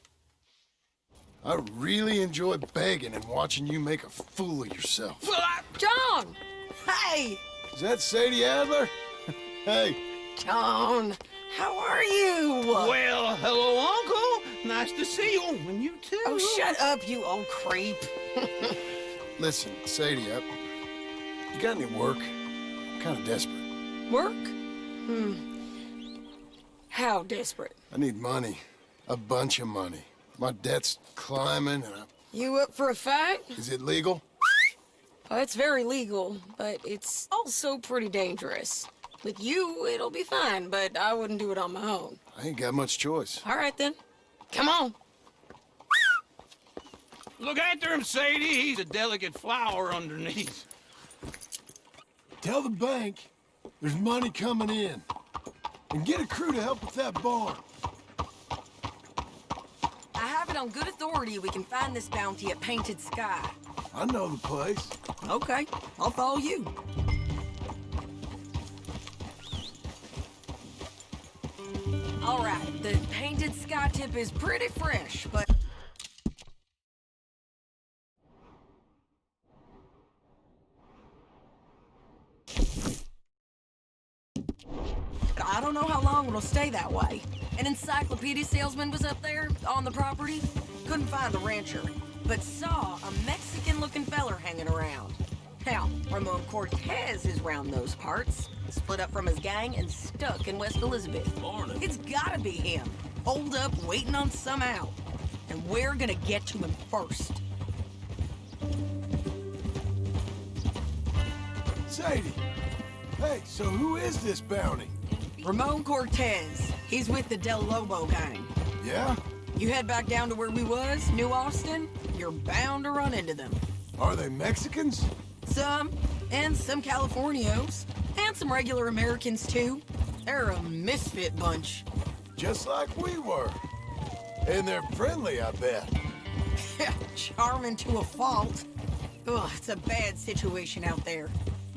[SPEAKER 1] I really enjoy begging and watching you make a fool of yourself.
[SPEAKER 18] John! Hey!
[SPEAKER 1] Is that Sadie Adler? Hey.
[SPEAKER 18] John, how are you?
[SPEAKER 8] Well, hello, Uncle. Nice to see you. And you too.
[SPEAKER 18] Oh, shut up, you old creep.
[SPEAKER 1] Listen, Sadie, you got any work? I'm kind of desperate.
[SPEAKER 18] Work? How desperate?
[SPEAKER 1] I need money. A bunch of money. My debt's climbing and
[SPEAKER 18] You up for a fight?
[SPEAKER 1] Is it legal?
[SPEAKER 18] Oh, it's very legal, but it's also pretty dangerous. With you, it'll be fine, but I wouldn't do it on my own.
[SPEAKER 1] I ain't got much choice.
[SPEAKER 18] All right, then. Come on.
[SPEAKER 8] Look after him, Sadie. He's a delicate flower underneath.
[SPEAKER 1] Tell the bank there's money coming in. And get a crew to help with that barn.
[SPEAKER 18] I have it on good authority we can find this bounty at Painted Sky.
[SPEAKER 1] I know the place.
[SPEAKER 18] Okay, I'll follow you. All right, the Painted Sky tip is pretty fresh, but... I don't know how long it'll stay that way. An encyclopedia salesman was up there on the property. Couldn't find the rancher, but saw a Mexican-looking feller hanging around. Now, Ramon Cortez is round those parts, split up from his gang and stuck in West Elizabeth.
[SPEAKER 23] Morning.
[SPEAKER 18] It's gotta be him, holed up waiting on some out. And we're gonna get to him first.
[SPEAKER 1] Sadie, hey, so who is this bounty?
[SPEAKER 18] Ramon Cortez. He's with the Del Lobo gang.
[SPEAKER 1] Yeah?
[SPEAKER 18] You head back down to where we was, New Austin, you're bound to run into them.
[SPEAKER 1] Are they Mexicans?
[SPEAKER 18] Some, and some Californios, and some regular Americans too. They're a misfit bunch.
[SPEAKER 1] Just like we were. And they're friendly, I bet.
[SPEAKER 18] Charming to a fault. Ugh, it's a bad situation out there.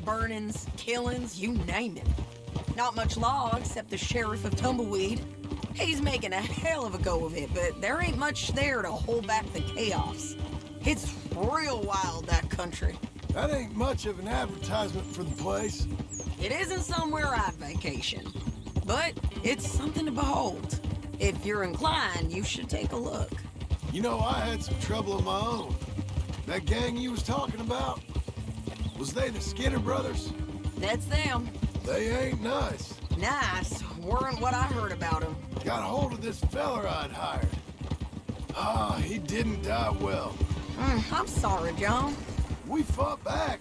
[SPEAKER 18] Burnings, killings, you name it. Not much law except the sheriff of Tumbleweed. He's making a hell of a go of it, but there ain't much there to hold back the chaos. It's real wild, that country.
[SPEAKER 1] That ain't much of an advertisement for the place.
[SPEAKER 18] It isn't somewhere I'd vacation, but it's something to behold. If you're inclined, you should take a look.
[SPEAKER 1] You know, I had some trouble of my own. That gang you was talking about, was they the Skinner brothers?
[SPEAKER 18] That's them.
[SPEAKER 1] They ain't nice.
[SPEAKER 18] Nice. Weren't what I heard about him.
[SPEAKER 1] Got hold of this feller I'd hired. Ah, he didn't die well.
[SPEAKER 18] I'm sorry, John.
[SPEAKER 1] We fought back.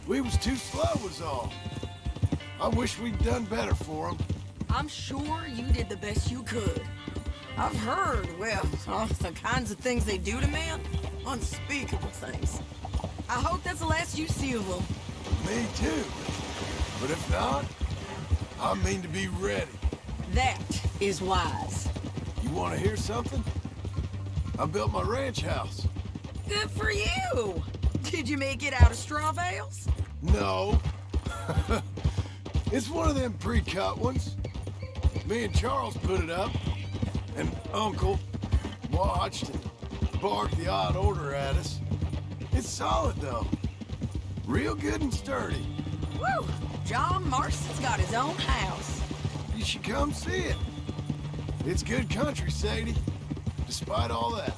[SPEAKER 1] We was too slow was all. I wish we'd done better for him.
[SPEAKER 18] I'm sure you did the best you could. I've heard, well, the kinds of things they do to men. Unspeakable things. I hope that's the last you see of them.
[SPEAKER 1] Me too. But if not, I mean to be ready.
[SPEAKER 18] That is wise.
[SPEAKER 1] You want to hear something? I built my ranch house.
[SPEAKER 18] Good for you. Did you make it out of straw bales?
[SPEAKER 1] No. It's one of them pre-cut ones. Me and Charles put it up, and Uncle watched and barked the odd order at us. It's solid, though. Real good and sturdy.
[SPEAKER 18] Woo! John Marston's got his own house.
[SPEAKER 1] You should come see it. It's good country, Sadie, despite all that.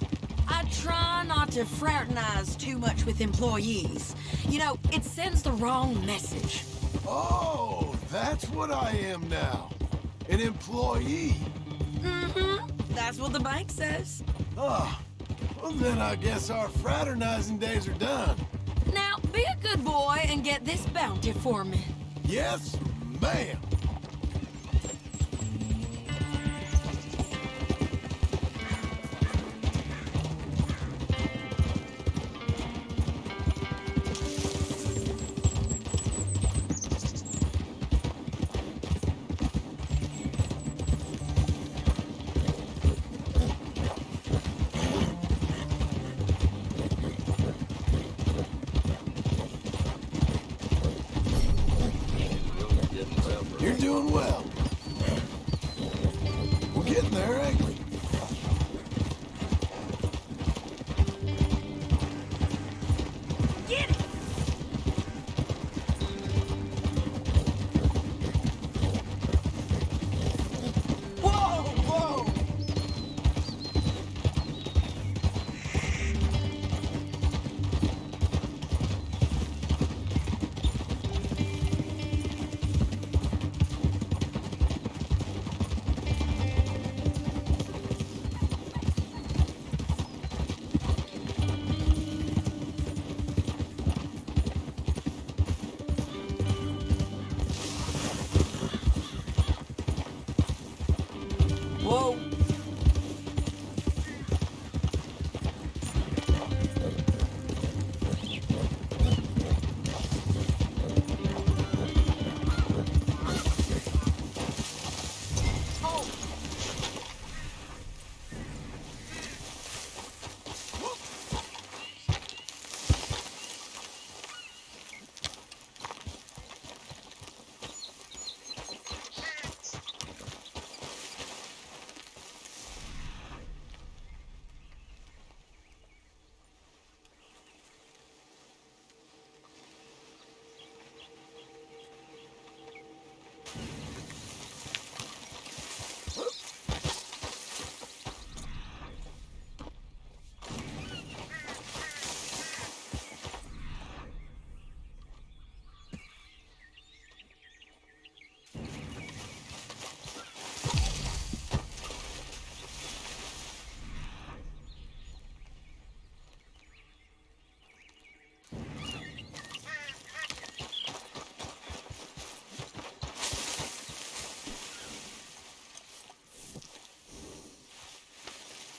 [SPEAKER 18] I try not to fraternize too much with employees. You know, it sends the wrong message.
[SPEAKER 1] Oh, that's what I am now. An employee.
[SPEAKER 18] Mm-hmm. That's what the bank says.
[SPEAKER 1] Oh, well then I guess our fraternizing days are done.
[SPEAKER 18] Now, be a good boy and get this bounty for me.
[SPEAKER 1] Yes, ma'am. You're doing well. We're getting there, ain't we?
[SPEAKER 18] Get it!
[SPEAKER 1] Whoa, whoa!
[SPEAKER 18] Whoa.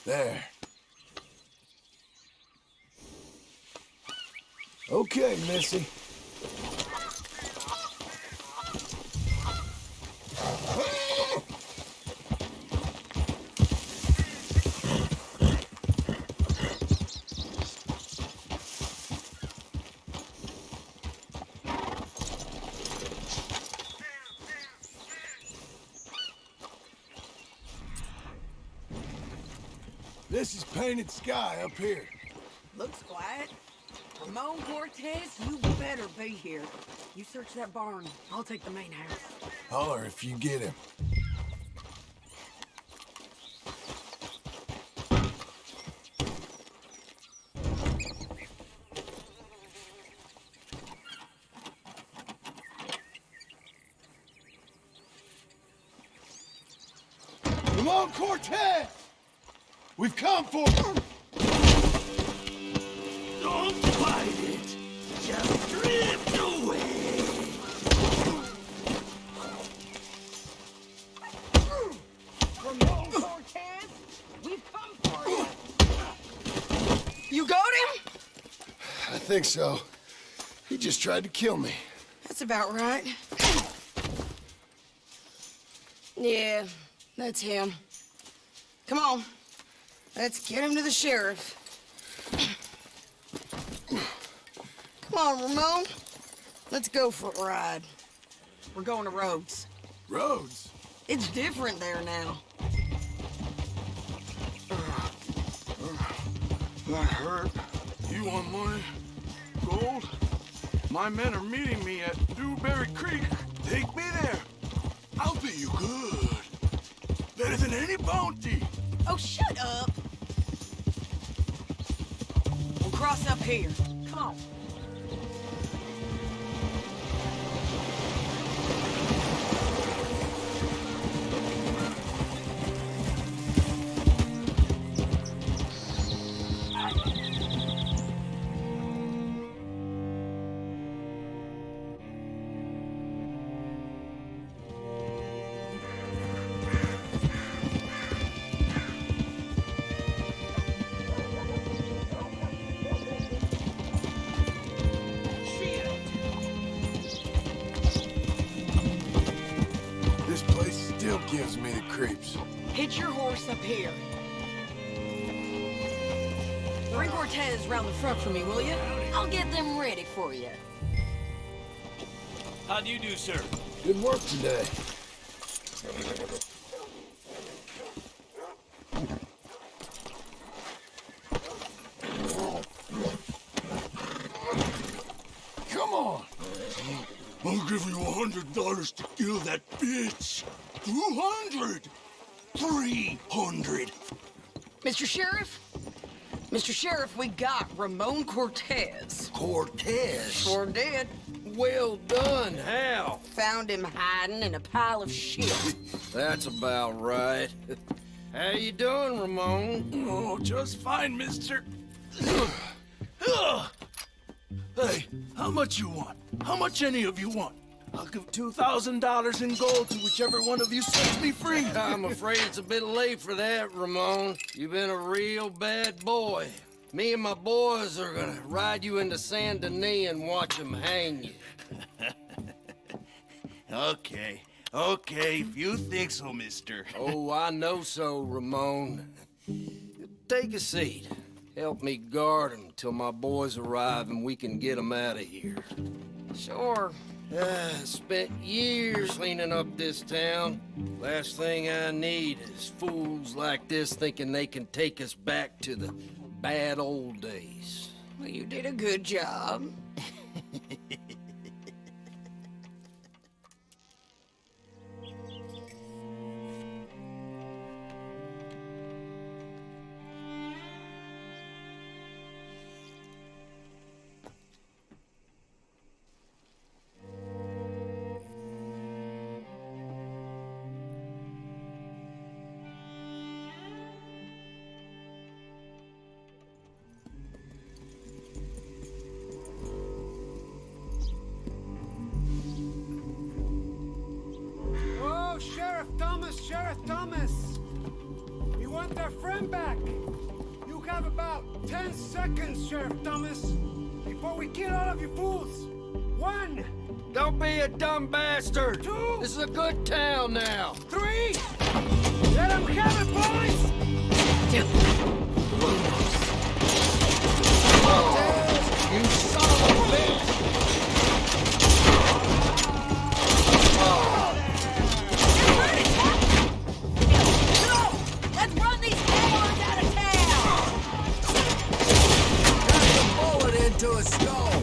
[SPEAKER 18] There. Okay, Missy. This is painted sky up here. Looks quiet. Ramon Cortez, you better be here. You search that barn. I'll take the main house.
[SPEAKER 1] Holler if you get him. Ramon Cortez! We've come for...
[SPEAKER 20] Don't fight it. Just drift away.
[SPEAKER 18] Ramon Cortez, we've come for you. You got him?
[SPEAKER 1] I think so. He just tried to kill me.
[SPEAKER 18] That's about right. Yeah, that's him. Come on. Let's get him to the sheriff. Come on, Ramon. Let's go for a ride. We're going to Rhodes.
[SPEAKER 1] Rhodes?
[SPEAKER 18] It's different there now.
[SPEAKER 5] That hurt. You want money? Gold? My men are meeting me at Dewberry Creek. Take me there. I'll pay you good. Better than any bounty.
[SPEAKER 18] Oh, shut up. We'll cross up here. Come on.
[SPEAKER 5] This place still gives me the creeps.
[SPEAKER 18] Hitch your horse up here. Bring Cortez round the front for me, will you? I'll get them ready for you.
[SPEAKER 20] How do you do, sir?
[SPEAKER 1] Good work today.
[SPEAKER 5] Come on. I'll give you $100 to kill that bitch. 200. 300.
[SPEAKER 18] Mr. Sheriff? Mr. Sheriff, we got Ramon Cortez.
[SPEAKER 20] Cortez?
[SPEAKER 18] Sure did.
[SPEAKER 20] Well done. How?
[SPEAKER 18] Found him hiding in a pile of shit.
[SPEAKER 20] That's about right. How you doing, Ramon?
[SPEAKER 5] Oh, just fine, mister. Hey, how much you want? How much any of you want? I'll give $2,000 in gold to whichever one of you sets me free.
[SPEAKER 20] I'm afraid it's a bit late for that, Ramon. You've been a real bad boy. Me and my boys are gonna ride you into Saint Denis and watch them hang you.
[SPEAKER 5] Okay, if you think so, mister.
[SPEAKER 20] Oh, I know so, Ramon. Take a seat. Help me guard him till my boys arrive and we can get them out of here.
[SPEAKER 18] Sure.
[SPEAKER 20] Spent years cleaning up this town. Last thing I need is fools like this thinking they can take us back to the bad old days.
[SPEAKER 18] Well, you did a good job.
[SPEAKER 9] Sheriff Thomas! We want our friend back! You have about 10 seconds, Sheriff Thomas, before we kill all of you fools! 1!
[SPEAKER 20] Don't be a dumb bastard!
[SPEAKER 9] 2!
[SPEAKER 20] This is a good town now!
[SPEAKER 9] 3! Let them have it, boys!
[SPEAKER 20] You son of a bitch!
[SPEAKER 4] To a skull.
[SPEAKER 5] See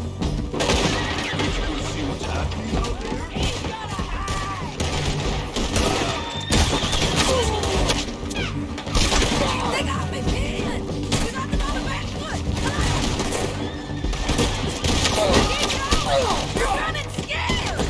[SPEAKER 5] what's happening out there?
[SPEAKER 18] He's gonna hide! They got me pinned! You got them on the back foot! Keep going! You're running scared!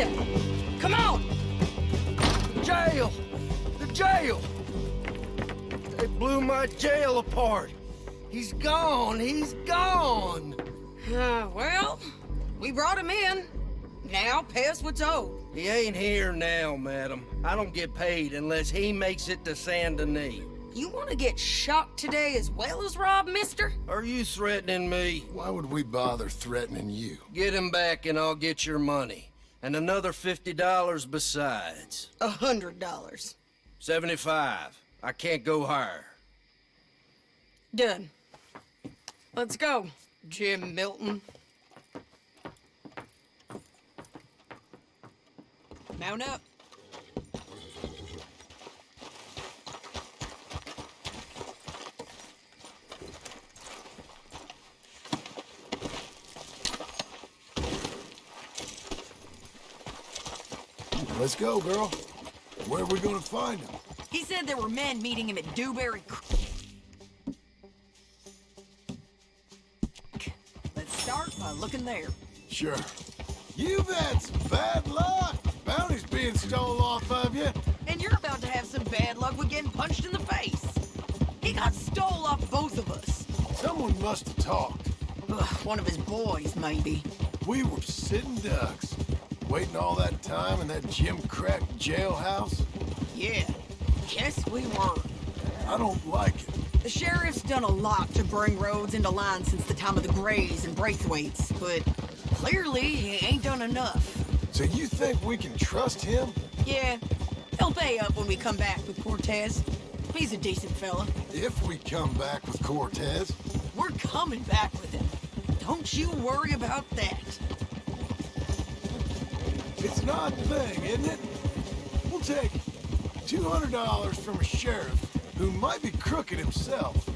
[SPEAKER 18] ahead. Come on!
[SPEAKER 15] Jail! The jail! They blew my jail apart. He's gone. He's gone.
[SPEAKER 18] Well, we brought him in. Now pay us what's owed.
[SPEAKER 15] He ain't here now, madam. I don't get paid unless he makes it to Saint Denis.
[SPEAKER 18] You want to get shot today as well as Rob, mister?
[SPEAKER 15] Are you threatening me?
[SPEAKER 1] Why would we bother threatening you?
[SPEAKER 15] Get him back and I'll get your money. And another $50 besides.
[SPEAKER 18] $100.
[SPEAKER 15] 75. I can't go higher.
[SPEAKER 18] Done. Let's go, Jim Milton. Mount up.
[SPEAKER 1] Let's go, girl. Where are we gonna find him?
[SPEAKER 12] He said there were men meeting him at Dewberry Creek. Let's start by looking there.
[SPEAKER 1] Sure. You've had some bad luck. Bounty's being stole off of you.
[SPEAKER 12] And you're about to have some bad luck with getting punched in the face. He got stole off both of us.
[SPEAKER 1] Someone must have talked.
[SPEAKER 12] One of his boys, maybe.
[SPEAKER 1] We were sitting ducks, waiting all that time in that Jim Crack jailhouse.
[SPEAKER 12] Yeah, yes we were.
[SPEAKER 1] I don't like it.
[SPEAKER 12] The sheriff's done a lot to bring roads into line since the time of the Grays and Braithwaites, but clearly he ain't done enough.
[SPEAKER 1] So you think we can trust him?
[SPEAKER 12] Yeah, he'll pay up when we come back with Cortez. He's a decent fella.
[SPEAKER 1] If we come back with Cortez.
[SPEAKER 12] We're coming back with him. Don't you worry about that.
[SPEAKER 1] It's an odd thing, isn't it? We'll take $200 from a sheriff who might be crooked himself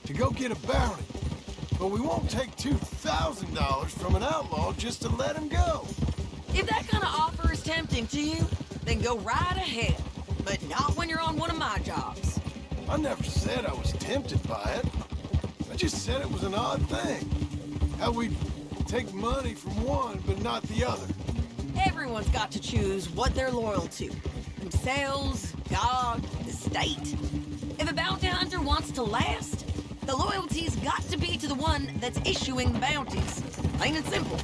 [SPEAKER 1] to go get a bounty. But we won't take $2,000 from an outlaw just to let him go.
[SPEAKER 12] If that kind of offer is tempting to you, then go right ahead. But not when you're on one of my jobs.
[SPEAKER 1] I never said I was tempted by it. I just said it was an odd thing. How we take money from one but not the other.
[SPEAKER 12] Everyone's got to choose what they're loyal to. Themselves, God, the state. If a bounty hunter wants to last, the loyalty's got to be to the one that's issuing the bounties. Plain and simple.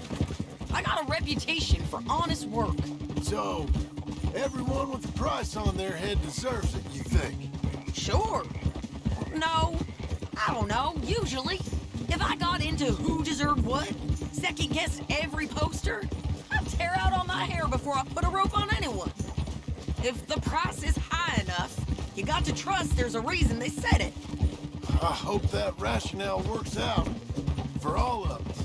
[SPEAKER 12] I got a reputation for honest work.
[SPEAKER 1] So, everyone with a price on their head deserves it, you think?
[SPEAKER 12] Sure. No, I don't know, usually. If I got into who deserved what, second-guessed every poster, I'd tear out all my hair before I put a rope on anyone. If the price is high enough, you got to trust there's a reason they said it.
[SPEAKER 1] I hope that rationale works out for all of us.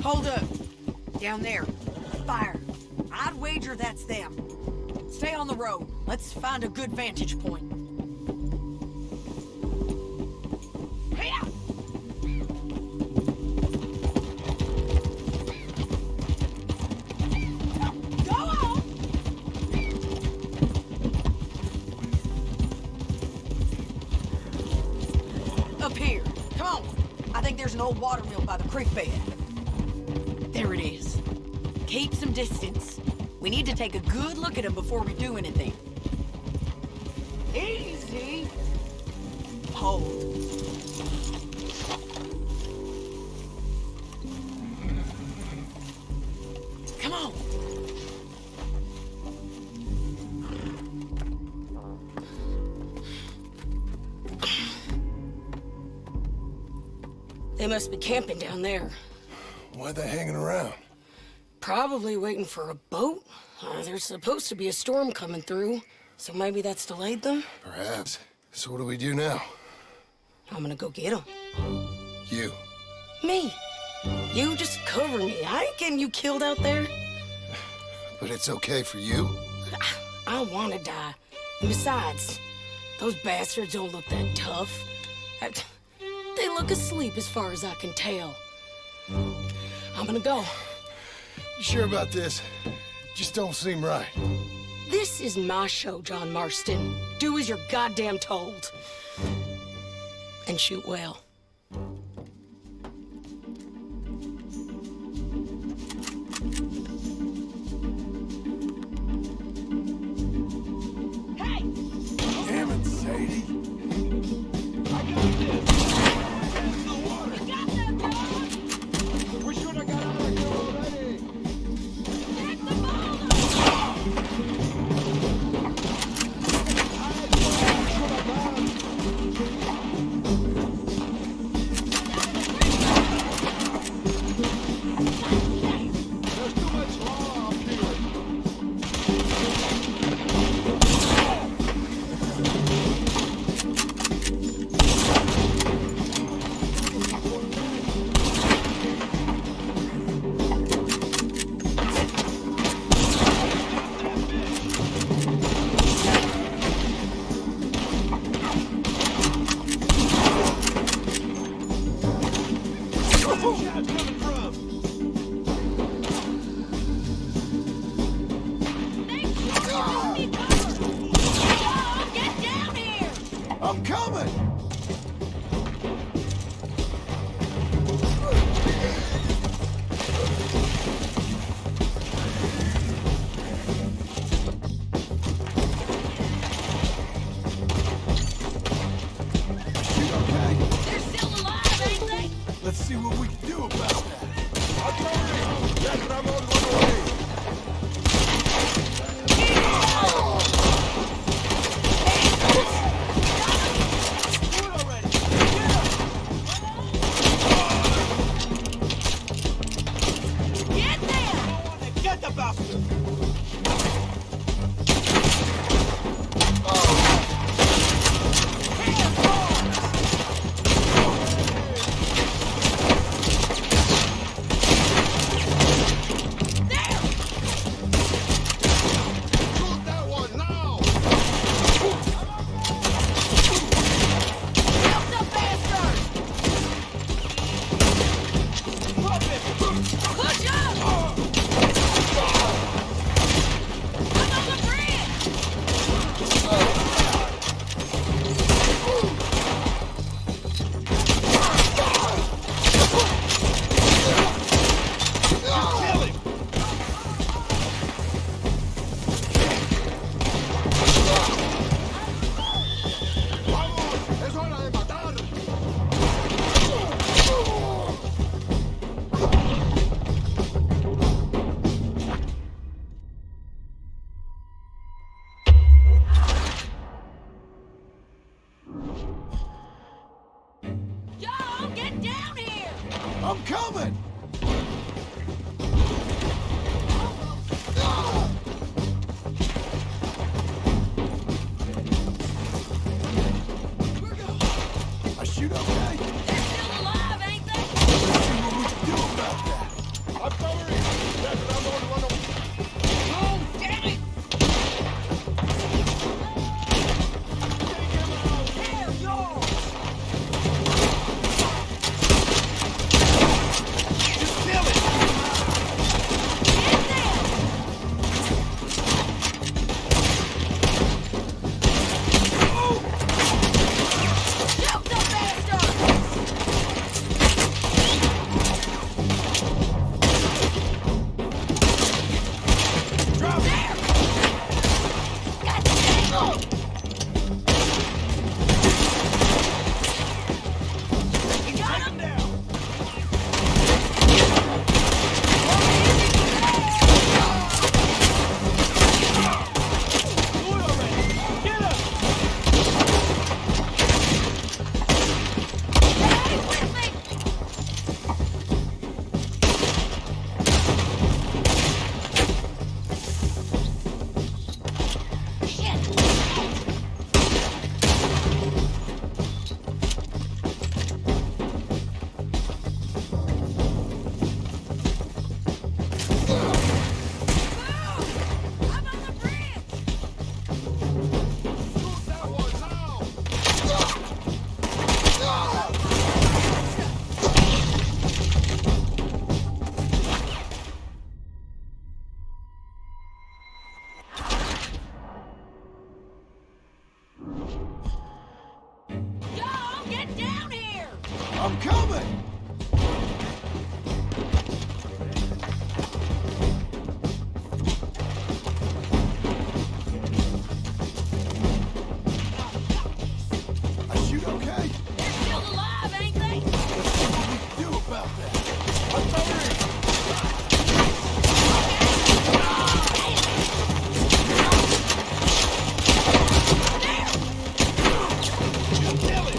[SPEAKER 12] Hold up. Down there. Fire. I'd wager that's them. Stay on the road. Let's find a good vantage point. Hiya! Go on! Up here. Come on. I think there's an old water mill by the creek bed. There it is. Keep some distance. We need to take a good look at him before we do anything. Easy. Hold. Come on.
[SPEAKER 18] They must be camping down there.
[SPEAKER 1] Why are they hanging around?
[SPEAKER 18] Probably waiting for a boat. There's supposed to be a storm coming through, so maybe that's delayed them?
[SPEAKER 1] Perhaps. So what do we do now?
[SPEAKER 18] I'm gonna go get them.
[SPEAKER 1] You.
[SPEAKER 18] Me. You just cover me. I ain't getting you killed out there.
[SPEAKER 1] But it's okay for you?
[SPEAKER 18] I wanna die. And besides, those bastards don't look that tough. They look asleep as far as I can tell. I'm gonna go.
[SPEAKER 1] You sure about this? Just don't seem right.
[SPEAKER 18] This is my show, John Marston. Do as you're goddamn told. And shoot well.
[SPEAKER 1] I'm coming! Let's see what we can do about that.
[SPEAKER 20] Get the bastard! I'm coming! I shoot okay?
[SPEAKER 12] They're still alive, ain't they?
[SPEAKER 1] Let's see what we can do about that. I'm covering. That's what I'm going to run over.
[SPEAKER 12] Oh, damn it! They're yours!
[SPEAKER 1] Just kill it!
[SPEAKER 12] Get them! Shoot the bastard!
[SPEAKER 1] Drop it!
[SPEAKER 12] God damn! You got him? Y'all, get down here!
[SPEAKER 1] I'm coming! I shoot okay?
[SPEAKER 12] They're still alive, ain't they?
[SPEAKER 1] Let's see what we can do about that. I'm covering. Just kill it!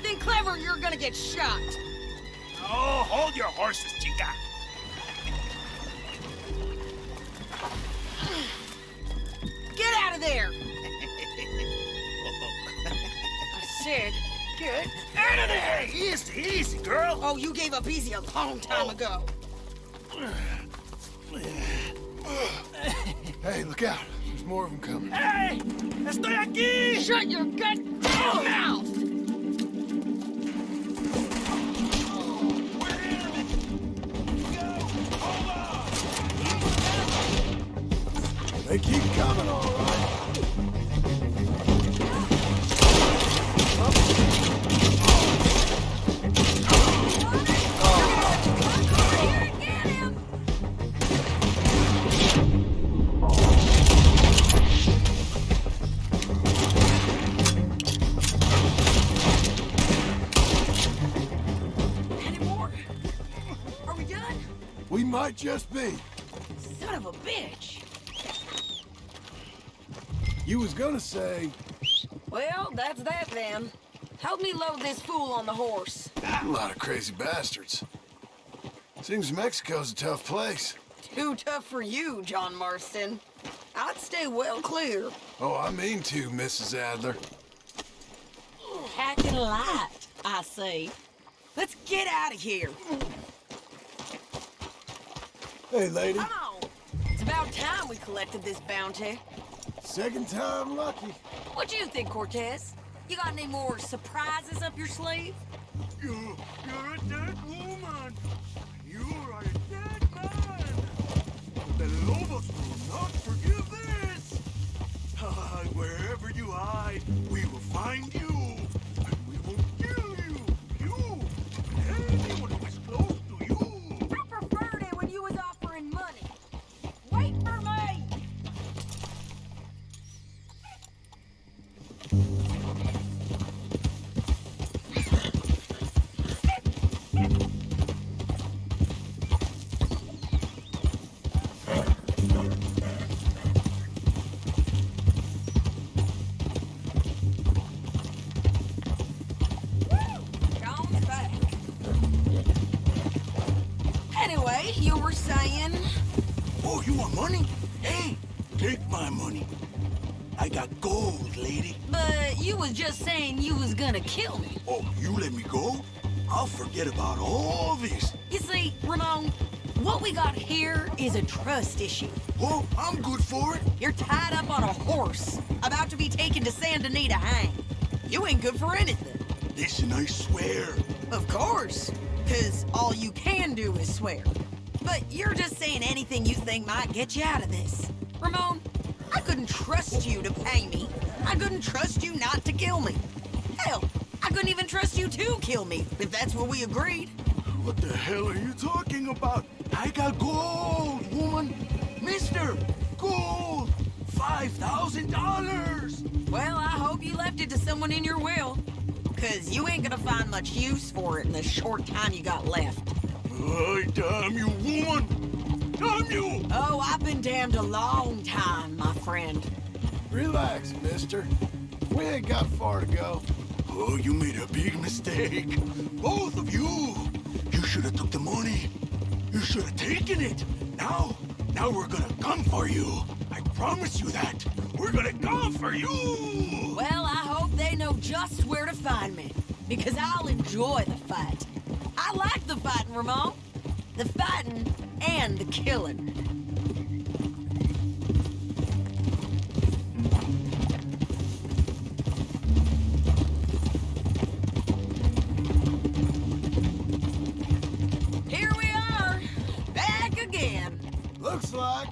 [SPEAKER 12] anything clever, you're gonna get shot.
[SPEAKER 19] Oh, hold your horses, chica.
[SPEAKER 12] Get out of there! I said, get out of there!
[SPEAKER 19] Easy, easy, girl.
[SPEAKER 12] Oh, you gave up easy a long time ago.
[SPEAKER 1] Hey, look out. There's more of them coming.
[SPEAKER 19] Hey! Estoy aquí!
[SPEAKER 12] Shut your goddamn mouth!
[SPEAKER 1] They keep coming, all right.
[SPEAKER 12] Any more? Are we done?
[SPEAKER 1] We might just be.
[SPEAKER 12] Son of a bitch.
[SPEAKER 1] You was gonna say...
[SPEAKER 12] Well, that's that then. Help me load this fool on the horse.
[SPEAKER 1] A lot of crazy bastards. Seems Mexico's a tough place.
[SPEAKER 12] Too tough for you, John Marston. I'd stay well clear.
[SPEAKER 1] Oh, I mean to, Mrs. Adler.
[SPEAKER 12] Packing light, I say. Let's get out of here.
[SPEAKER 1] Hey, lady.
[SPEAKER 12] Come on. It's about time we collected this bounty.
[SPEAKER 1] Second time lucky.
[SPEAKER 12] What do you think, Cortez? You got any more surprises up your sleeve?
[SPEAKER 9] You're a dead woman. You are a dead man. The Lobos will not forgive this. Wherever you hide, we will find you. And we will kill you. You. Anyone who is close to you.
[SPEAKER 12] I preferred it when you was offering money. Wait for me. John's back. Anyway, you were saying...
[SPEAKER 9] Oh, you want money? Hey, take my money. I got gold, lady.
[SPEAKER 12] But you was just saying you was gonna kill me.
[SPEAKER 9] Oh, you let me go? I'll forget about all this.
[SPEAKER 12] You see, Ramon, what we got here is a trust issue.
[SPEAKER 9] Oh, I'm good for it.
[SPEAKER 12] You're tied up on a horse, about to be taken to San Denis to hang. You ain't good for anything.
[SPEAKER 9] Listen, I swear.
[SPEAKER 12] Of course, because all you can do is swear. But you're just saying anything you think might get you out of this. Ramon, I couldn't trust you to pay me. I couldn't trust you not to kill me. Hell, I couldn't even trust you to kill me, if that's what we agreed.
[SPEAKER 9] What the hell are you talking about? I got gold, woman. Mister, gold. $5,000.
[SPEAKER 12] Well, I hope you left it to someone in your will. Because you ain't gonna find much use for it in the short time you got left.
[SPEAKER 9] Ay, damn you, woman. Damn you.
[SPEAKER 12] Oh, I've been damned a long time, my friend.
[SPEAKER 1] Relax, mister. We ain't got far to go.
[SPEAKER 9] Oh, you made a big mistake. Both of you. You should have took the money. You should have taken it. Now we're gonna come for you. I promise you that. We're gonna come for you.
[SPEAKER 12] Well, I hope they know just where to find me. Because I'll enjoy the fight. I like the fighting, Ramon. The fighting and the killing. Here we are, back again.
[SPEAKER 1] Looks like.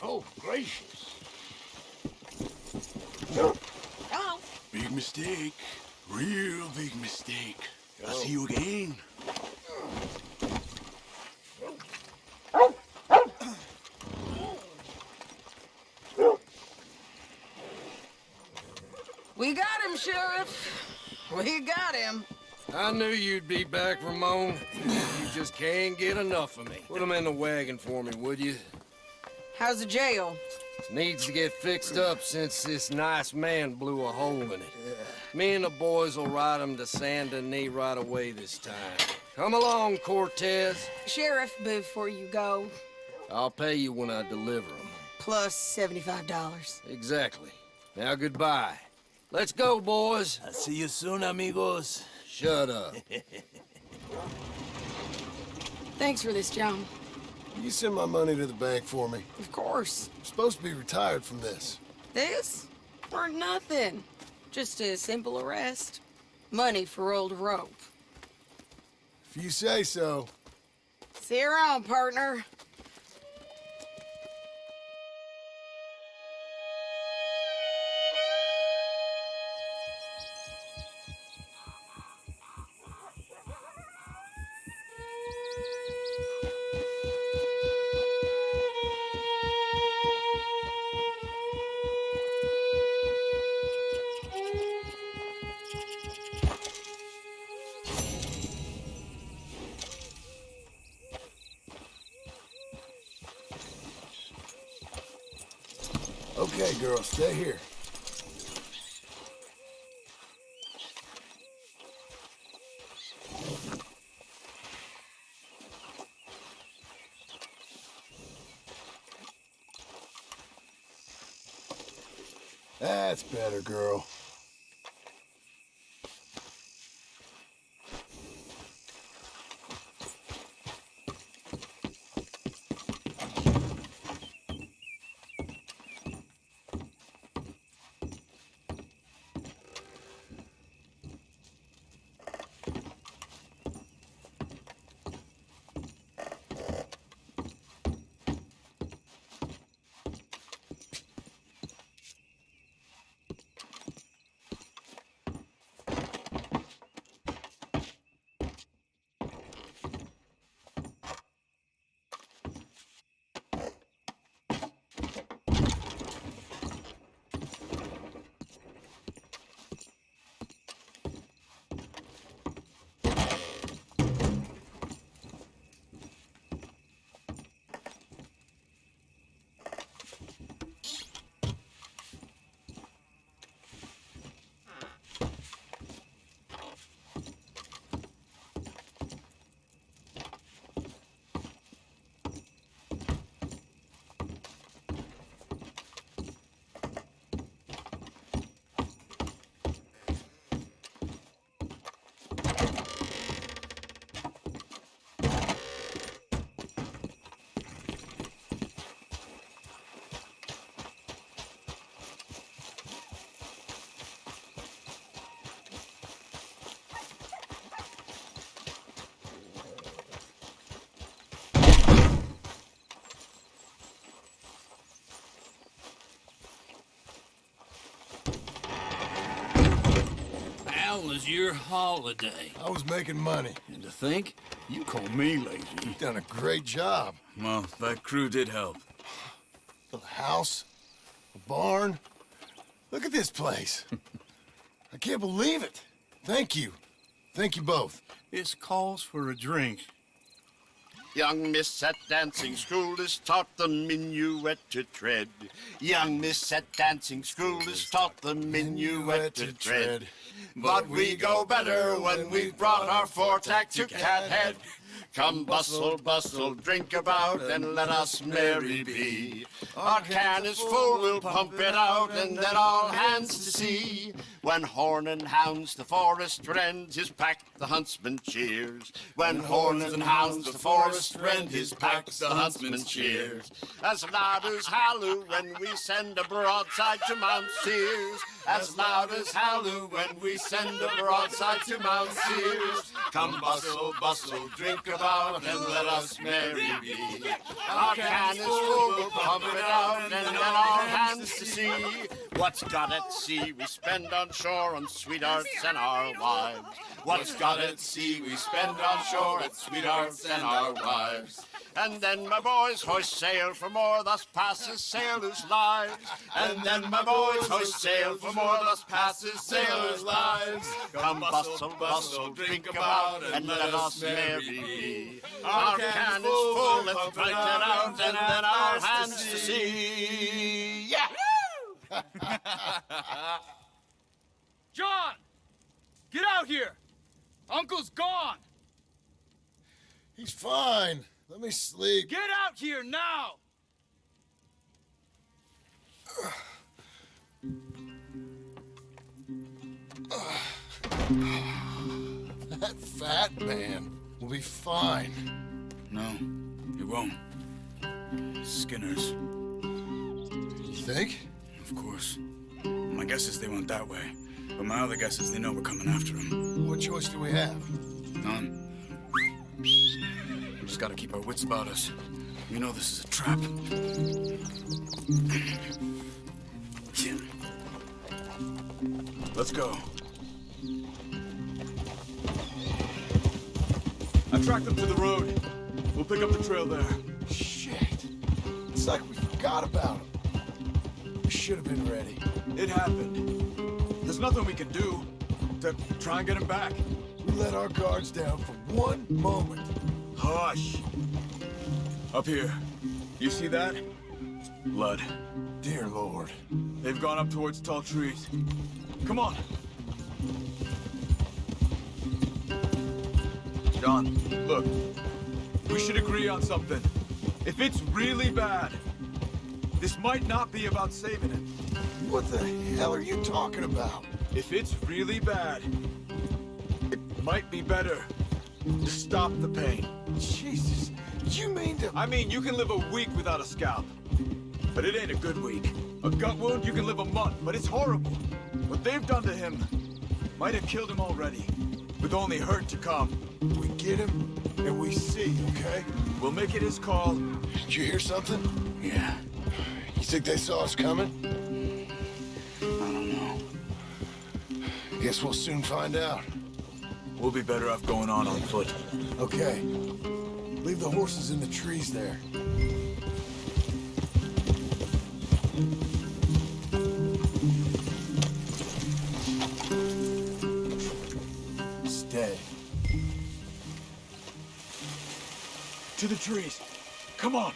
[SPEAKER 9] Oh, gracious.
[SPEAKER 12] Come on.
[SPEAKER 9] Big mistake. Real big mistake. I'll see you again.
[SPEAKER 12] We got him, Sheriff. We got him.
[SPEAKER 13] I knew you'd be back, Ramon. You just can't get enough of me. Put him in the wagon for me, would you?
[SPEAKER 18] How's the jail?
[SPEAKER 13] Needs to get fixed up since this nice man blew a hole in it. Me and the boys will ride him to Saint Denis right away this time. Come along, Cortez.
[SPEAKER 18] Sheriff, before you go,
[SPEAKER 13] I'll pay you when I deliver him.
[SPEAKER 18] plus $75.
[SPEAKER 13] Exactly. Now goodbye. Let's go, boys.
[SPEAKER 20] I'll see you soon, amigos.
[SPEAKER 13] Shut up.
[SPEAKER 18] Thanks for this, John.
[SPEAKER 1] You send my money to the bank for me.
[SPEAKER 18] Of course.
[SPEAKER 1] I'm supposed to be retired from this.
[SPEAKER 18] This? For nothing. Just a simple arrest. Money for old rope.
[SPEAKER 1] If you say so.
[SPEAKER 18] See you around, partner.
[SPEAKER 1] Okay, girl, stay here. That's better, girl.
[SPEAKER 8] How was your holiday?
[SPEAKER 1] I was making money.
[SPEAKER 8] And to think, you call me lazy.
[SPEAKER 1] You've done a great job.
[SPEAKER 10] Well, that crew did help.
[SPEAKER 1] Little house, a barn. Look at this place. I can't believe it. Thank you. Thank you both.
[SPEAKER 8] This calls for a drink.
[SPEAKER 5] Young miss at dancing school is taught the minuet to tread. Young miss at dancing school is taught the minuet to tread. But we go better when we've brought our four-tack to Cathead. Come bustle, bustle, drink about, and let us merry be. Our can is full, we'll pump it out, and then all hands to sea. When horn and hounds the forest rend, his pack the huntsman cheers. When horn and hounds the forest rend, his pack the huntsman cheers. As loud as halloo when we send a broadside to Mount Sears. As loud as halloo when we send a broadside to Mount Sears. Come bustle, bustle, drink about, and let us merry be. Our can is full, we'll pump it out, and then all hands to sea. What's got at sea we spend on shore on sweethearts and our wives. What's got at sea we spend on shore at sweethearts and our wives.
[SPEAKER 7] And then my boys hoist sail for more, thus passes sailors' lives. And then my boys hoist sail for more, thus passes sailors' lives. Come bustle, bustle, drink about, and let us merry be. Our can is full, let's drink it out, and then our hands to sea. Yeah!
[SPEAKER 10] John! Get out here! Uncle's gone!
[SPEAKER 1] He's fine. Let me sleep.
[SPEAKER 10] Get out here now!
[SPEAKER 1] That fat man will be fine.
[SPEAKER 10] No, he won't. Skinner's.
[SPEAKER 1] You think?
[SPEAKER 10] Of course. My guess is they went that way. But my other guess is they know we're coming after them.
[SPEAKER 1] What choice do we have?
[SPEAKER 10] None. Just gotta keep our wits about us. We know this is a trap. Let's go. I tracked them to the road. We'll pick up the trail there.
[SPEAKER 1] Shit. It's like we forgot about him. We should have been ready.
[SPEAKER 10] It happened. There's nothing we can do to try and get him back.
[SPEAKER 1] We let our guards down for one moment.
[SPEAKER 10] Hush. Up here. You see that? Blood.
[SPEAKER 1] Dear Lord.
[SPEAKER 10] They've gone up towards tall trees. Come on. John, look. We should agree on something. If it's really bad, this might not be about saving him.
[SPEAKER 1] What the hell are you talking about?
[SPEAKER 10] If it's really bad, it might be better to stop the pain.
[SPEAKER 1] Jesus, you mean to...
[SPEAKER 10] I mean, you can live a week without a scalp, but it ain't a good week. A gut wound, you can live a month, but it's horrible. What they've done to him might have killed him already, with only hurt to come.
[SPEAKER 1] We get him, and we see, okay?
[SPEAKER 10] We'll make it his call.
[SPEAKER 1] Did you hear something?
[SPEAKER 10] Yeah.
[SPEAKER 1] You think they saw us coming?
[SPEAKER 10] I don't know.
[SPEAKER 1] Guess we'll soon find out.
[SPEAKER 10] We'll be better off going on foot.
[SPEAKER 1] Okay. Leave the horses in the trees there. Stay.
[SPEAKER 10] To the trees. Come on.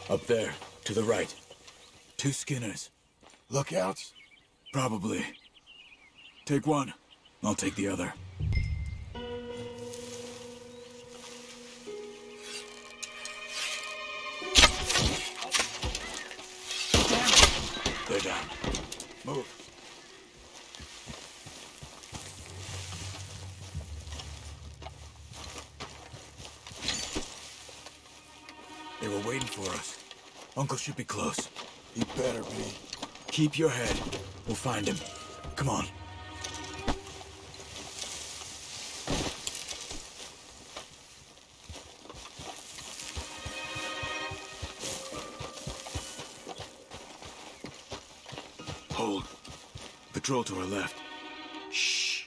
[SPEAKER 10] Up there, to the right. 2 Skinners.
[SPEAKER 1] Lookouts?
[SPEAKER 10] Probably. Take one. I'll take the other. They're down. Move. They were waiting for us. Uncle should be close.
[SPEAKER 1] He better be.
[SPEAKER 10] Keep your head. We'll find him. Come on. Hold. Patrol to our left. Shh.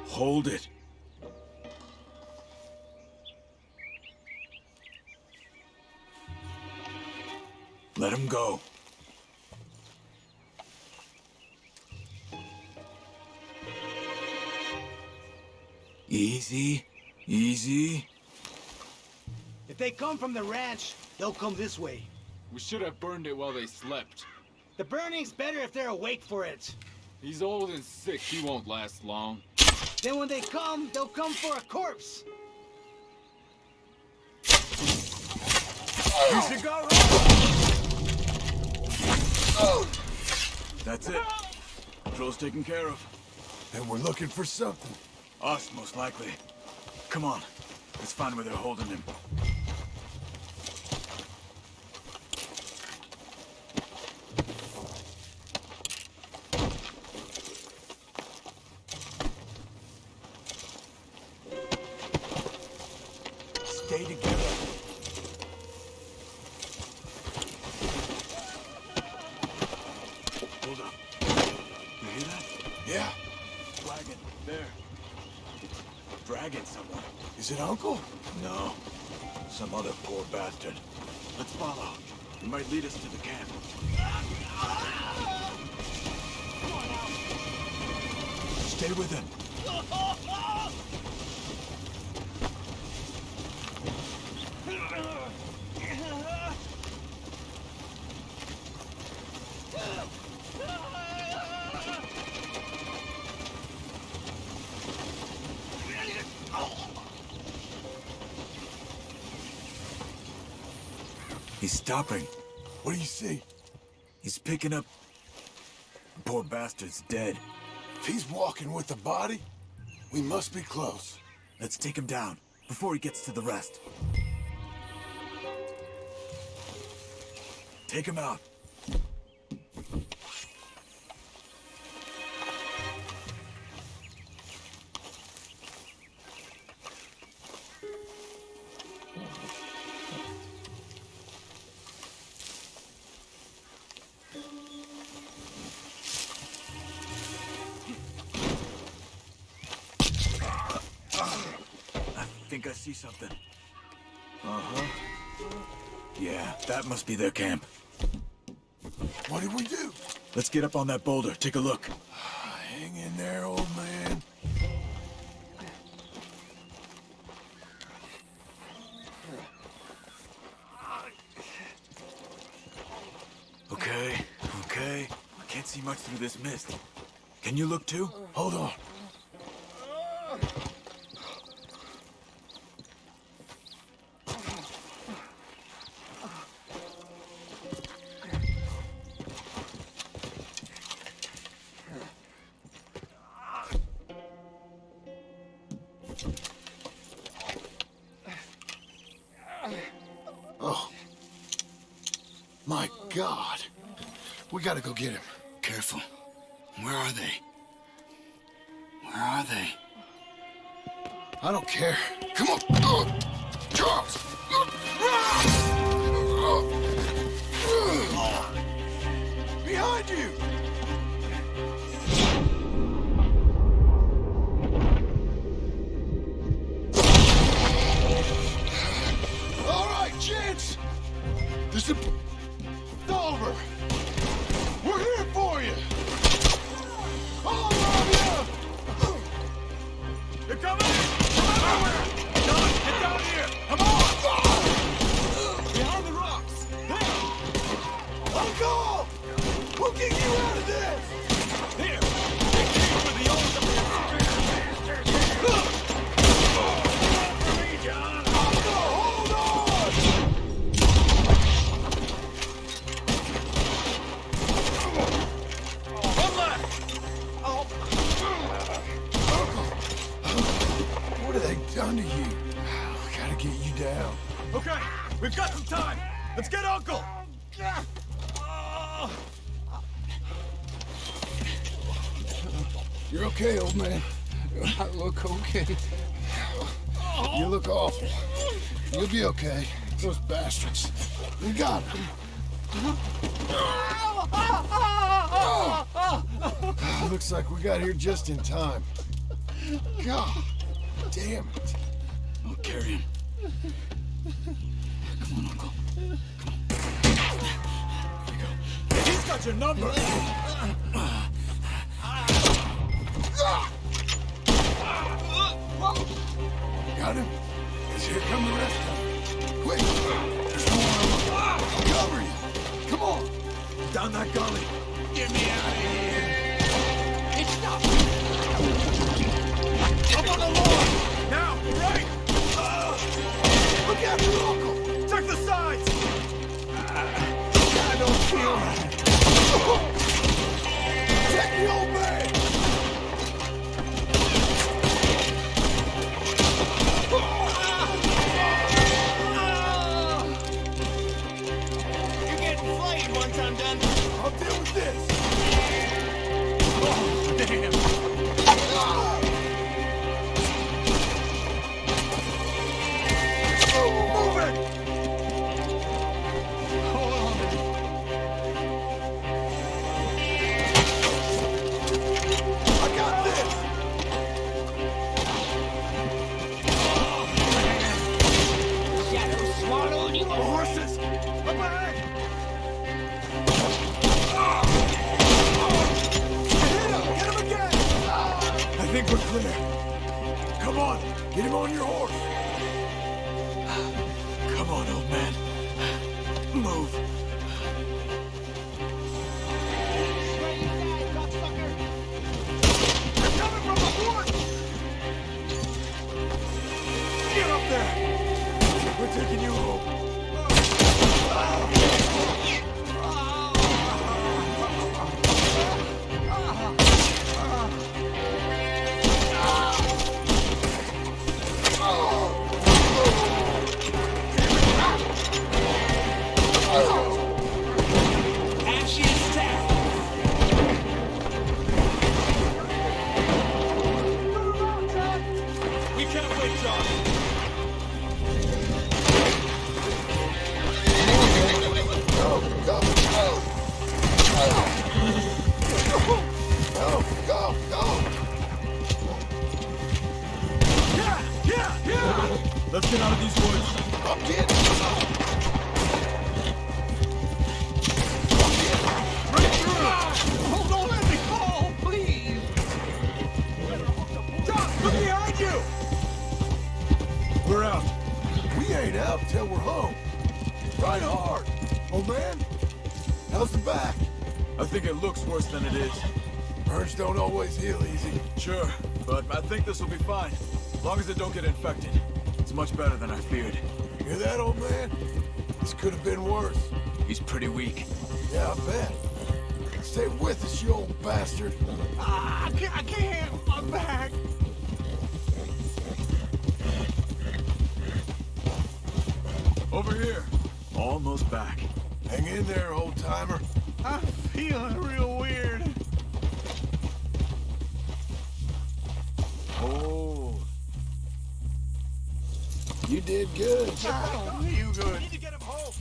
[SPEAKER 10] Hold it. Let him go. Easy, easy.
[SPEAKER 15] If they come from the ranch, they'll come this way.
[SPEAKER 11] We should have burned it while they slept.
[SPEAKER 15] The burning's better if they're awake for it.
[SPEAKER 11] He's old and sick. He won't last long.
[SPEAKER 15] Then when they come, they'll come for a corpse.
[SPEAKER 10] You should go. That's it. Patrol's taken care of.
[SPEAKER 1] And we're looking for something.
[SPEAKER 10] Us, most likely. Come on. Let's find where they're holding him.
[SPEAKER 5] stay together. Hold up. You hear that?
[SPEAKER 1] Yeah.
[SPEAKER 5] Wagon. There. It's dragging someone. Is it Uncle? No. Some other poor bastard. Let's follow. It might lead us to the camp. Stay with him. He's stopping. What do you see? He's picking up... The poor bastard's dead.
[SPEAKER 1] If he's walking with the body, we must be close.
[SPEAKER 5] Let's take him down before he gets to the rest. Take him out. I think I see something. Uh-huh. Yeah, that must be their camp.
[SPEAKER 1] What did we do?
[SPEAKER 5] Let's get up on that boulder. Take a look.
[SPEAKER 1] Hang in there, old man.
[SPEAKER 5] Okay. I can't see much through this mist. Can you look too?
[SPEAKER 1] Hold on. Oh. My God. We gotta go get him.
[SPEAKER 5] Careful. Where are they? Where are they?
[SPEAKER 1] I don't care. Come on. Charles. Behind you. All right, gents. This is over. We're here for you. All of you.
[SPEAKER 5] They're coming in! Come everywhere! John, get down here! Come on! Behind the rocks! There!
[SPEAKER 1] Uncle! We'll get you out of this!
[SPEAKER 5] Here! Take these for the old bastard! For me, John!
[SPEAKER 1] Uncle, hold on!
[SPEAKER 5] One left!
[SPEAKER 1] Uncle! What have they done to you? We gotta get you down.
[SPEAKER 5] Okay, we've got some time! Let's get Uncle!
[SPEAKER 1] You're okay, old man. I look okay. You look awful. You'll be okay. Those bastards. We got them. Looks like we got here just in time. God damn it.
[SPEAKER 5] I'll carry him. Come on, Uncle. He's got your number!
[SPEAKER 1] Got him? Because here come the rest of them. Quick! There's no one. I'll cover you. Come on.
[SPEAKER 5] Down that gully.
[SPEAKER 1] Get me out of here.
[SPEAKER 5] It's stopped. Up on the lawn. Now, right.
[SPEAKER 1] Look after Uncle.
[SPEAKER 5] Check the sides. I don't feel right.
[SPEAKER 1] Take the old man.
[SPEAKER 5] You're getting flayed once I'm done.
[SPEAKER 1] I'll deal with this.
[SPEAKER 5] think we're clear. Come on, get him on your horse. Come on, old man. Move. They're coming from the woods! Get up there! We're taking you home.
[SPEAKER 20] We can't wait, John.
[SPEAKER 5] Let's get out of these woods. I'm getting. Right through.
[SPEAKER 20] Oh, don't let me fall, please. John, look behind you.
[SPEAKER 5] We're out. We ain't out till we're home. Ride hard. Oh, man. How's the back?
[SPEAKER 10] I think it looks worse than it is.
[SPEAKER 5] Burns don't always heal easy.
[SPEAKER 10] Sure, but I think this will be fine. As long as it don't get infected. It's much better than I feared.
[SPEAKER 5] Hear that, old man? This could have been worse.
[SPEAKER 10] He's pretty weak.
[SPEAKER 5] Yeah, I bet. Stay with us, you old bastard.
[SPEAKER 20] I can't. My back.
[SPEAKER 10] Over here. Almost back.
[SPEAKER 5] Hang in there, old-timer.
[SPEAKER 20] I'm feeling real weird.
[SPEAKER 5] Oh. You did good.
[SPEAKER 20] Oh, you good.
[SPEAKER 5] Need to get him home.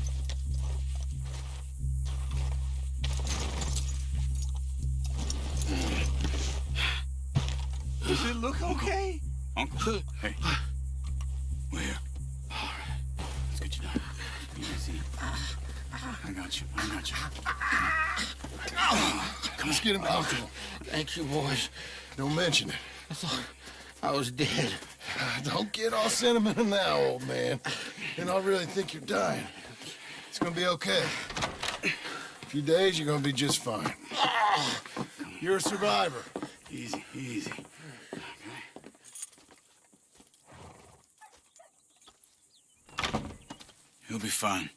[SPEAKER 20] Does it look okay?
[SPEAKER 10] Uncle. Hey. We're here. All right. Let's get you down. Easy. I got you.
[SPEAKER 1] Let's get him comfortable.
[SPEAKER 15] Thank you, boys.
[SPEAKER 1] Don't mention it.
[SPEAKER 15] I thought I was dead.
[SPEAKER 1] Don't get all sentimental now, old man. And I'll really think you're dying. It's gonna be okay. A few days, you're gonna be just fine. You're a survivor.
[SPEAKER 10] Easy. He'll be fine.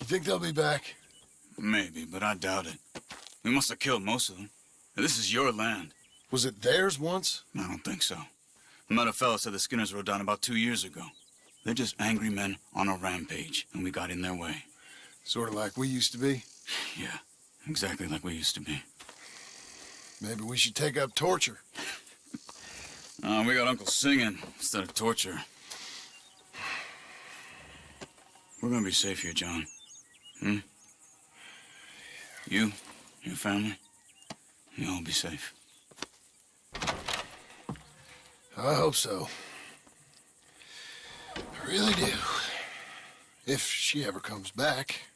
[SPEAKER 1] You think they'll be back?
[SPEAKER 10] Maybe, but I doubt it. We must have killed most of them. This is your land.
[SPEAKER 1] Was it theirs once?
[SPEAKER 10] I don't think so. I met a fellow said the Skinners rode down about 2 years ago. They're just angry men on a rampage, and we got in their way.
[SPEAKER 1] Sort of like we used to be?
[SPEAKER 10] Yeah, exactly like we used to be.
[SPEAKER 1] Maybe we should take up torture.
[SPEAKER 10] We got Uncle singing instead of torture. We're gonna be safe here, John. You, your family, you'll all be safe.
[SPEAKER 1] I hope so. I really do. If she ever comes back.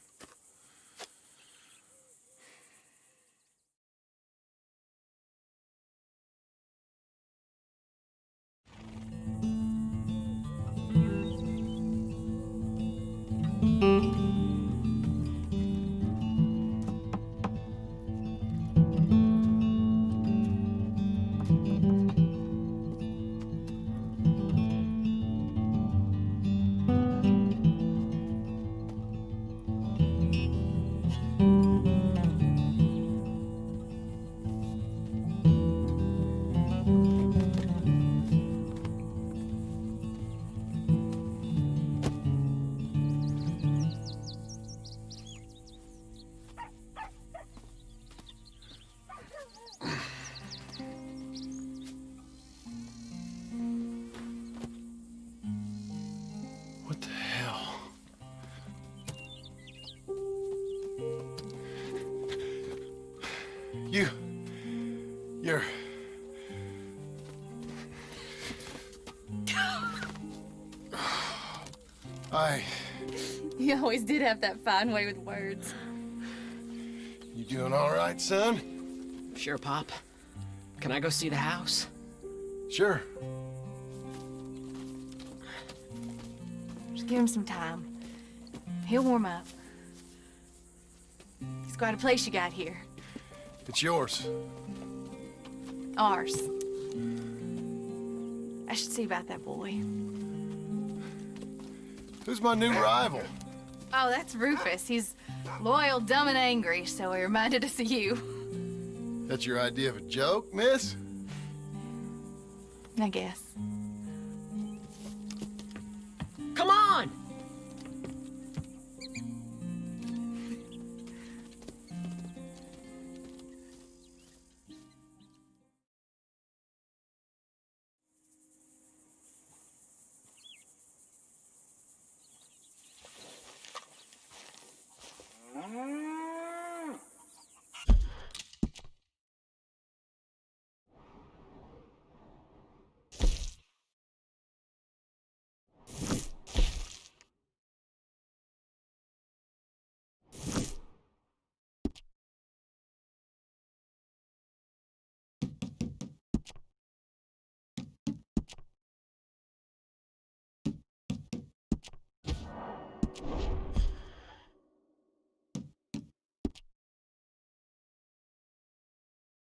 [SPEAKER 1] What the hell? You're...
[SPEAKER 2] You always did have that fine way with words.
[SPEAKER 1] You doing all right, son?
[SPEAKER 12] Sure, Pop. Can I go see the house?
[SPEAKER 1] Sure.
[SPEAKER 2] Just give him some time. He'll warm up. It's quite a place you got here.
[SPEAKER 1] It's yours.
[SPEAKER 2] Ours. I should see about that boy.
[SPEAKER 1] Who's my new rival?
[SPEAKER 2] Oh, that's Rufus. He's loyal, dumb, and angry, so he reminded us of you.
[SPEAKER 1] That's your idea of a joke, miss?
[SPEAKER 2] I guess.
[SPEAKER 12] Come on!